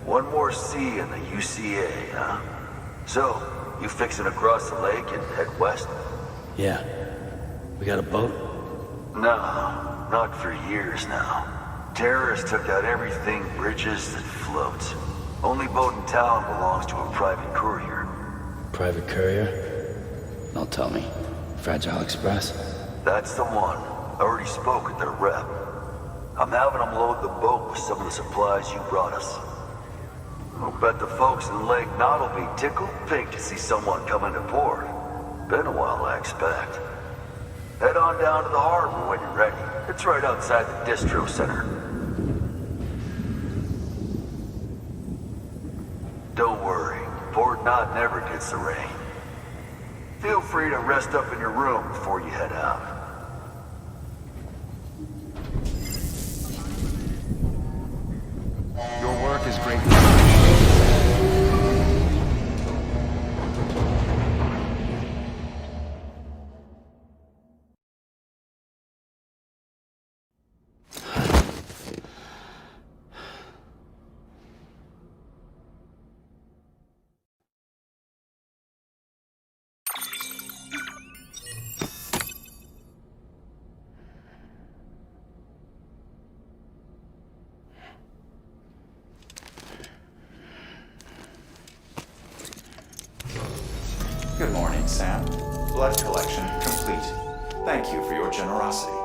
Speaker 8: One more C in the UCA, huh? So, you fixing to cross the lake and head west?
Speaker 10: Yeah. We got a boat?
Speaker 8: No, not for years now. Terrorists took out everything bridges that floats. Only boat in town belongs to a private courier.
Speaker 10: Private courier? Don't tell me. Fragile Express?
Speaker 8: That's the one. I already spoke with their rep. I'm having them load the boat with some of the supplies you brought us. I'll bet the folks in Lake Knot will be tickled pink to see someone come into port. Been a while, I expect. Head on down to the harbor when you're ready. It's right outside the distro center. Don't worry, Port Knot never gets the rain. Feel free to rest up in your room before you head out.
Speaker 9: Your work is greatly appreciated. Good morning, Sam. Blood collection complete. Thank you for your generosity.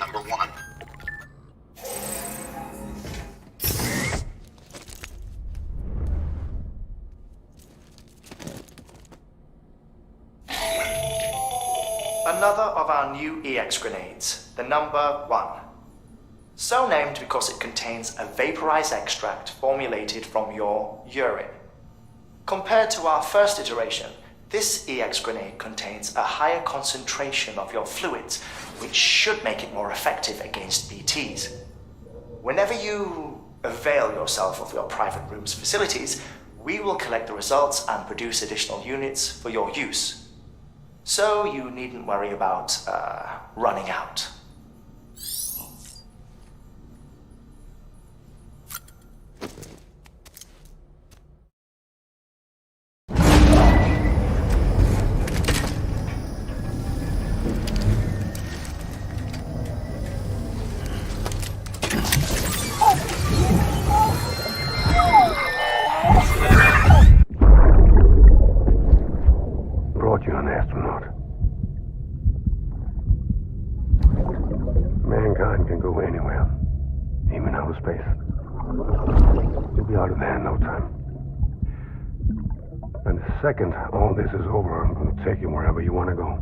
Speaker 15: number 1.
Speaker 6: Another of our new EX grenades, the number 1. So named because it contains a vaporized extract formulated from your urine. Compared to our first iteration, this EX grenade contains a higher concentration of your fluids, which should make it more effective against BTs. Whenever you avail yourself of your private room's facilities, we will collect the results and produce additional units for your use. So you needn't worry about running out.
Speaker 12: Brought you an astronaut. Mankind can go anywhere, even outer space. You'll be out of there in no time. And the second all this is over, I'm going to take you wherever you want to go.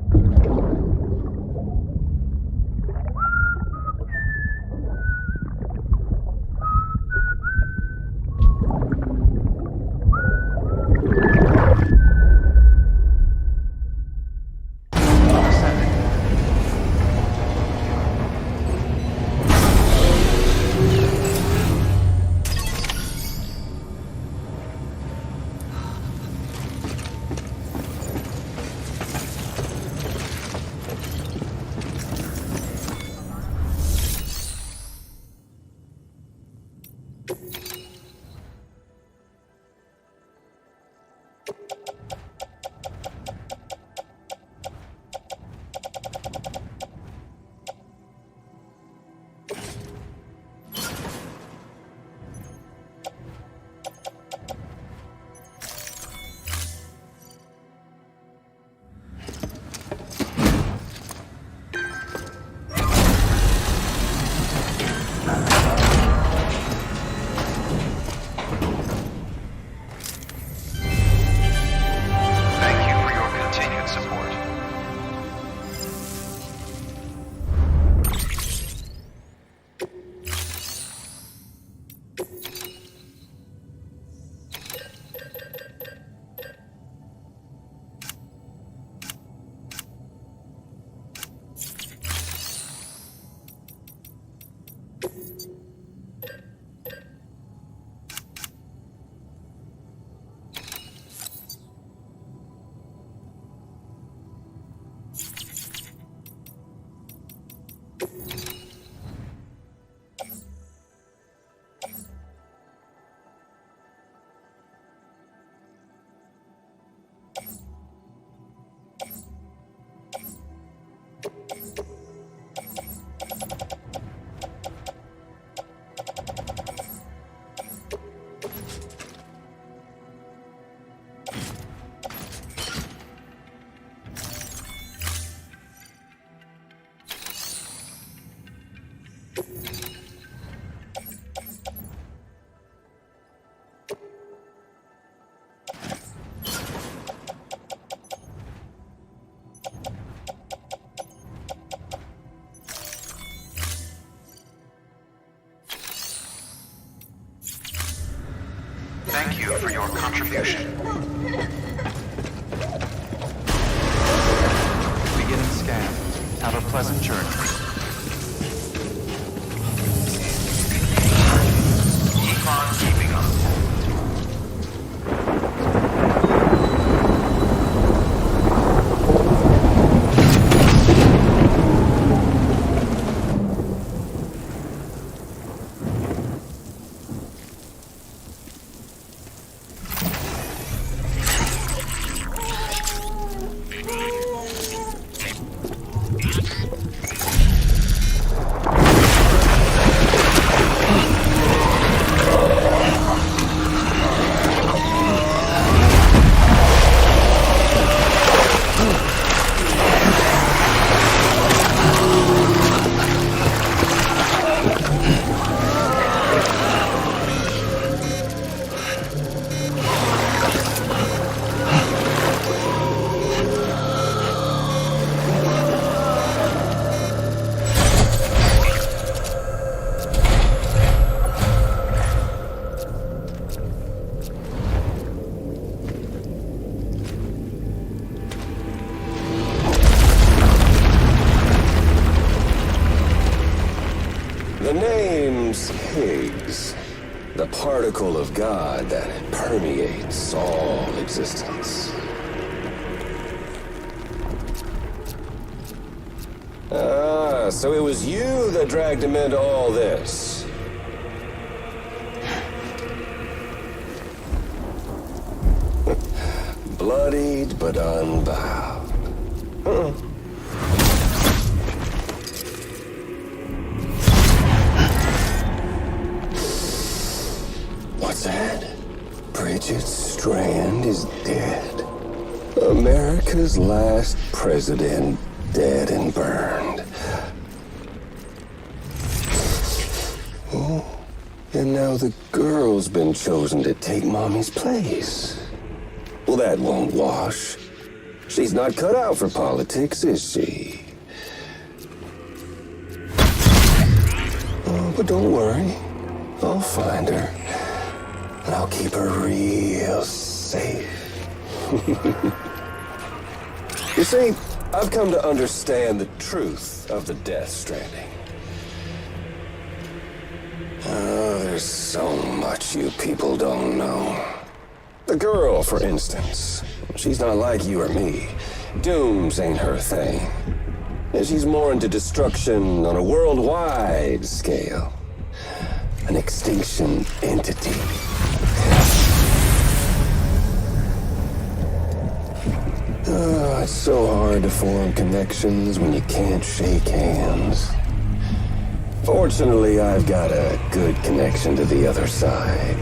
Speaker 9: Thank you for your contribution. Beginning scan. Have a pleasant journey.
Speaker 15: Keep on keeping up.
Speaker 16: The name's Higgs. The particle of God that permeates all existence. Ah, so it was you that dragged him into all this. Bloodied but unbowed. Huh. What's that? Bridget Strand is dead. America's last president dead and burned. Oh, and now the girl's been chosen to take Mommy's place. Well, that won't wash. She's not cut out for politics, is she? Oh, but don't worry. I'll find her. And I'll keep her real safe. You see, I've come to understand the truth of the Death Stranding. Oh, there's so much you people don't know. The girl, for instance, she's not like you or me. Dooms ain't her thing. And she's more into destruction on a worldwide scale. An extinction entity. Oh, it's so hard to form connections when you can't shake hands. Fortunately, I've got a good connection to the other side.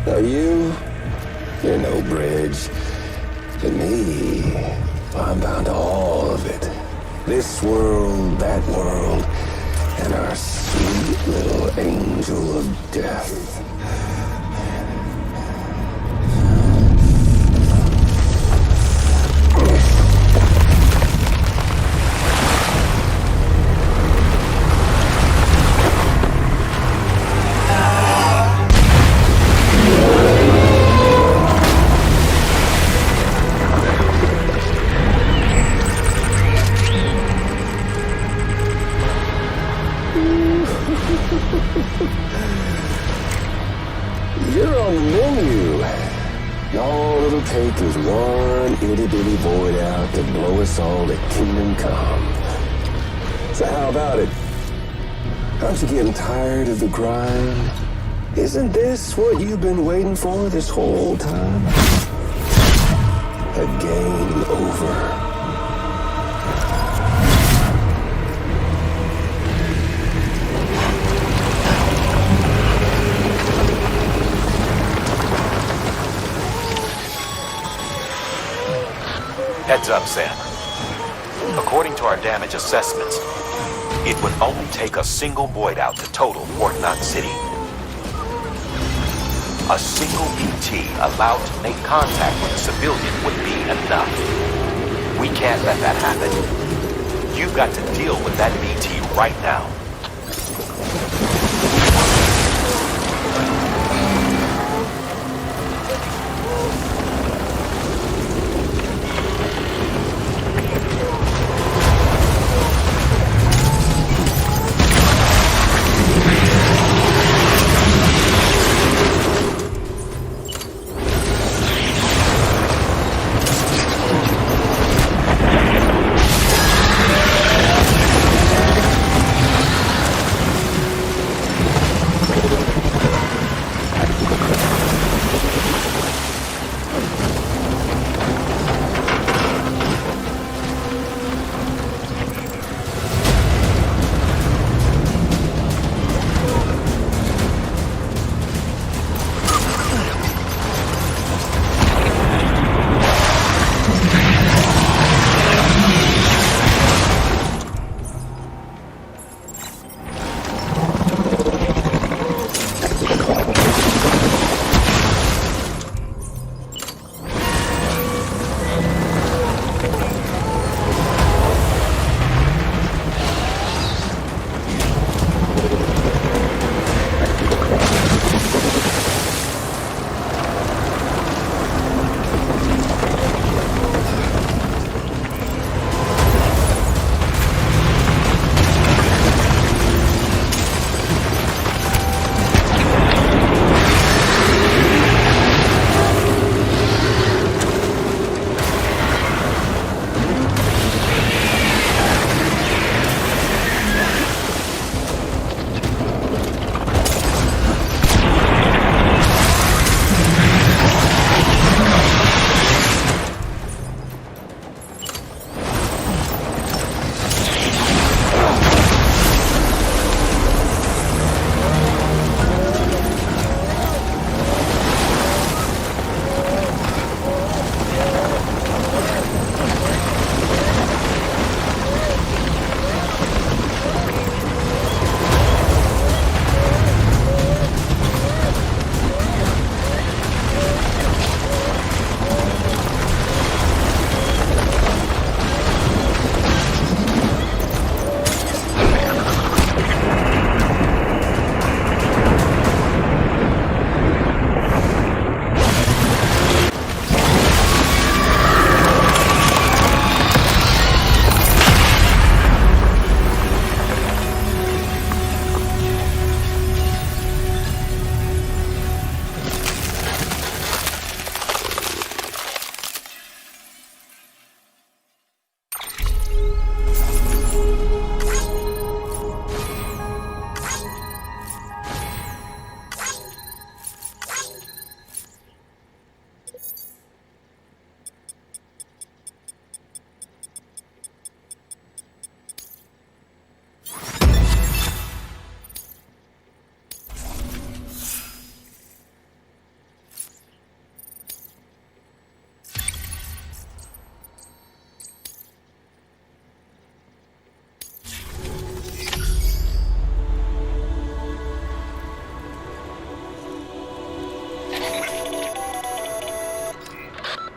Speaker 16: Now you're no bridge. To me, I'm bound to all of it. This world, that world, and our sweet little angel of death. You're on the menu. All it'll take is one itty-bitty void out to blow us all to kingdom come. So how about it? Aren't you getting tired of the grind? Isn't this what you've been waiting for this whole time? A game over.
Speaker 2: Heads up, Sam. According to our damage assessments, it would only take a single void out to total Port Knot City. A single BT allowed to make contact with a civilian would be enough. We can't let that happen. You've got to deal with that BT right now.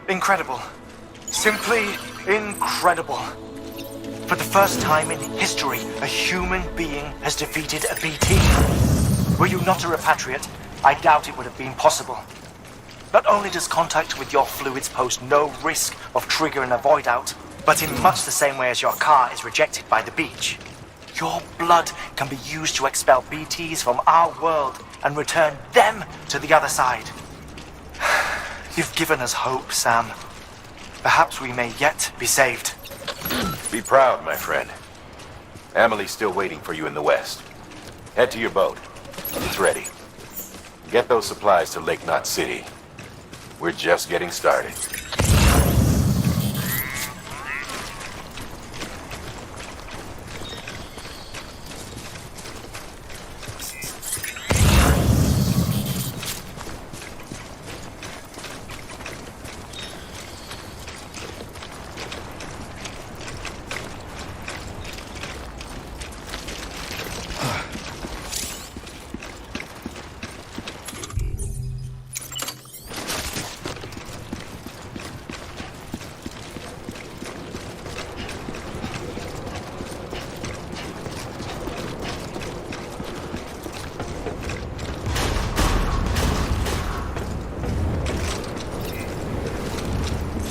Speaker 6: Incredible. Simply incredible. For the first time in history, a human being has defeated a BT. Were you not a repatriate, I doubt it would have been possible. Not only does contact with your fluids pose no risk of triggering a void out, but in much the same way as your car is rejected by the beach, your blood can be used to expel BTs from our world and return them to the other side. You've given us hope, Sam. Perhaps we may yet be saved.
Speaker 2: Be proud, my friend. Amelie's still waiting for you in the west. Head to your boat. It's ready. Get those supplies to Lake Knot City. We're just getting started.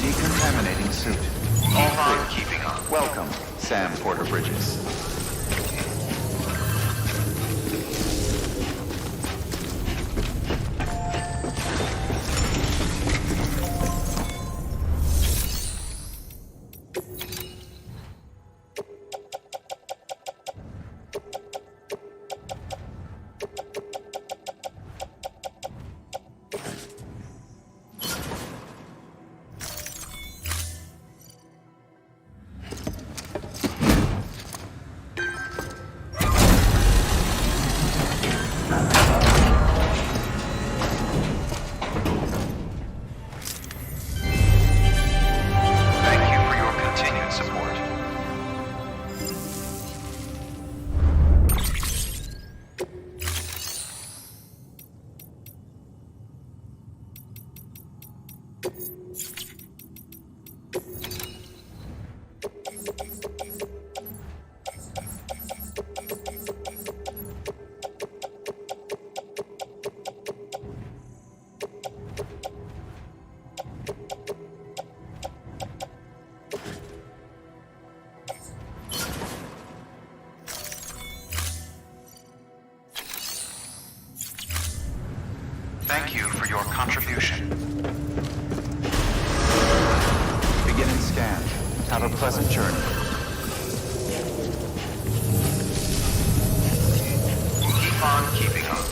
Speaker 9: Decontaminating suit. All clear. Keeping up. Welcome, Sam Porter Bridges. Thank you for your contribution. Beginning scan. Have a pleasant journey.
Speaker 15: Keep on keeping up.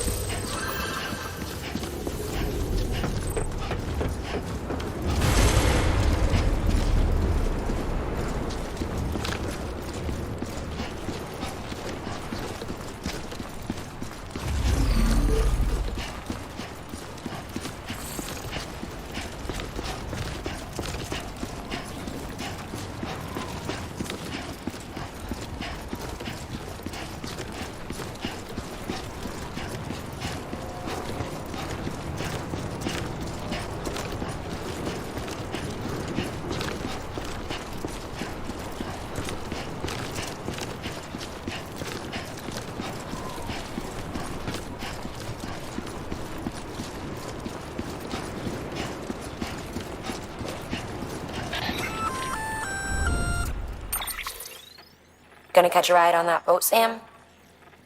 Speaker 7: Gonna catch a ride on that boat, Sam?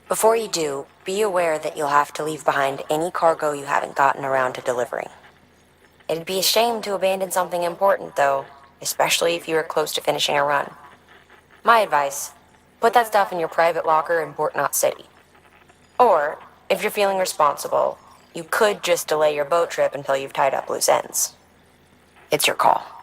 Speaker 7: Before you do, be aware that you'll have to leave behind any cargo you haven't gotten around to delivering. It'd be a shame to abandon something important, though, especially if you are close to finishing a run. My advice, put that stuff in your private locker in Port Knot City. Or, if you're feeling responsible, you could just delay your boat trip until you've tied up loose ends. It's your call.